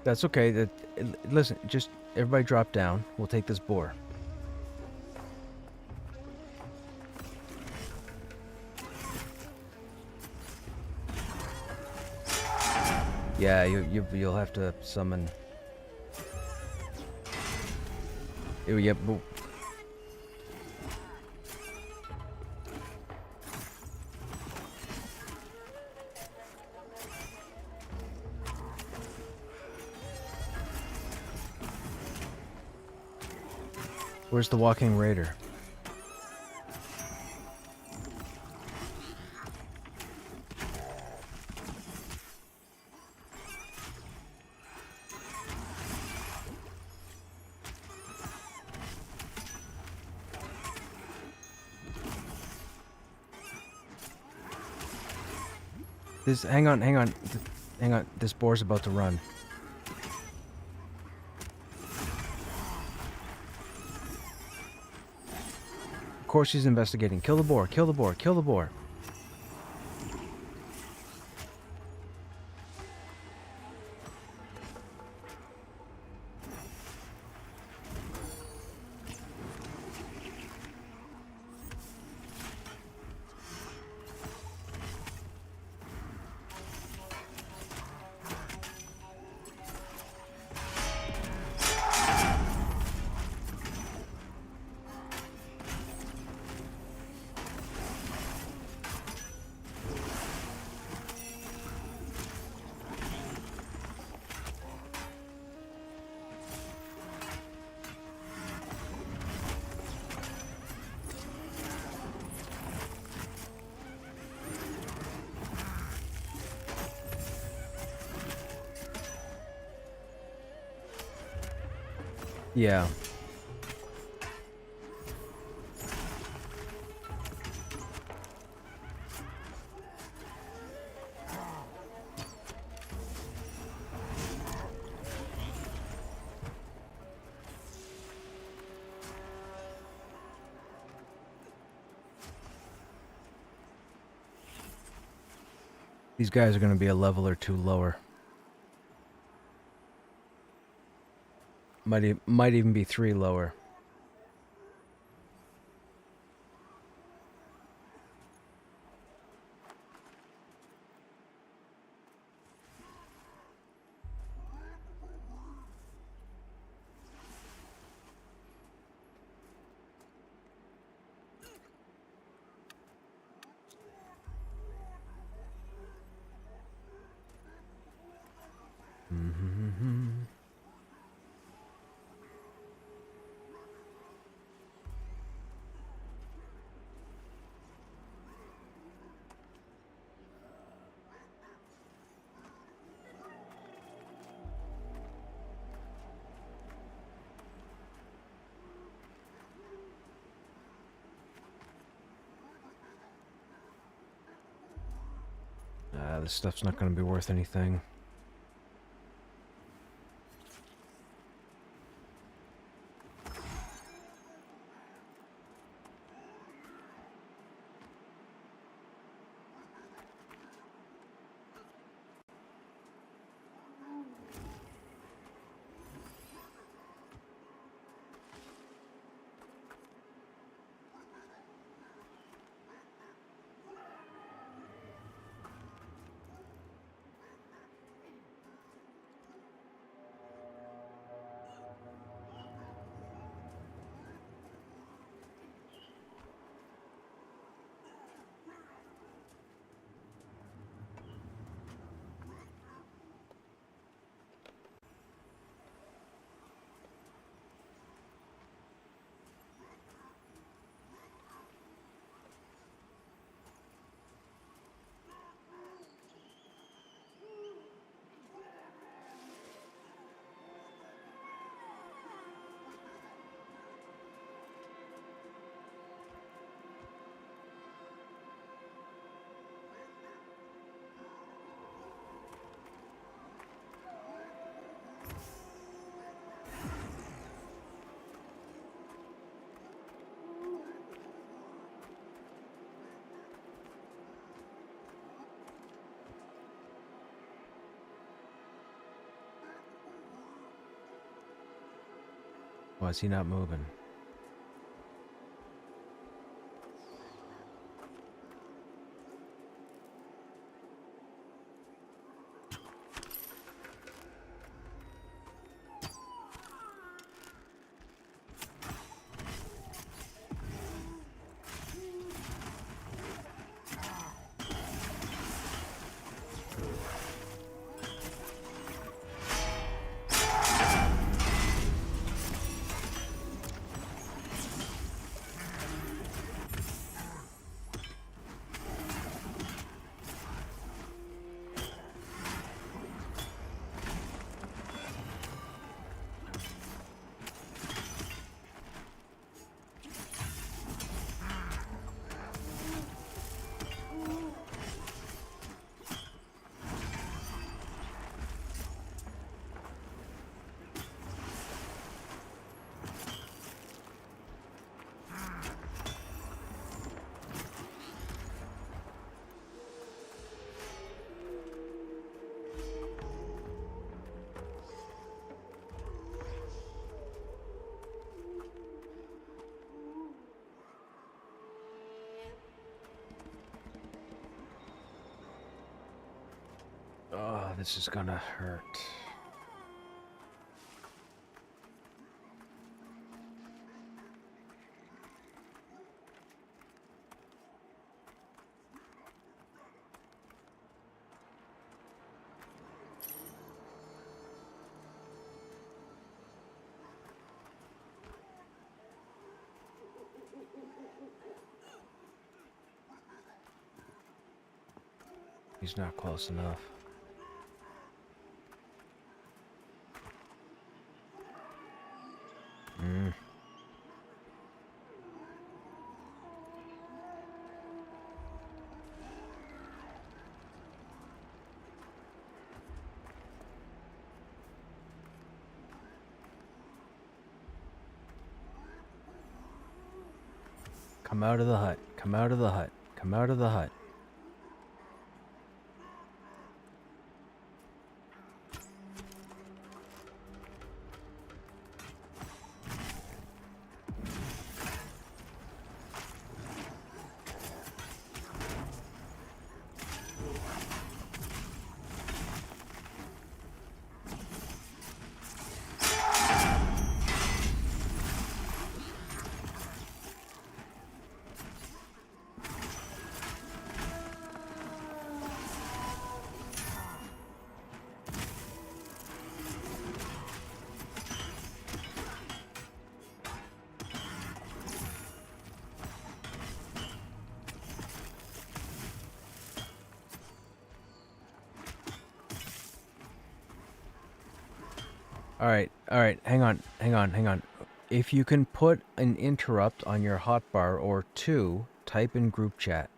That's okay. Listen, just everybody drop down. We'll take this boar. Yeah, you'll have to summon. Yeah, but where's the walking raider? Hang on, hang on, hang on. This boar's about to run. Of course she's investigating. Kill the boar, kill the boar, kill the boar. Yeah. These guys are going to be a level or two lower. Might even be 3 lower. This stuff's not going to be worth anything. Why is he not moving? Oh, this is gonna hurt. He's not close enough. Come out of the hut. Come out of the hut. Come out of the hut. Alright, hang on. If you can put an interrupt on your hotbar or two, type in group chat.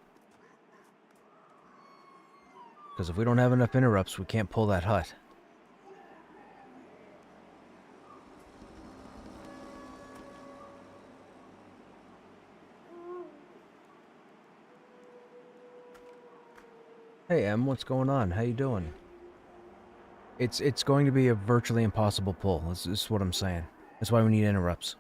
Because if we don't have enough interrupts, we can't pull that hut. Hey Em, what's going on? How you doing? It's going to be a virtually impossible pull. This is what I'm saying. That's why we need interrupts.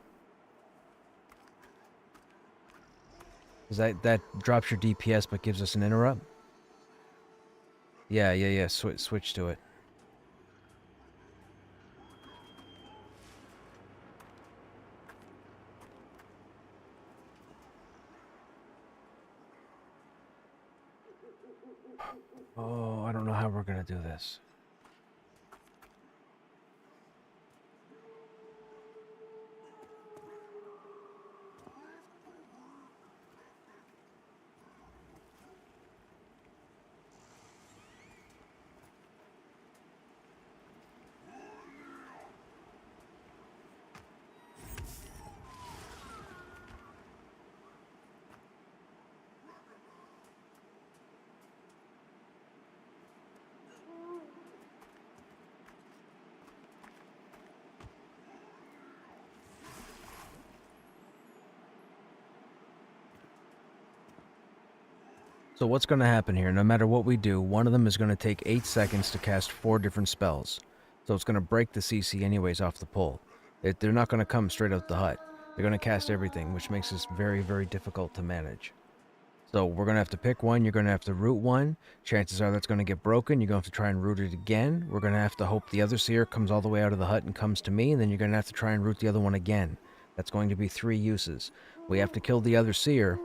Is that drops your DPS but gives us an interrupt? Yeah. Switch to it. Oh, I don't know how we're gonna do this. So what's going to happen here, no matter what we do, one of them is going to take 8 seconds to cast 4 different spells. So it's going to break the CC anyways off the pull. They're not going to come straight out the hut. They're going to cast everything, which makes this very, very difficult to manage. So we're going to have to pick one. You're going to have to root one. Chances are that's going to get broken. You're going to have to try and root it again. We're going to have to hope the other seer comes all the way out of the hut and comes to me, and then you're going to have to try and root the other one again. That's going to be 3 uses. We have to kill the other seer.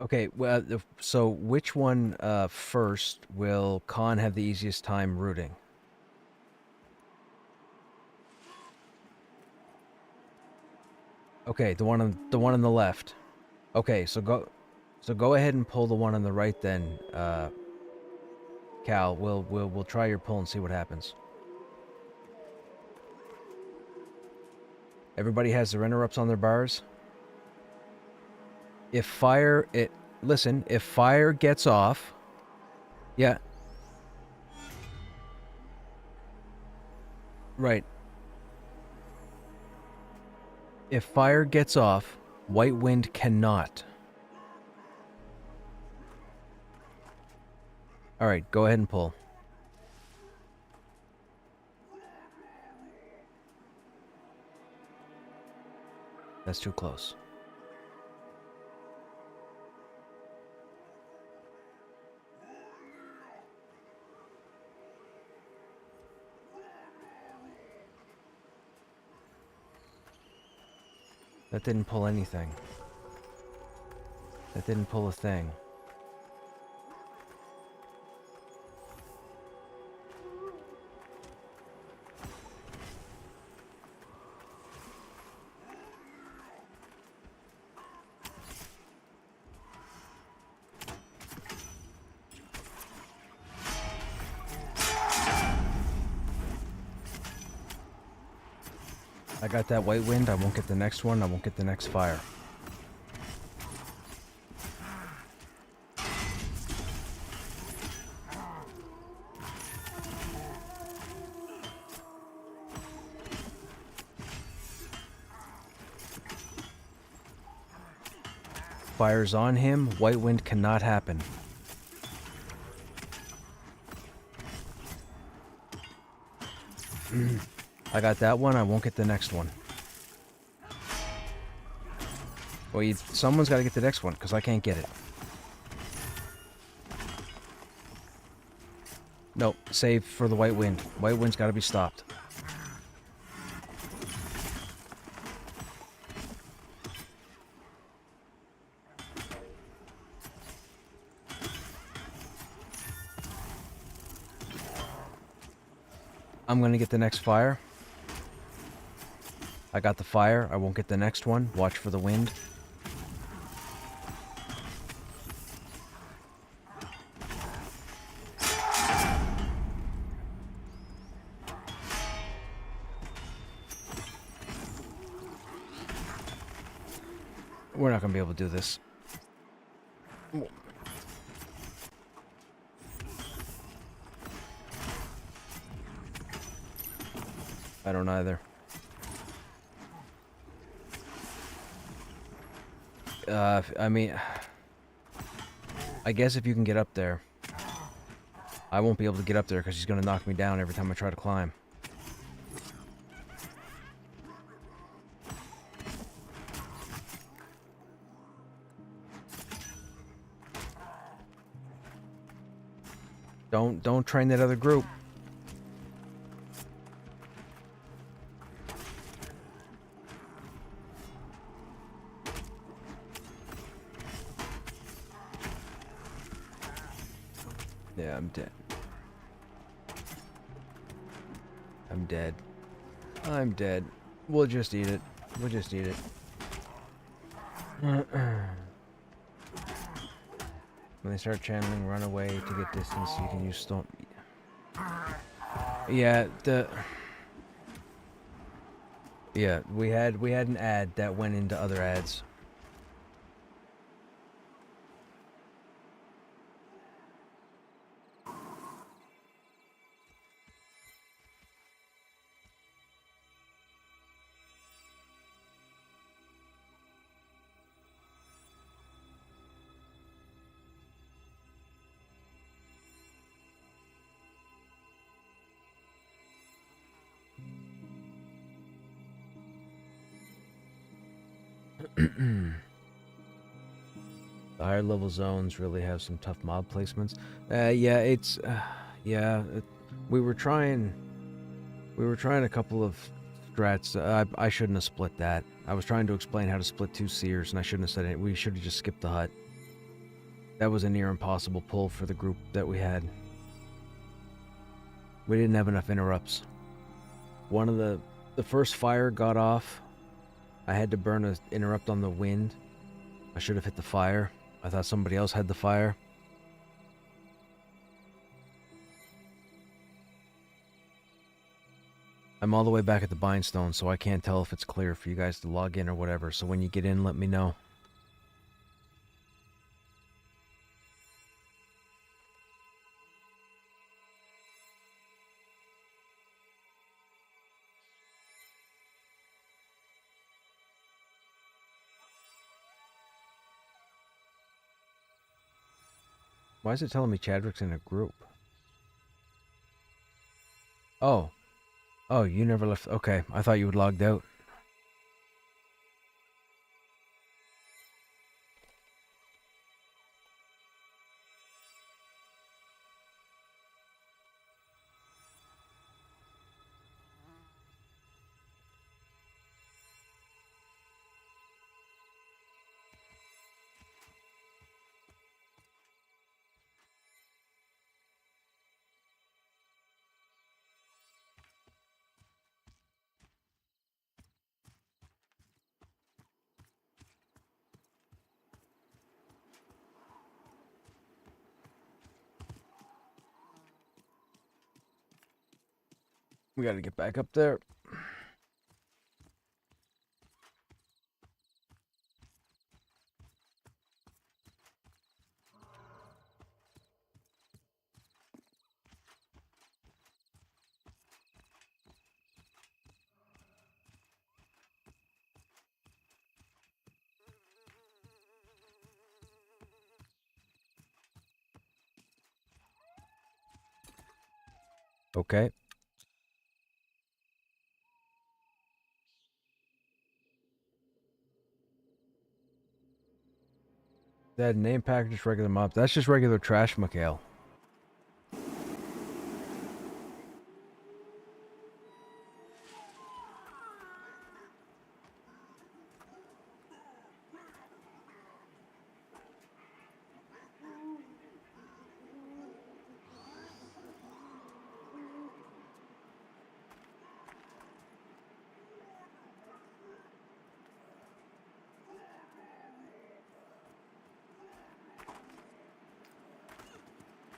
Okay, well, so which one first will Khan have the easiest time rooting? Okay, the one on the left. Okay, so go ahead and pull the one on the right then, Cal. We'll try your pull and see what happens. Everybody has their interrupts on their bars. If fire if fire gets off, yeah. Right. If fire gets off, White Wind cannot. All right, go ahead and pull. That's too close. That didn't pull anything. That didn't pull a thing. I got that White Wind. I won't get the next one. I won't get the next fire. Fire's on him. White Wind cannot happen. I got that one. I won't get the next one. Well, someone's got to get the next one, because I can't get it. Nope. Save for the White Wind. White Wind's got to be stopped. I'm going to get the next fire. I got the fire. I won't get the next one. Watch for the wind. We're not going to be able to do this. I don't either. I mean, I guess if you can get up there. I won't be able to get up there because he's going to knock me down every time I try to climb. Don't train that other group. Yeah, I'm dead. I'm dead. I'm dead. We'll just eat it. We'll just eat it. When they start channeling run away to get distance, you can use stone. Yeah, we had an ad that went into other ads. The higher level zones really have some tough mob placements. Yeah, it's yeah. We were trying a couple of strats. I shouldn't have split that. I was trying to explain how to split 2 seers, and I shouldn't have said it. We should have just skipped the hut. That was a near impossible pull for the group that we had. We didn't have enough interrupts. One of the first fire got off. I had to burn an interrupt on the wind. I should have hit the fire. I thought somebody else had the fire. I'm all the way back at the Bindstone, so I can't tell if it's clear for you guys to log in or whatever. So when you get in, let me know. Why is it telling me Chadwick's in a group? Oh. Oh, you never left. Okay, I thought you had logged out. We gotta get back up there. Okay. That name package, regular mob. That's just regular trash, Mikhail.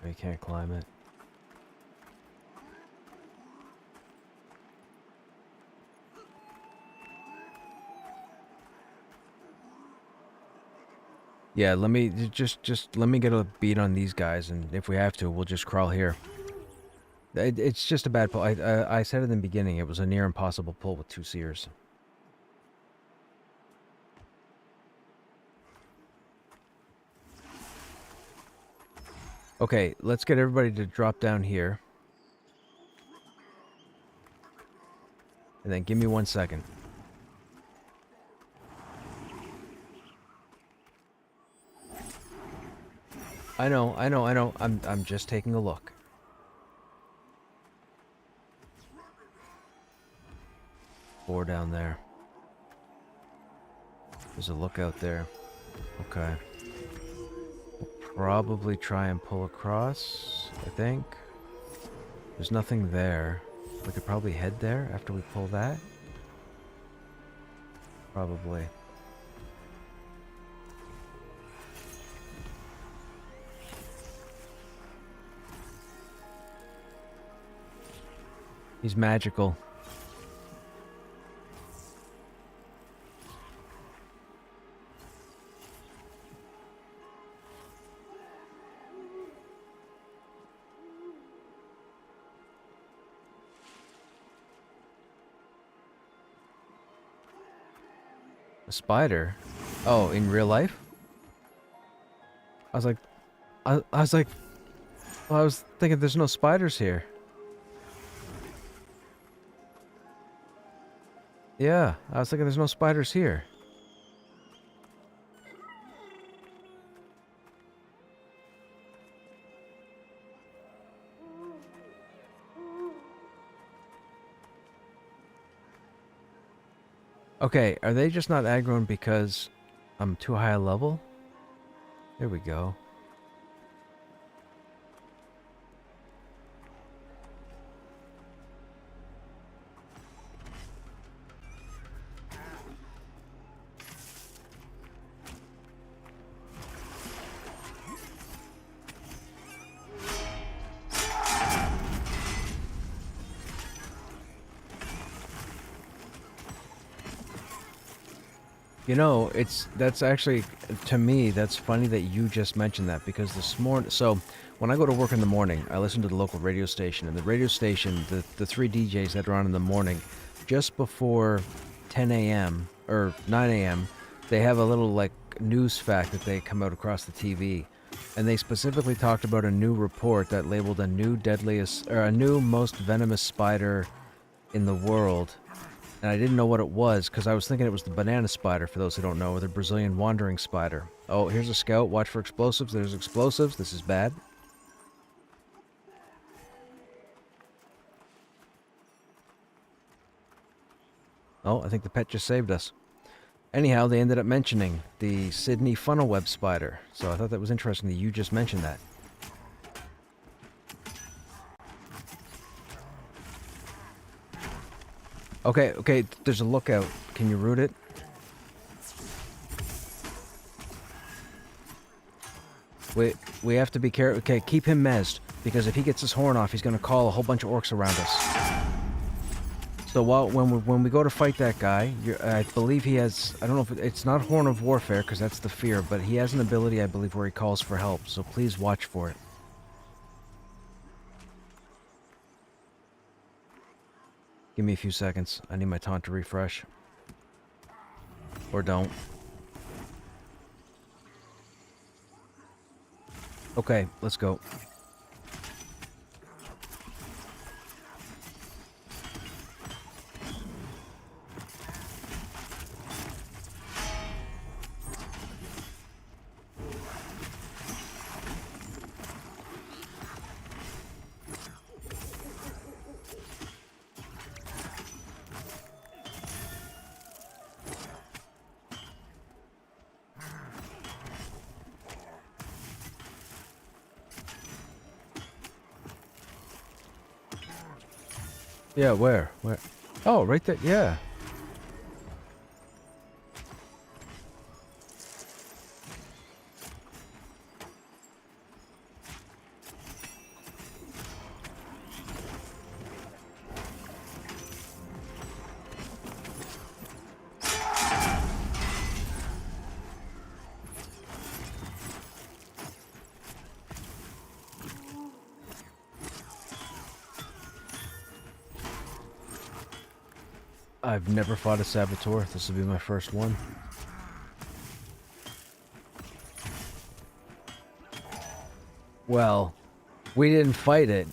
You can't climb it. Yeah, let me just let me get a beat on these guys, and if we have to, we'll just crawl here. It's just a bad pull. I said in the beginning, it was a near impossible pull with 2 seers. Okay, let's get everybody to drop down here. And then give me 1 second. I know. I'm just taking a look. Four down there. There's a lookout there. Okay. We'll probably try and pull across, I think. There's nothing there. We could probably head there after we pull that. Probably. He's magical. A spider? Oh, in real life? I was like, I was like, well, I was thinking there's no spiders here. Yeah, I was thinking there's no spiders here. Okay, are they just not aggroing because I'm too high a level? There we go. You know, that's actually, to me, that's funny that you just mentioned that, because this morning, so when I go to work in the morning, I listen to the local radio station, and the radio station, the three DJs that are on in the morning, just before 10 a.m. or 9 a.m., they have a little like news fact that they come out across the TV, and they specifically talked about a new report that labeled a new deadliest or a new most venomous spider in the world. And I didn't know what it was because I was thinking it was the banana spider, for those who don't know, or the Brazilian wandering spider. Oh, here's a scout. Watch for explosives. There's explosives. This is bad. Oh, I think the pet just saved us. Anyhow, they ended up mentioning the Sydney funnel web spider. So I thought that was interesting that you just mentioned that. Okay, okay, there's a lookout. Can you root it? We have to be careful. Okay, keep him mezzed, because if he gets his horn off, he's gonna call a whole bunch of orcs around us. So when we go to fight that guy, I believe he has, I don't know if it's not Horn of Warfare, because that's the fear, but he has an ability, I believe, where he calls for help, so please watch for it. Give me a few seconds. I need my taunt to refresh. Or don't. Okay, let's go. Yeah, where? Where? Oh, right there. Yeah. I've never fought a saboteur. This will be my first one. Well, we didn't fight it.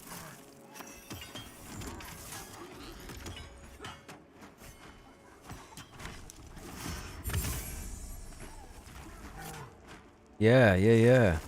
Yeah, yeah, yeah.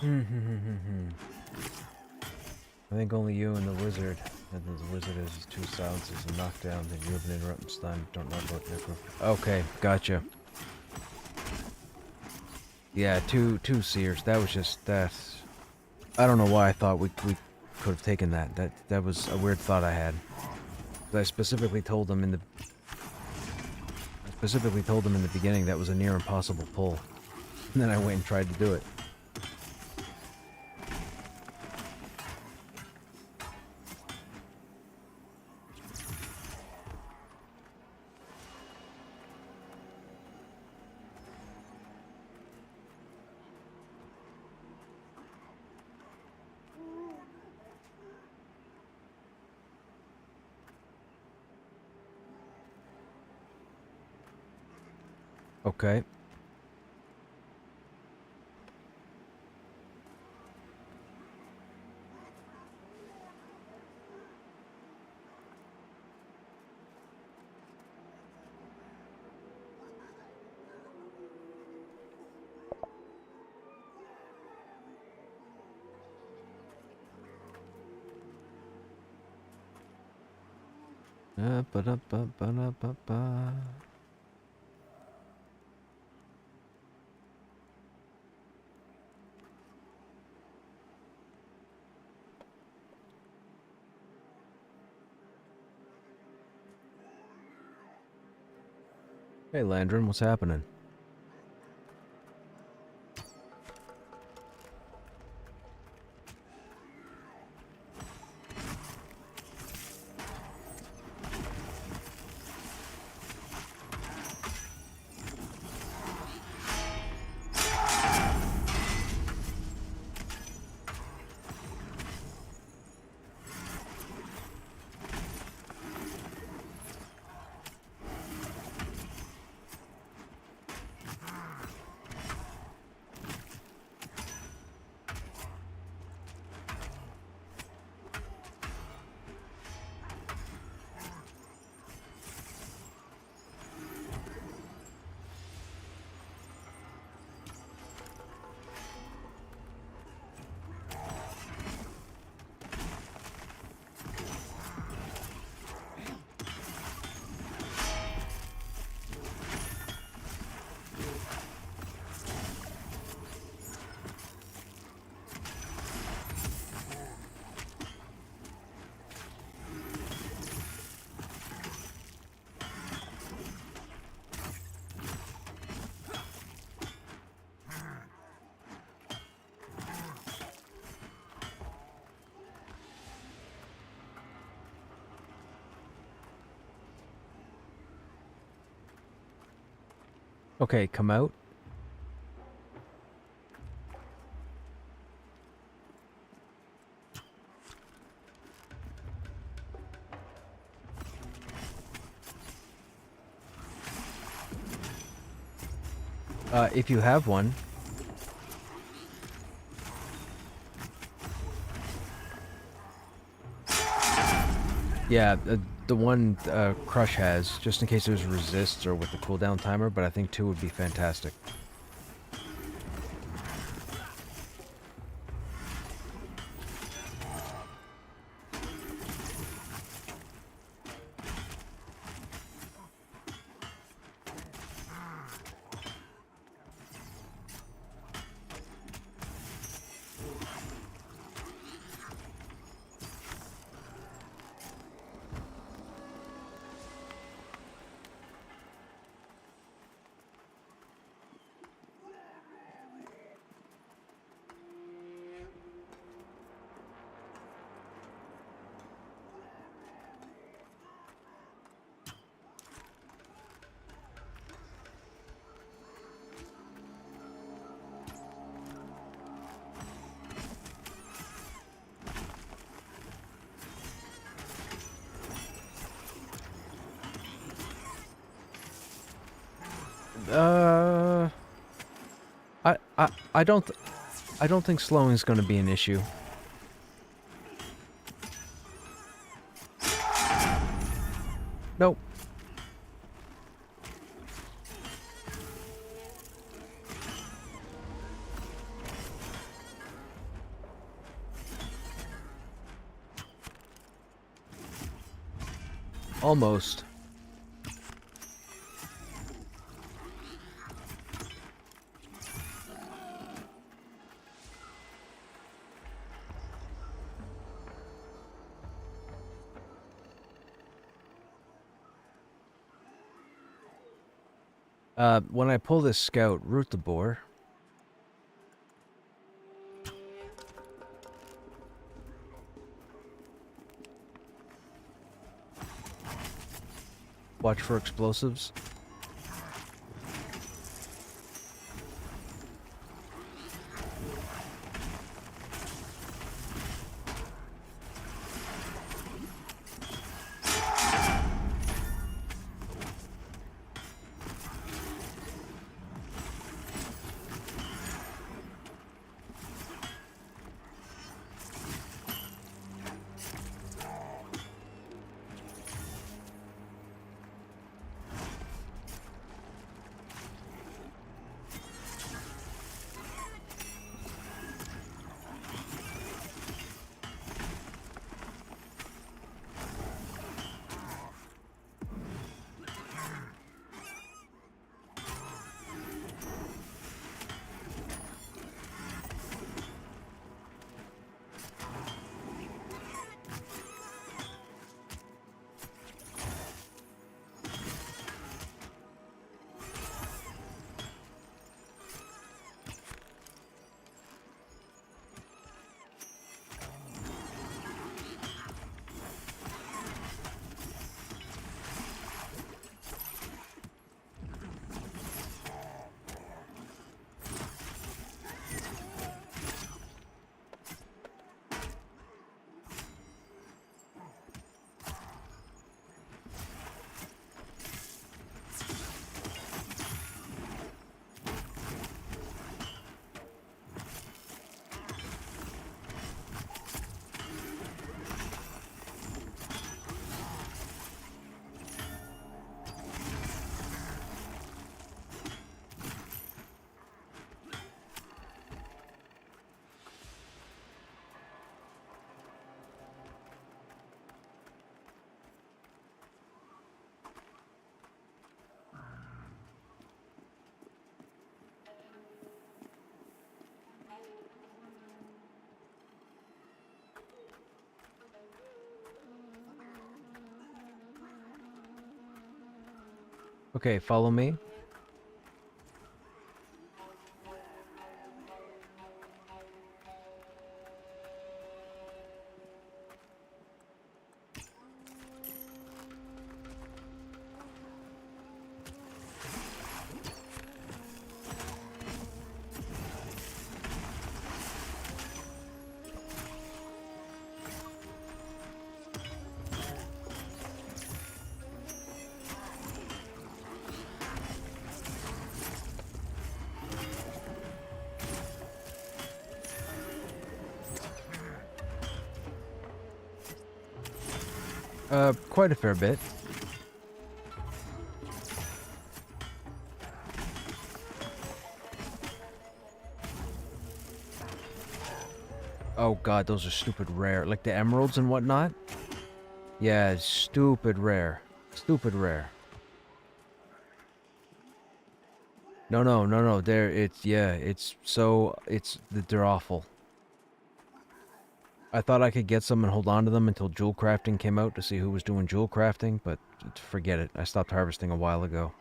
I think only you and the wizard. And the wizard has 2 silences and knockdowns, and you have an interrupt and stun. Don't know about necro. Okay, gotcha. Yeah, two seers. That was just that. I don't know why I thought we could have taken that. That was a weird thought I had. I specifically told them in the beginning that was a near impossible pull, and then I went and tried to do it. Okay. Ba-da-ba-ba-da-ba-ba. Hey, Landrin, what's happening? Okay, come out. If you have one. Yeah, the one Crush has, just in case there's resists or with the cooldown timer, but I think 2 would be fantastic. I don't think slowing is going to be an issue. Nope. Almost. When I pull this scout, root the boar. Watch for explosives. Okay, follow me. Quite a fair bit. Oh god, those are stupid rare. Like the emeralds and whatnot? Yeah, stupid rare. Stupid rare. No. They're awful. I thought I could get some and hold on to them until jewel crafting came out to see who was doing jewel crafting, but forget it. I stopped harvesting a while ago.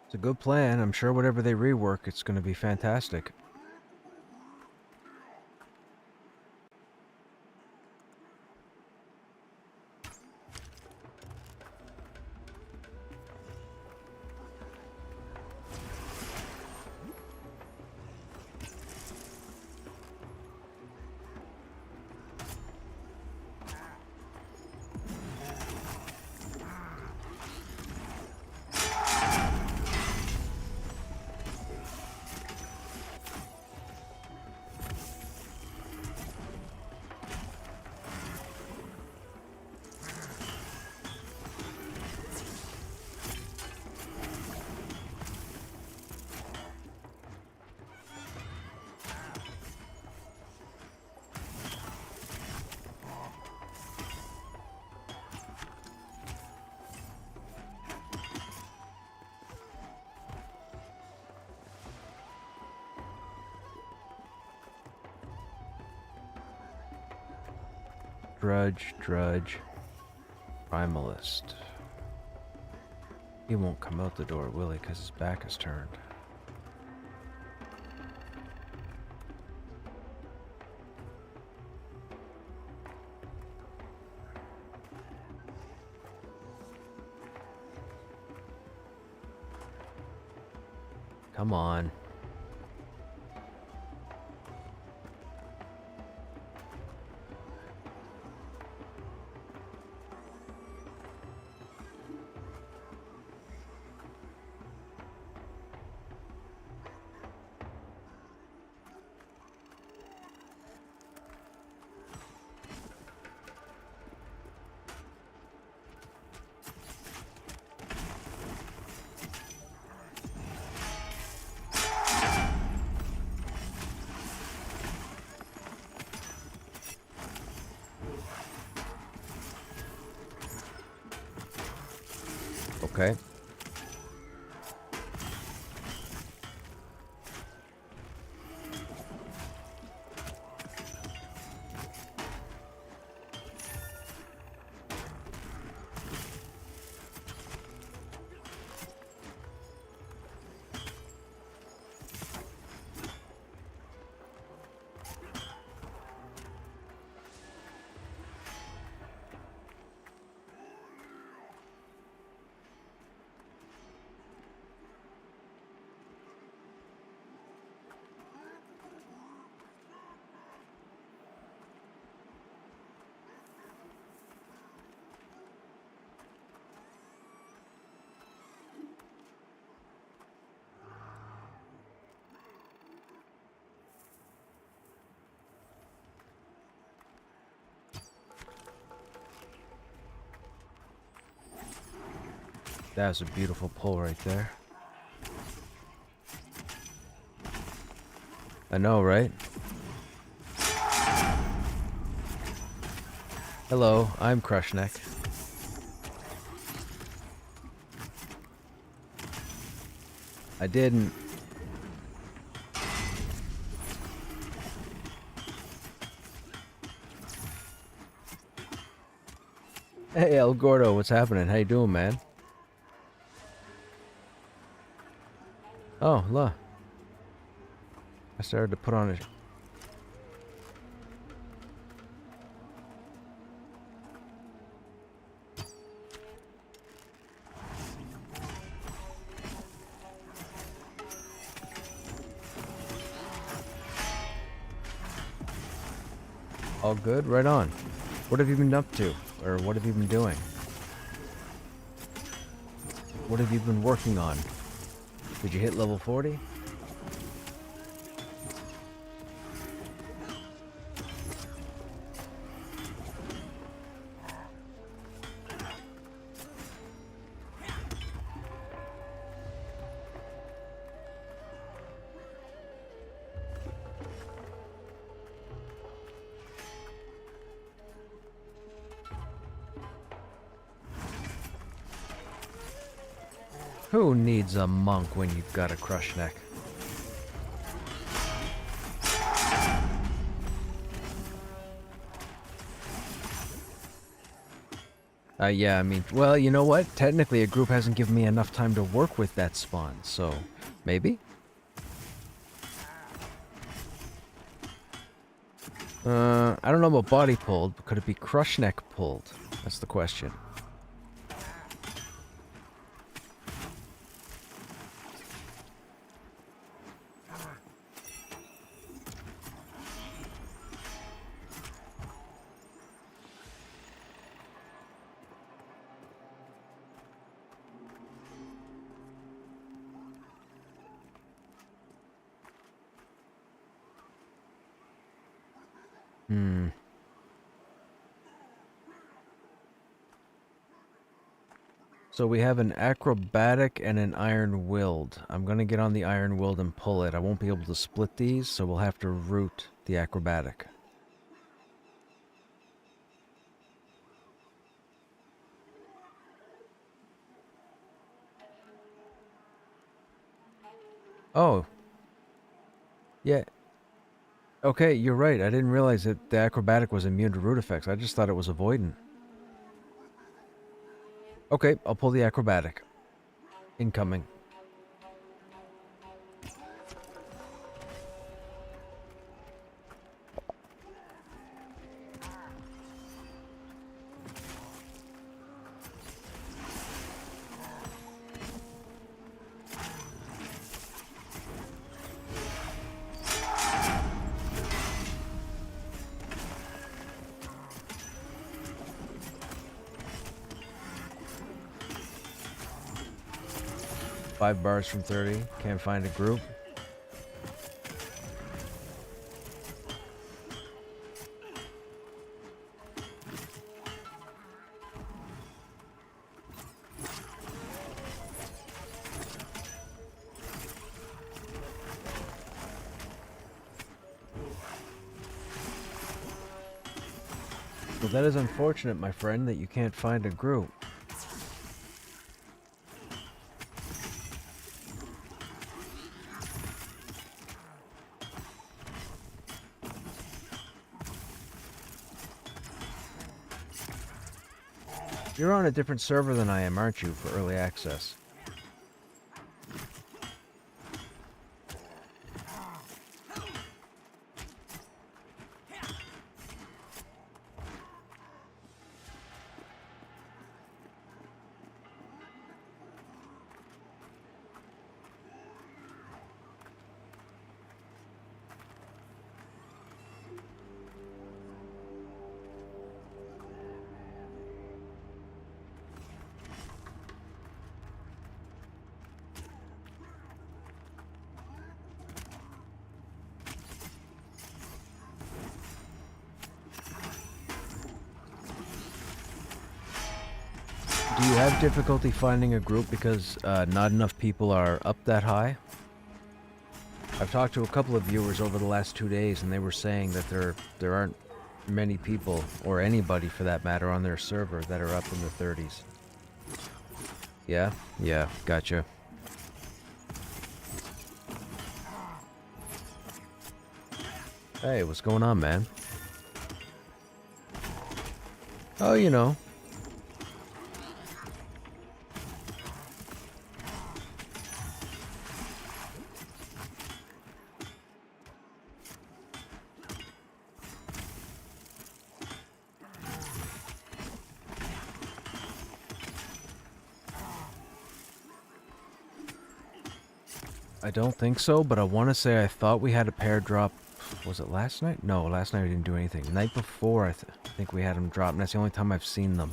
It's a good plan. I'm sure whatever they rework, it's going to be fantastic. Drudge, drudge. Primalist. He won't come out the door, will he? Because his back is turned. Come on. Okay. That's a beautiful pull right there. I know, right? Hello, I'm Krushnek. I didn't. Hey, El Gordo, what's happening? How you doing, man? Oh, look. I started to put on a... All good? Right on. What have you been up to? Or what have you been doing? What have you been working on? Did you hit level 40? Who needs a monk when you've got a Krushnek? Yeah, I mean, well, you know what? Technically, a group hasn't given me enough time to work with that spawn, so maybe? I don't know about body pulled, but could it be Krushnek pulled? That's the question. So we have an acrobatic and an iron-willed. I'm gonna get on the iron-willed and pull it. I won't be able to split these, so we'll have to root the acrobatic. Oh. Yeah. Okay, you're right. I didn't realize that the acrobatic was immune to root effects. I just thought it was avoidant. Okay, I'll pull the acrobatic. Incoming. Five bars from 30. Can't find a group. Well, that is unfortunate, my friend, that you can't find a group. You're on a different server than I am, aren't you, for early access? Do you have difficulty finding a group because not enough people are up that high? I've talked to a couple of viewers over the last 2 days, and they were saying that there aren't many people, or anybody for that matter, on their server that are up in the 30s. Yeah? Yeah, gotcha. Hey, what's going on, man? Oh, you know. I don't think so, but I want to say I thought we had a pair drop. Was it last night? No, last night we didn't do anything. The night before, I think we had them drop, and that's the only time I've seen them.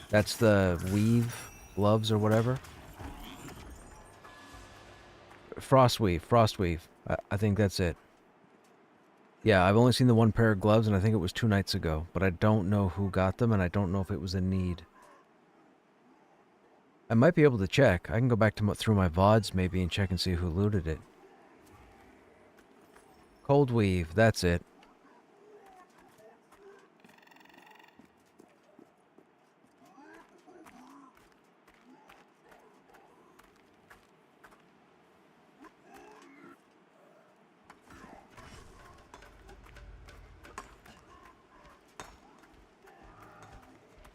That's the weave gloves or whatever. Frostweave. I think that's it. Yeah, I've only seen the one pair of gloves, and I think it was 2 nights ago, but I don't know who got them, and I don't know if it was a need. I might be able to check. I can go back to through my VODs maybe and check and see who looted it. Cold weave, that's it.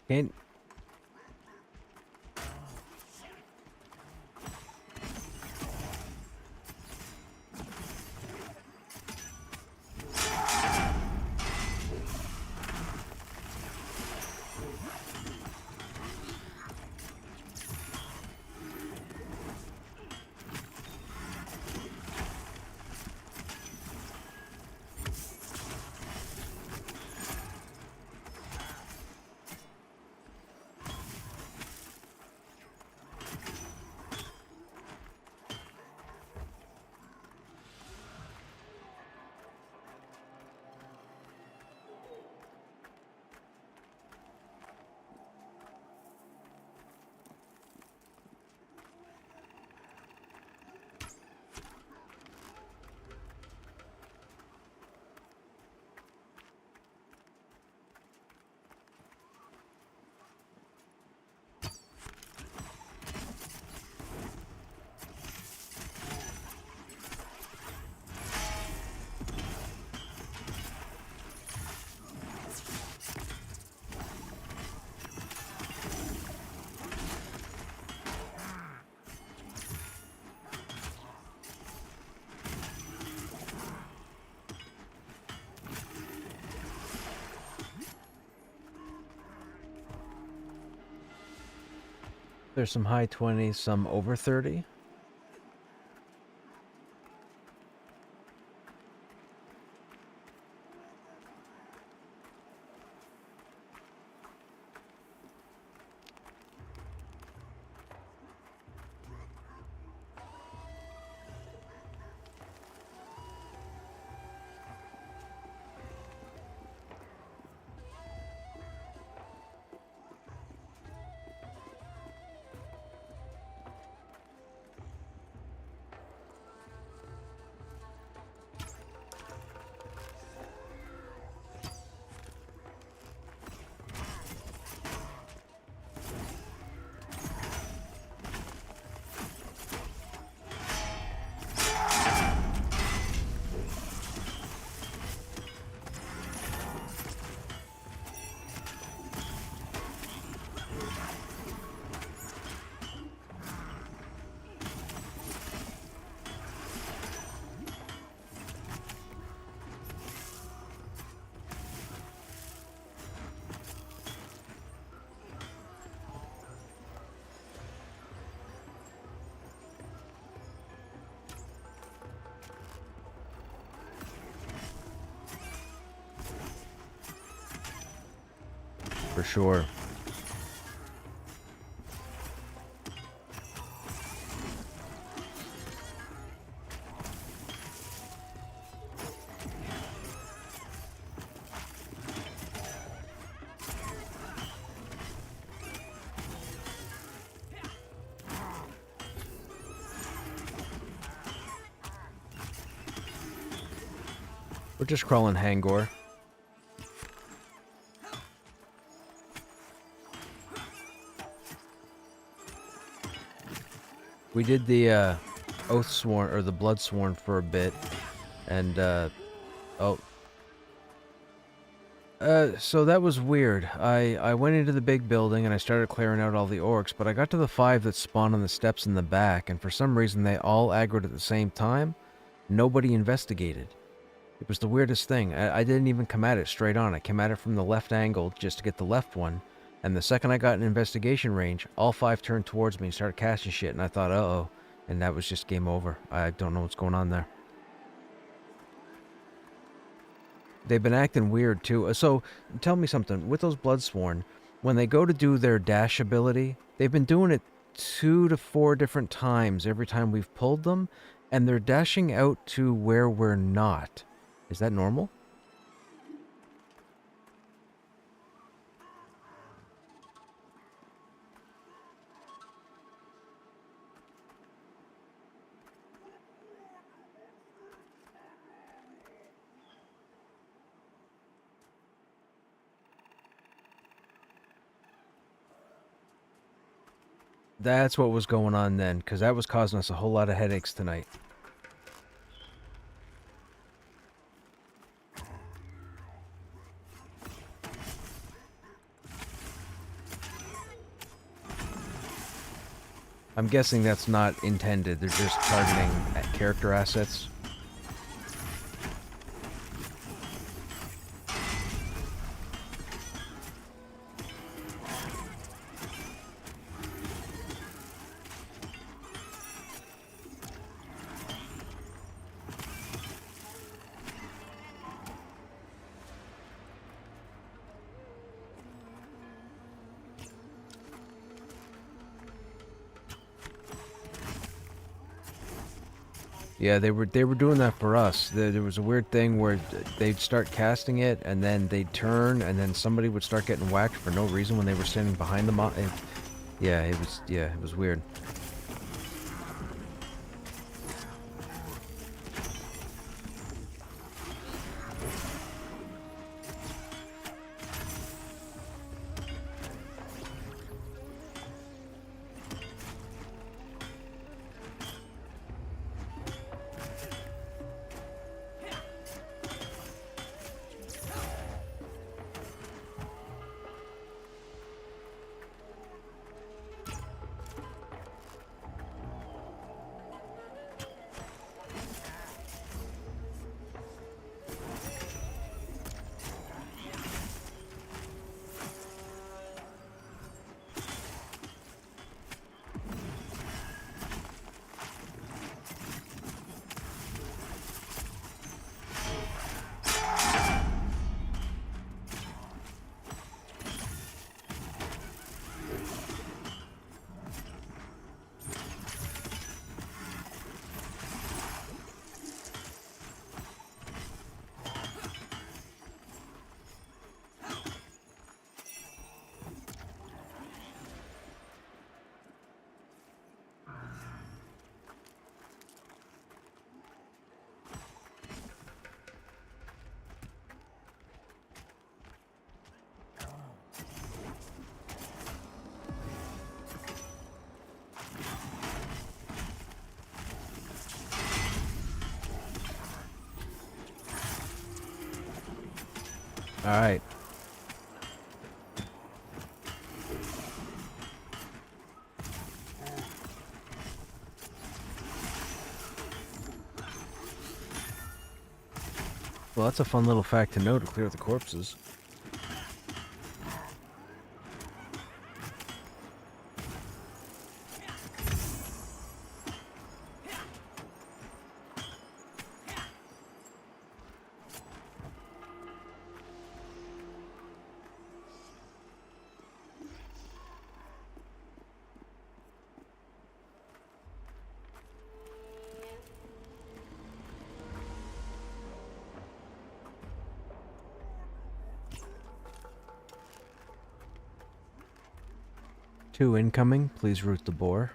Can't... There's some high 20s, some over 30. For sure. We're just crawling Hangor. We did the Oathsworn, or the Bloodsworn for a bit, and so that was weird. I went into the big building and I started clearing out all the orcs, but I got to the 5 that spawned on the steps in the back, and for some reason they all aggroed at the same time. Nobody investigated. It was the weirdest thing. I didn't even come at it straight on. I came at it from the left angle just to get the left one, and the second I got in investigation range, all 5 turned towards me and started casting shit, and I thought, uh-oh, and that was just game over. I don't know what's going on there. They've been acting weird, too. So, tell me something. With those Bloodsworn, when they go to do their dash ability, they've been doing it 2 to 4 different times every time we've pulled them, and they're dashing out to where we're not. Is that normal? That's what was going on then, because that was causing us a whole lot of headaches tonight. I'm guessing that's not intended. They're just targeting character assets. Yeah, they were doing that for us. There was a weird thing where they'd start casting it, and then they'd turn, and then somebody would start getting whacked for no reason when they were standing behind them. Yeah, it was weird. Alright. Well, that's a fun little fact to know to clear the corpses. Two incoming, please root the boar.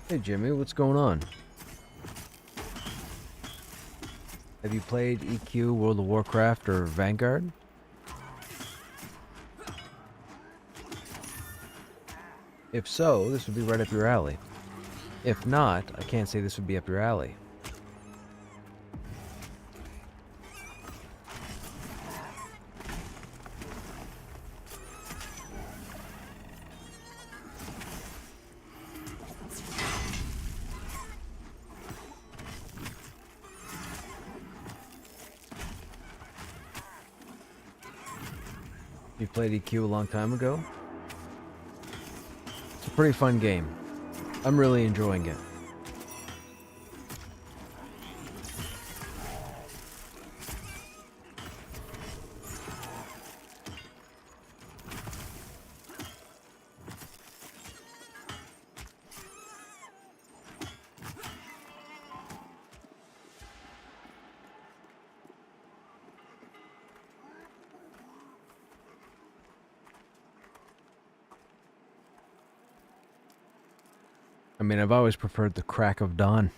Hey Jimmy, what's going on? Have you played EQ, World of Warcraft, or Vanguard? If so, this would be right up your alley. If not, I can't say this would be up your alley. You played EQ a long time ago? It's a pretty fun game. I'm really enjoying it. I mean, I've always preferred the crack of dawn.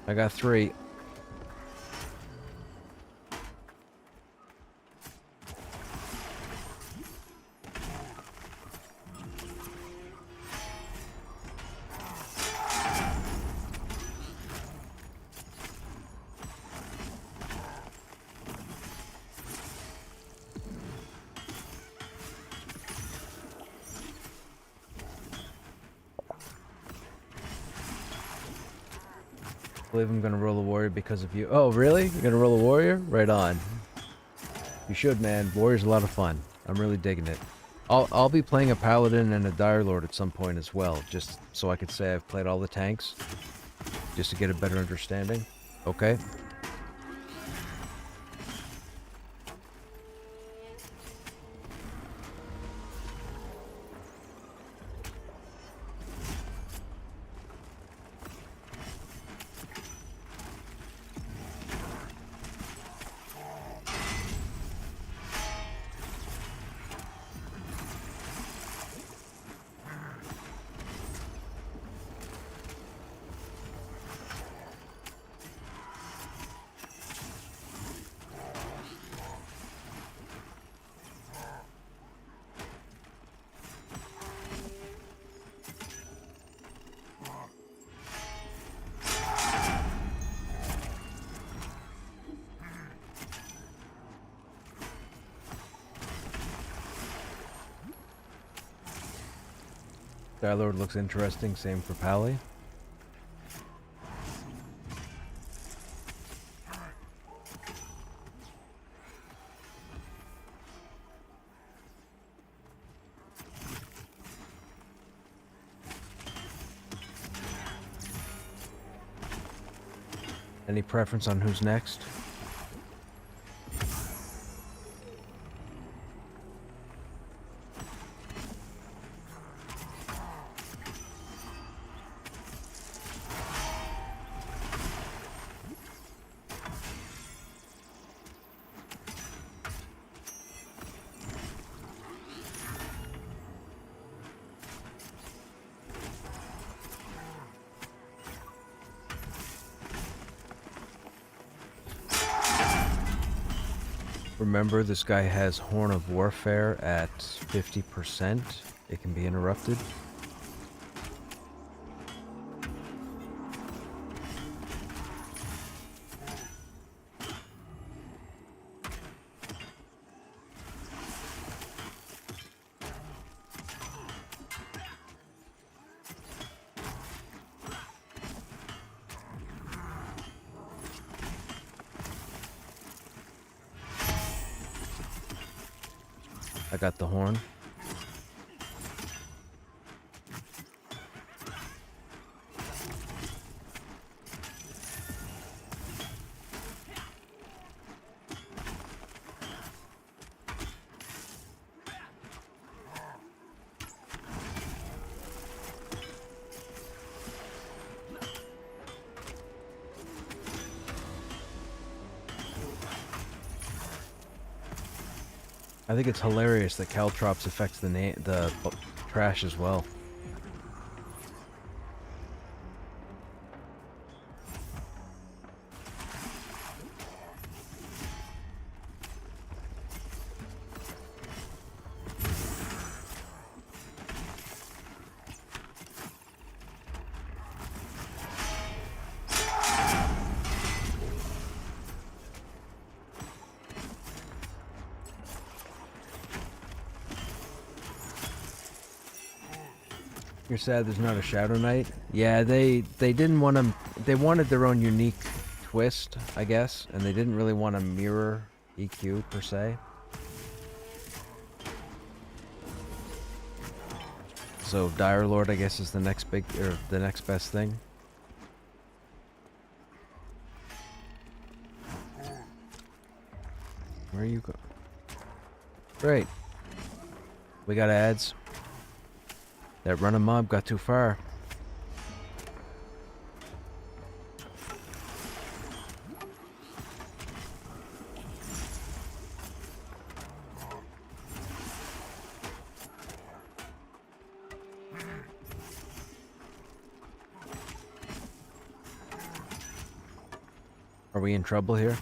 I got 3. I believe I'm gonna roll a warrior because of you. Oh, really? You're gonna roll a warrior? Right on. You should, man. Warrior's a lot of fun. I'm really digging it. I'll be playing a paladin and a dire lord at some point as well, just so I could say I've played all the tanks, just to get a better understanding. Okay? Dire lord looks interesting, same for Pally. Any preference on who's next? Remember, this guy has Horn of Warfare at 50%. It can be interrupted. I got the horn. I think it's hilarious that Caltrops affects the trash as well. You're sad there's not a Shadow Knight? Yeah, they didn't want to... They wanted their own unique twist, I guess, and they didn't really want to mirror EQ, per se. So Dire Lord, I guess, is the next the next best thing. Where you go? Great. We got ads. That running mob got too far. Are we in trouble here?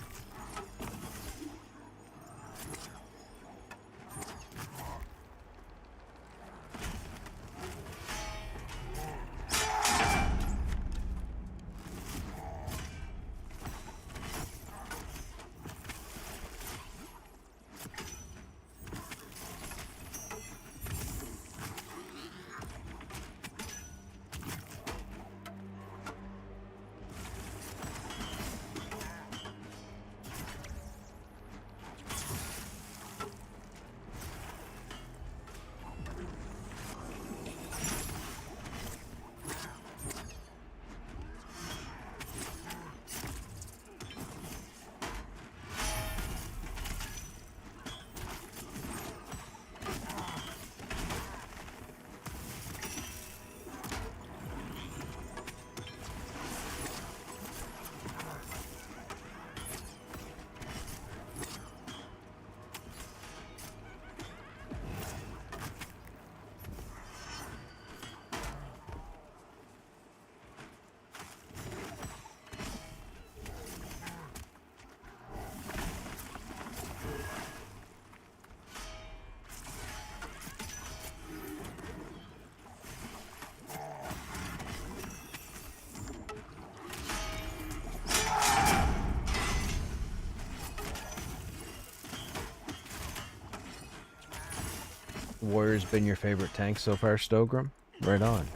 Warrior's been your favorite tank so far, Stogrim? Right on.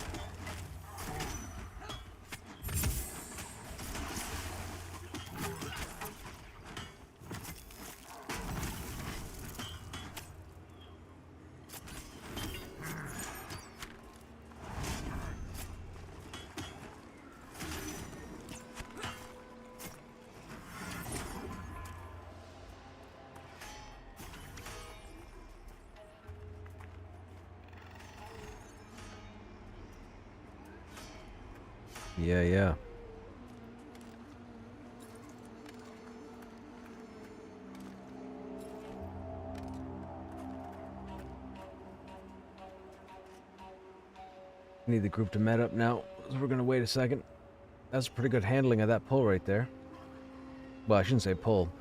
Yeah, yeah. Need the group to met up now, so we're gonna wait a second. That's pretty good handling of that pull right there. Well, I shouldn't say pull.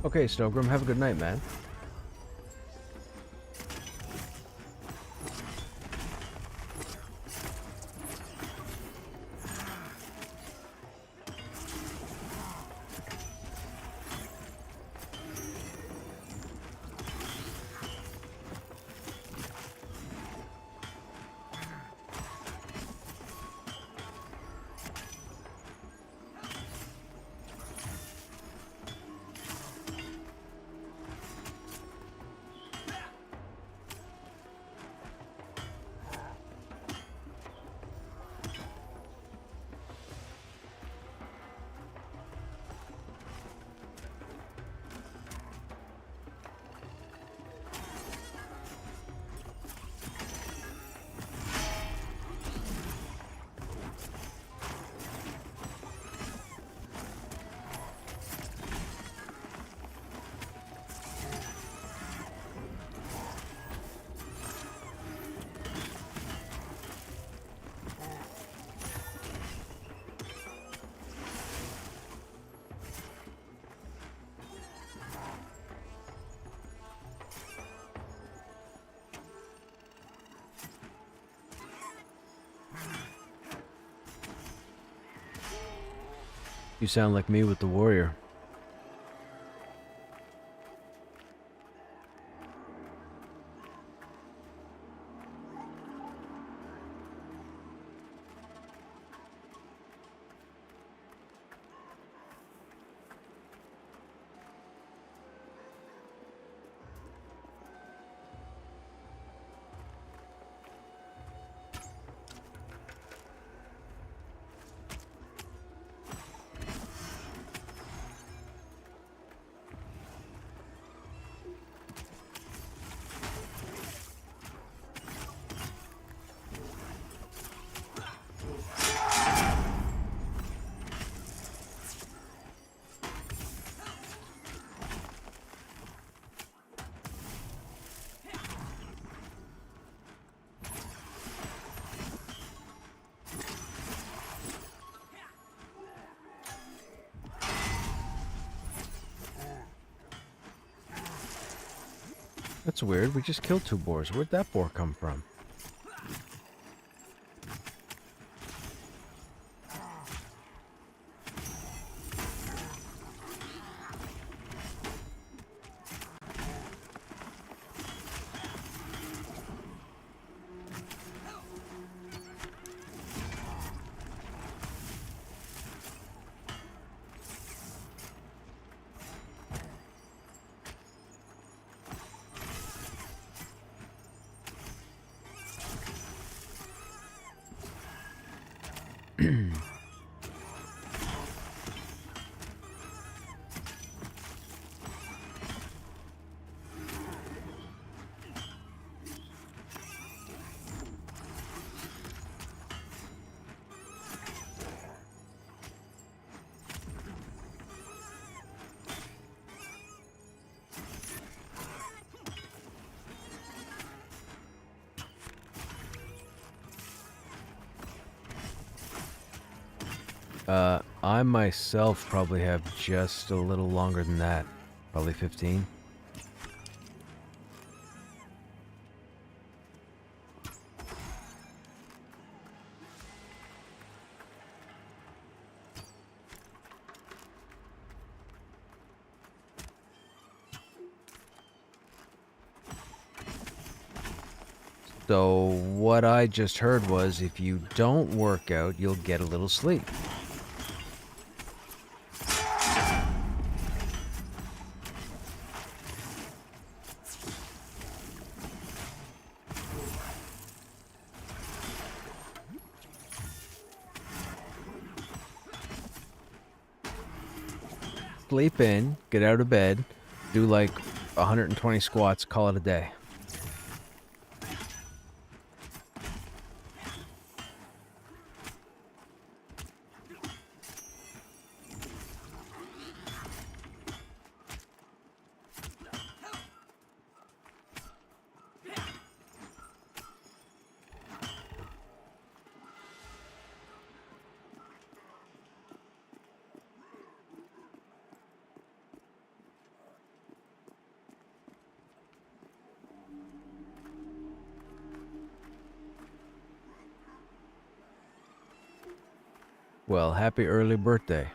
Okay, Snowgrim, have a good night, man. You sound like me with the warrior. That's weird. We just killed 2 boars. Where'd that boar come from? I myself probably have just a little longer than that. Probably 15. So what I just heard was if you don't work out, you'll get a little sleep. Sleep in, get out of bed, do like 120 squats, call it a day. Well, happy early birthday.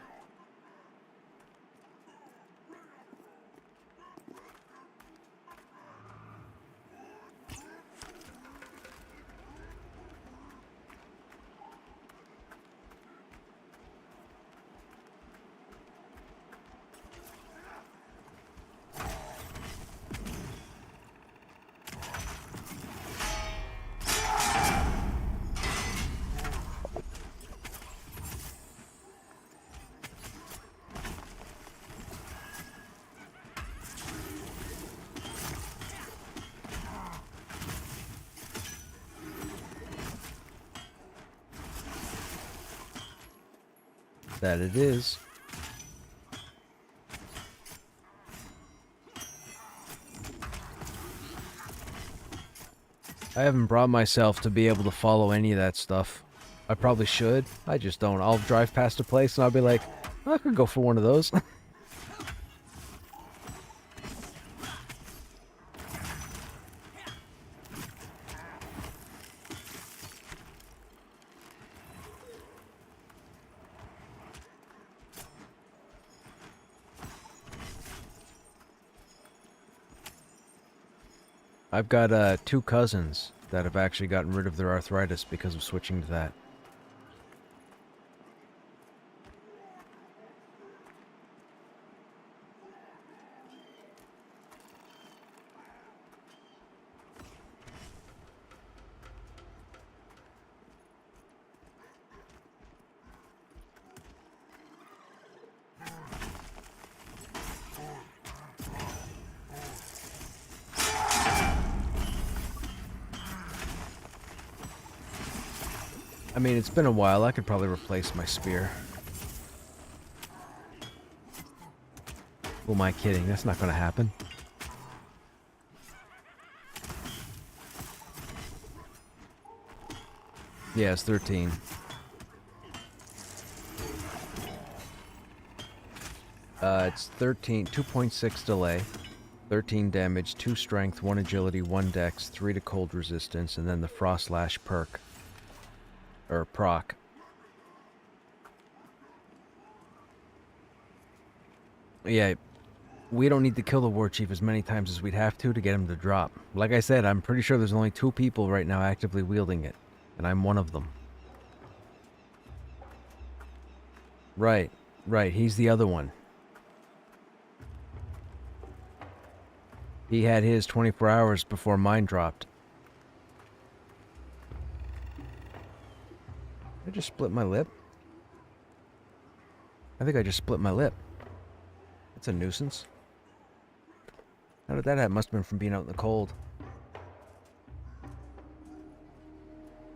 That it is. I haven't brought myself to be able to follow any of that stuff. I probably should. I just don't. I'll drive past a place and I'll be like, I could go for one of those. I've got 2 cousins that have actually gotten rid of their arthritis because of switching to that. I mean, it's been a while. I could probably replace my spear. Who am I kidding? That's not going to happen. Yeah, it's 13. It's 13, 2.6 delay, 13 damage, 2 strength, 1 agility, 1 dex, 3 to cold resistance, and then the frost lash perk. Or proc. Yeah, we don't need to kill the war chief as many times as we'd have to get him to drop. Like I said, I'm pretty sure there's only 2 people right now actively wielding it, and I'm one of them. Right, he's the other one. He had his 24 hours before mine dropped. I just split my lip. I think I just split my lip. That's a nuisance. How did that happen? Must have been from being out in the cold.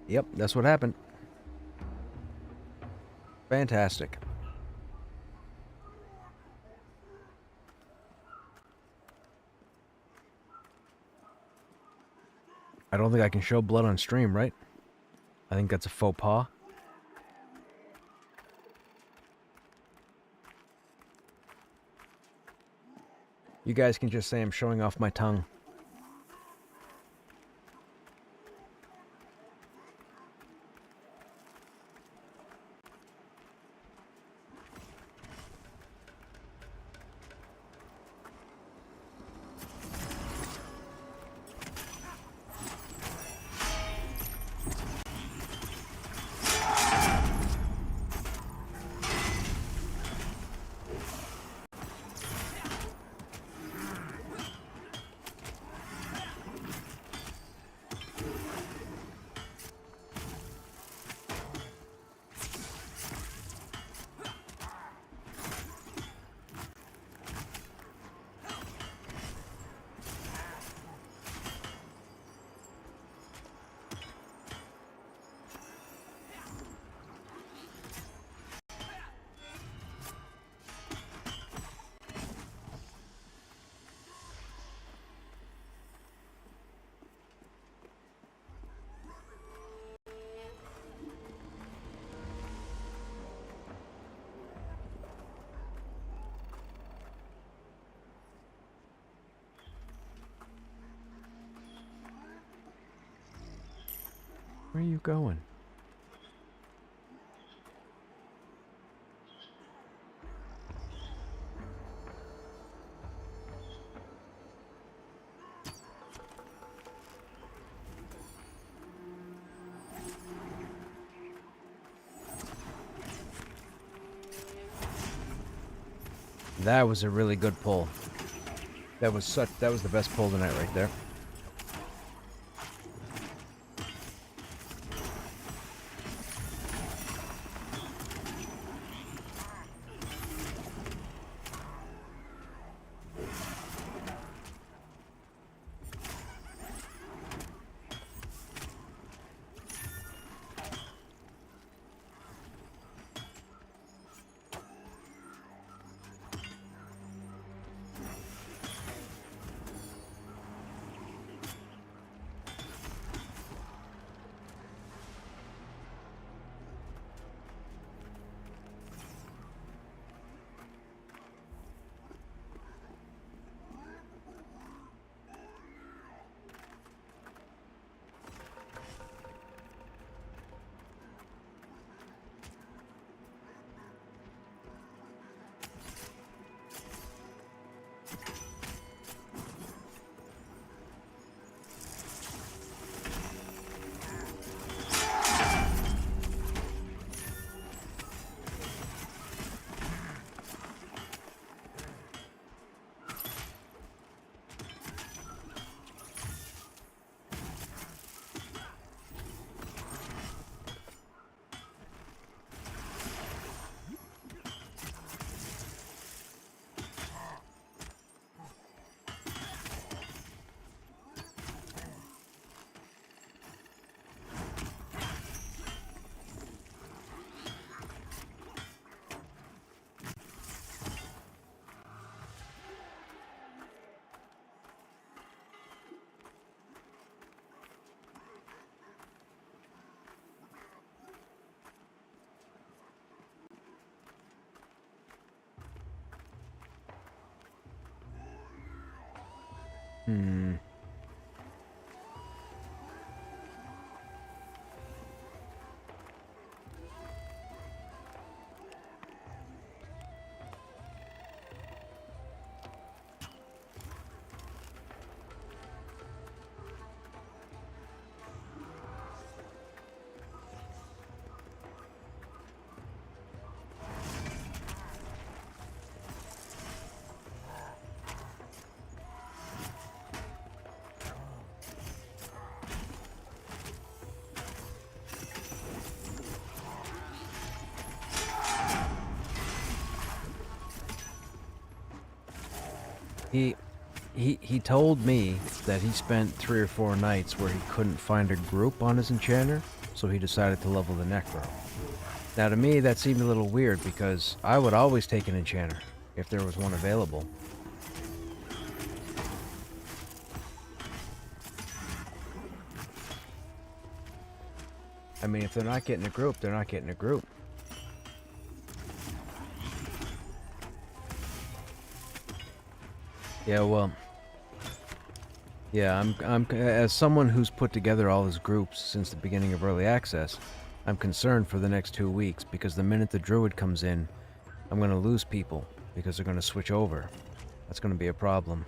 Yep, that's what happened. Fantastic. I don't think I can show blood on stream, right? I think that's a faux pas. You guys can just say I'm showing off my tongue. Where are you going? That was a really good pull. That was the best pull tonight right there. Hmm. He he told me that he spent 3 or 4 nights where he couldn't find a group on his enchanter, so he decided to level the necro. Now to me that seemed a little weird because I would always take an enchanter if there was one available. I mean, if they're not getting a group, they're not getting a group. Yeah, well, yeah, I'm as someone who's put together all his groups since the beginning of early access, I'm concerned for the next 2 weeks because the minute the druid comes in, I'm going to lose people because they're going to switch over. That's going to be a problem.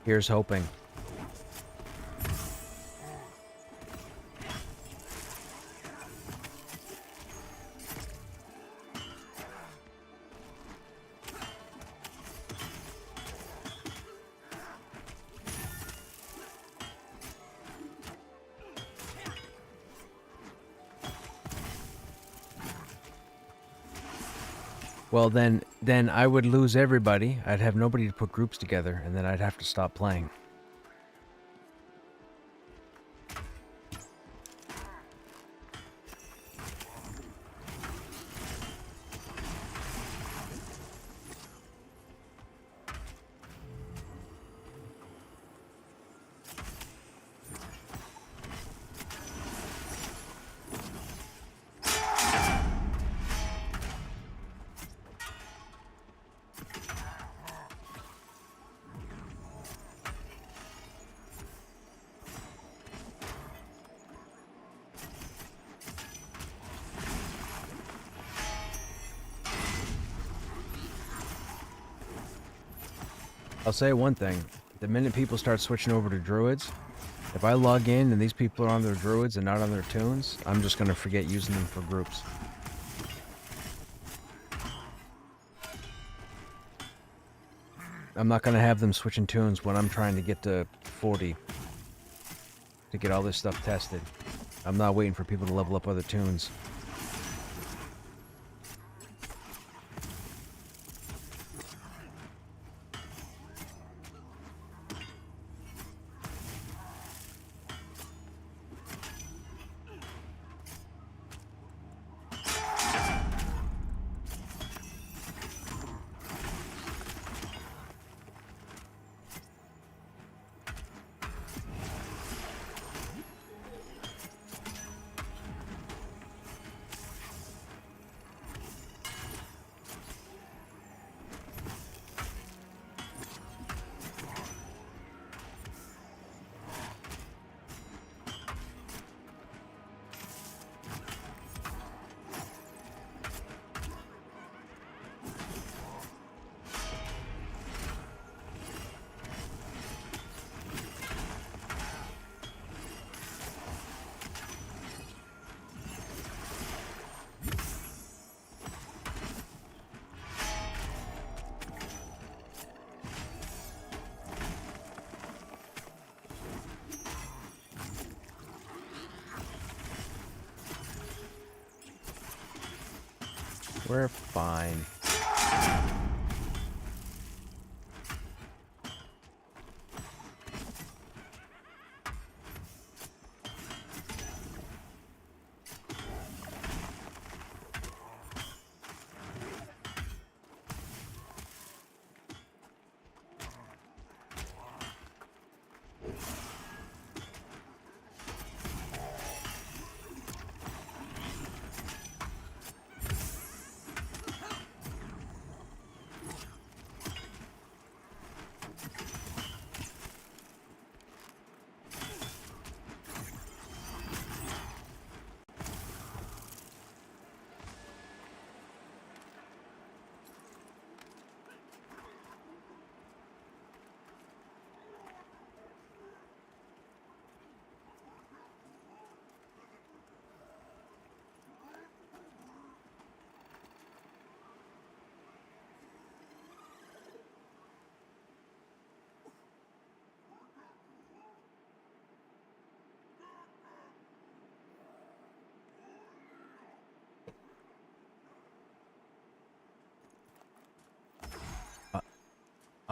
Here's hoping. Well, then I would lose everybody. I'd have nobody to put groups together, and then I'd have to stop playing. I'll say one thing. The minute people start switching over to druids, if I log in and these people are on their druids and not on their tunes, I'm just going to forget using them for groups. I'm not going to have them switching tunes when I'm trying to get to 40 to get all this stuff tested. I'm not waiting for people to level up other tunes. We're fine.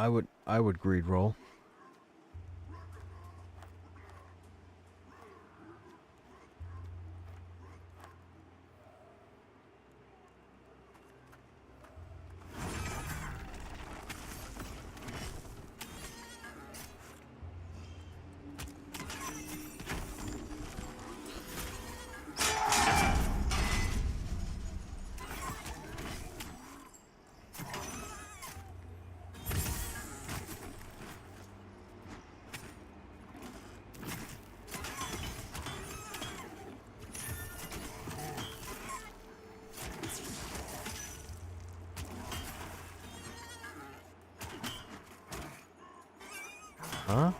I would greed roll. Huh?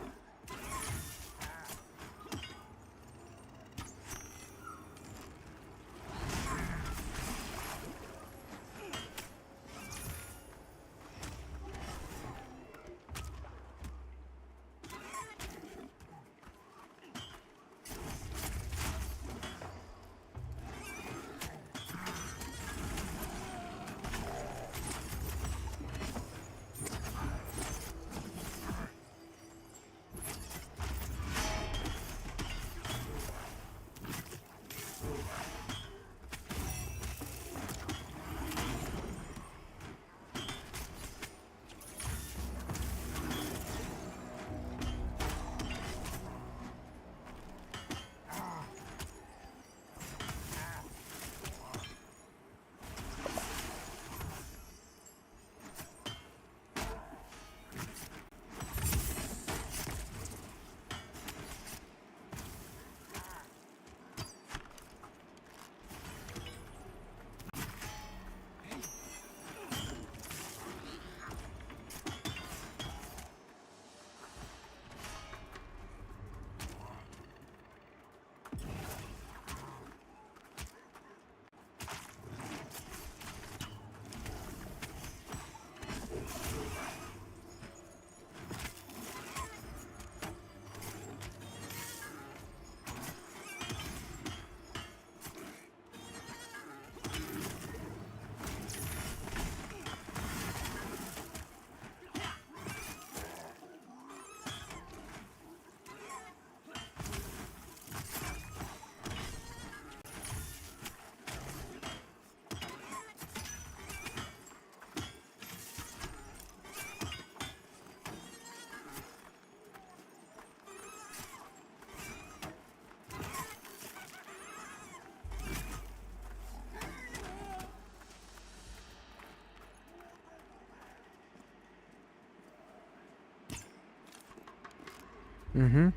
Mm-hmm.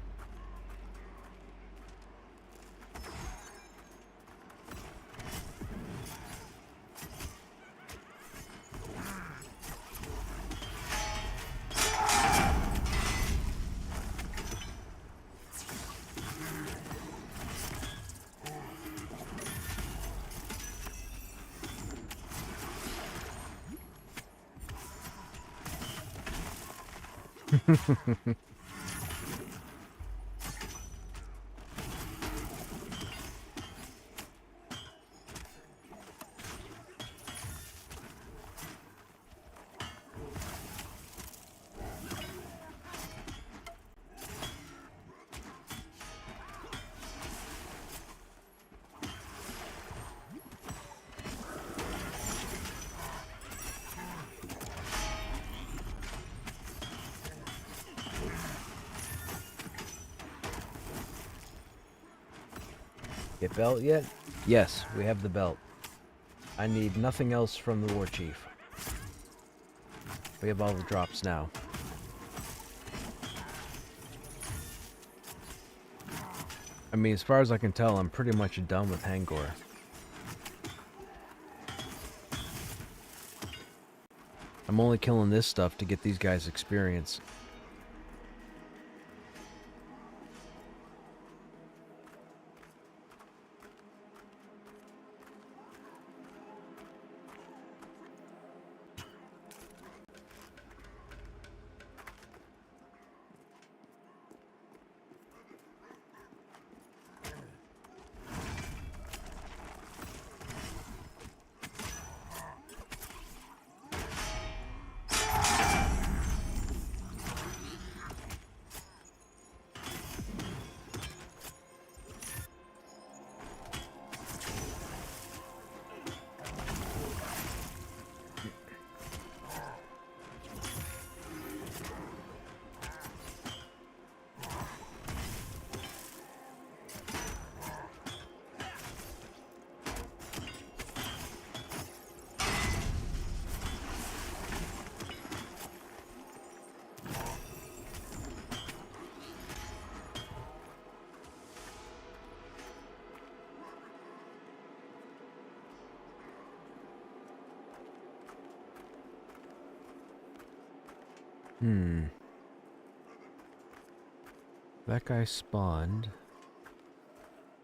Get belt yet? Yes, we have the belt. I need nothing else from the war chief. We have all the drops now. I mean, as far as I can tell, I'm pretty much done with Hangor. I'm only killing this stuff to get these guys experience. Hmm. That guy spawned.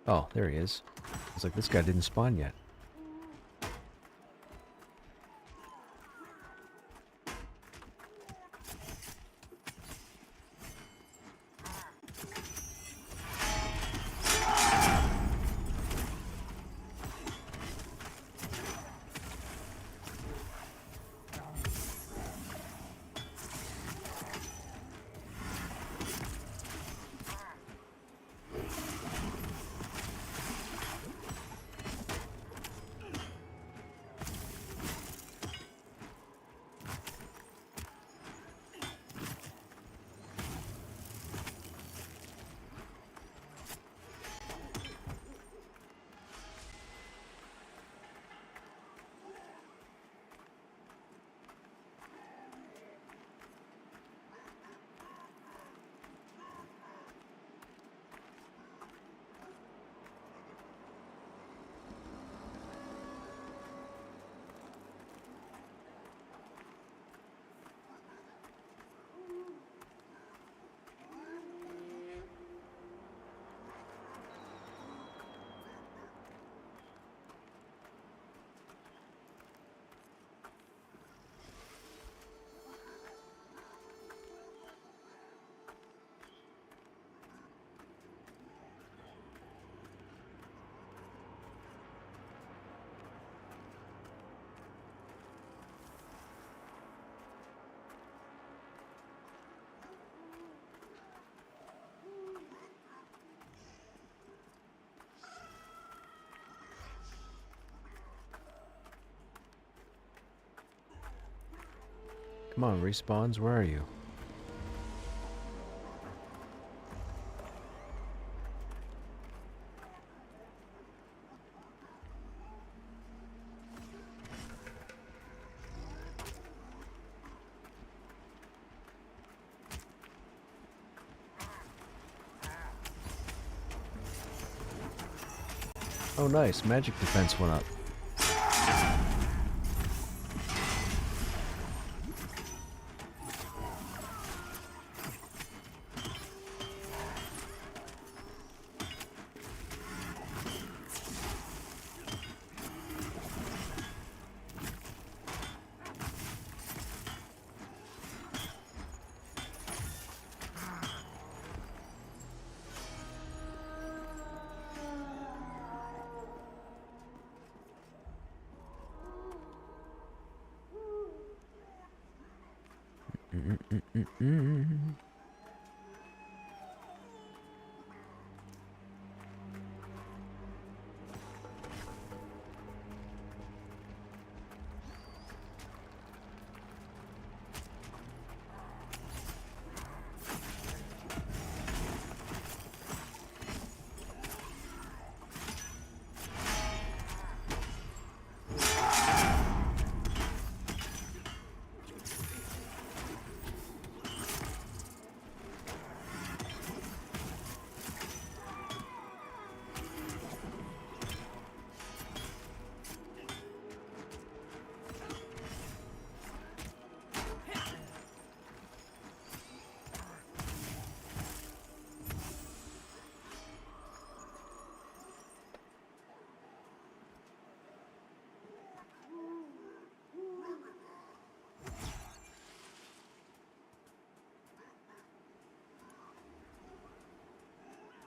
Oh, there he is. It's like this guy didn't spawn yet. Come on, respawns, where are you? Oh nice, magic defense went up. Mm-mm-mm-mm.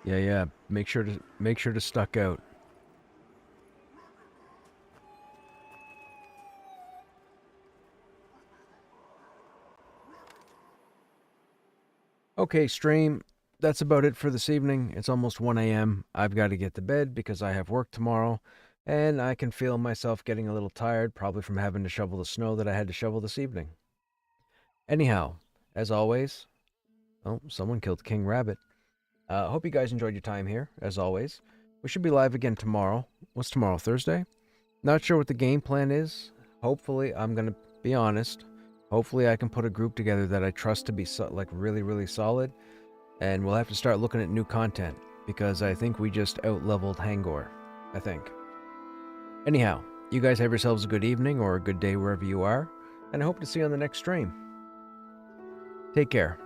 Yeah. Make sure to stuck out. Okay, stream. That's about it for this evening. It's almost 1 a.m. I've got to get to bed because I have work tomorrow, and I can feel myself getting a little tired, probably from having to shovel the snow that I had to shovel this evening. Anyhow, as always, oh, someone killed King Rabbit. Hope you guys enjoyed your time here, as always. We should be live again tomorrow. What's tomorrow, Thursday? Not sure what the game plan is. Hopefully, I'm going to be honest. Hopefully, I can put a group together that I trust to be like really, really solid. And we'll have to start looking at new content because I think we just out-leveled Hangor. I think. Anyhow, you guys have yourselves a good evening or a good day wherever you are, and I hope to see you on the next stream. Take care.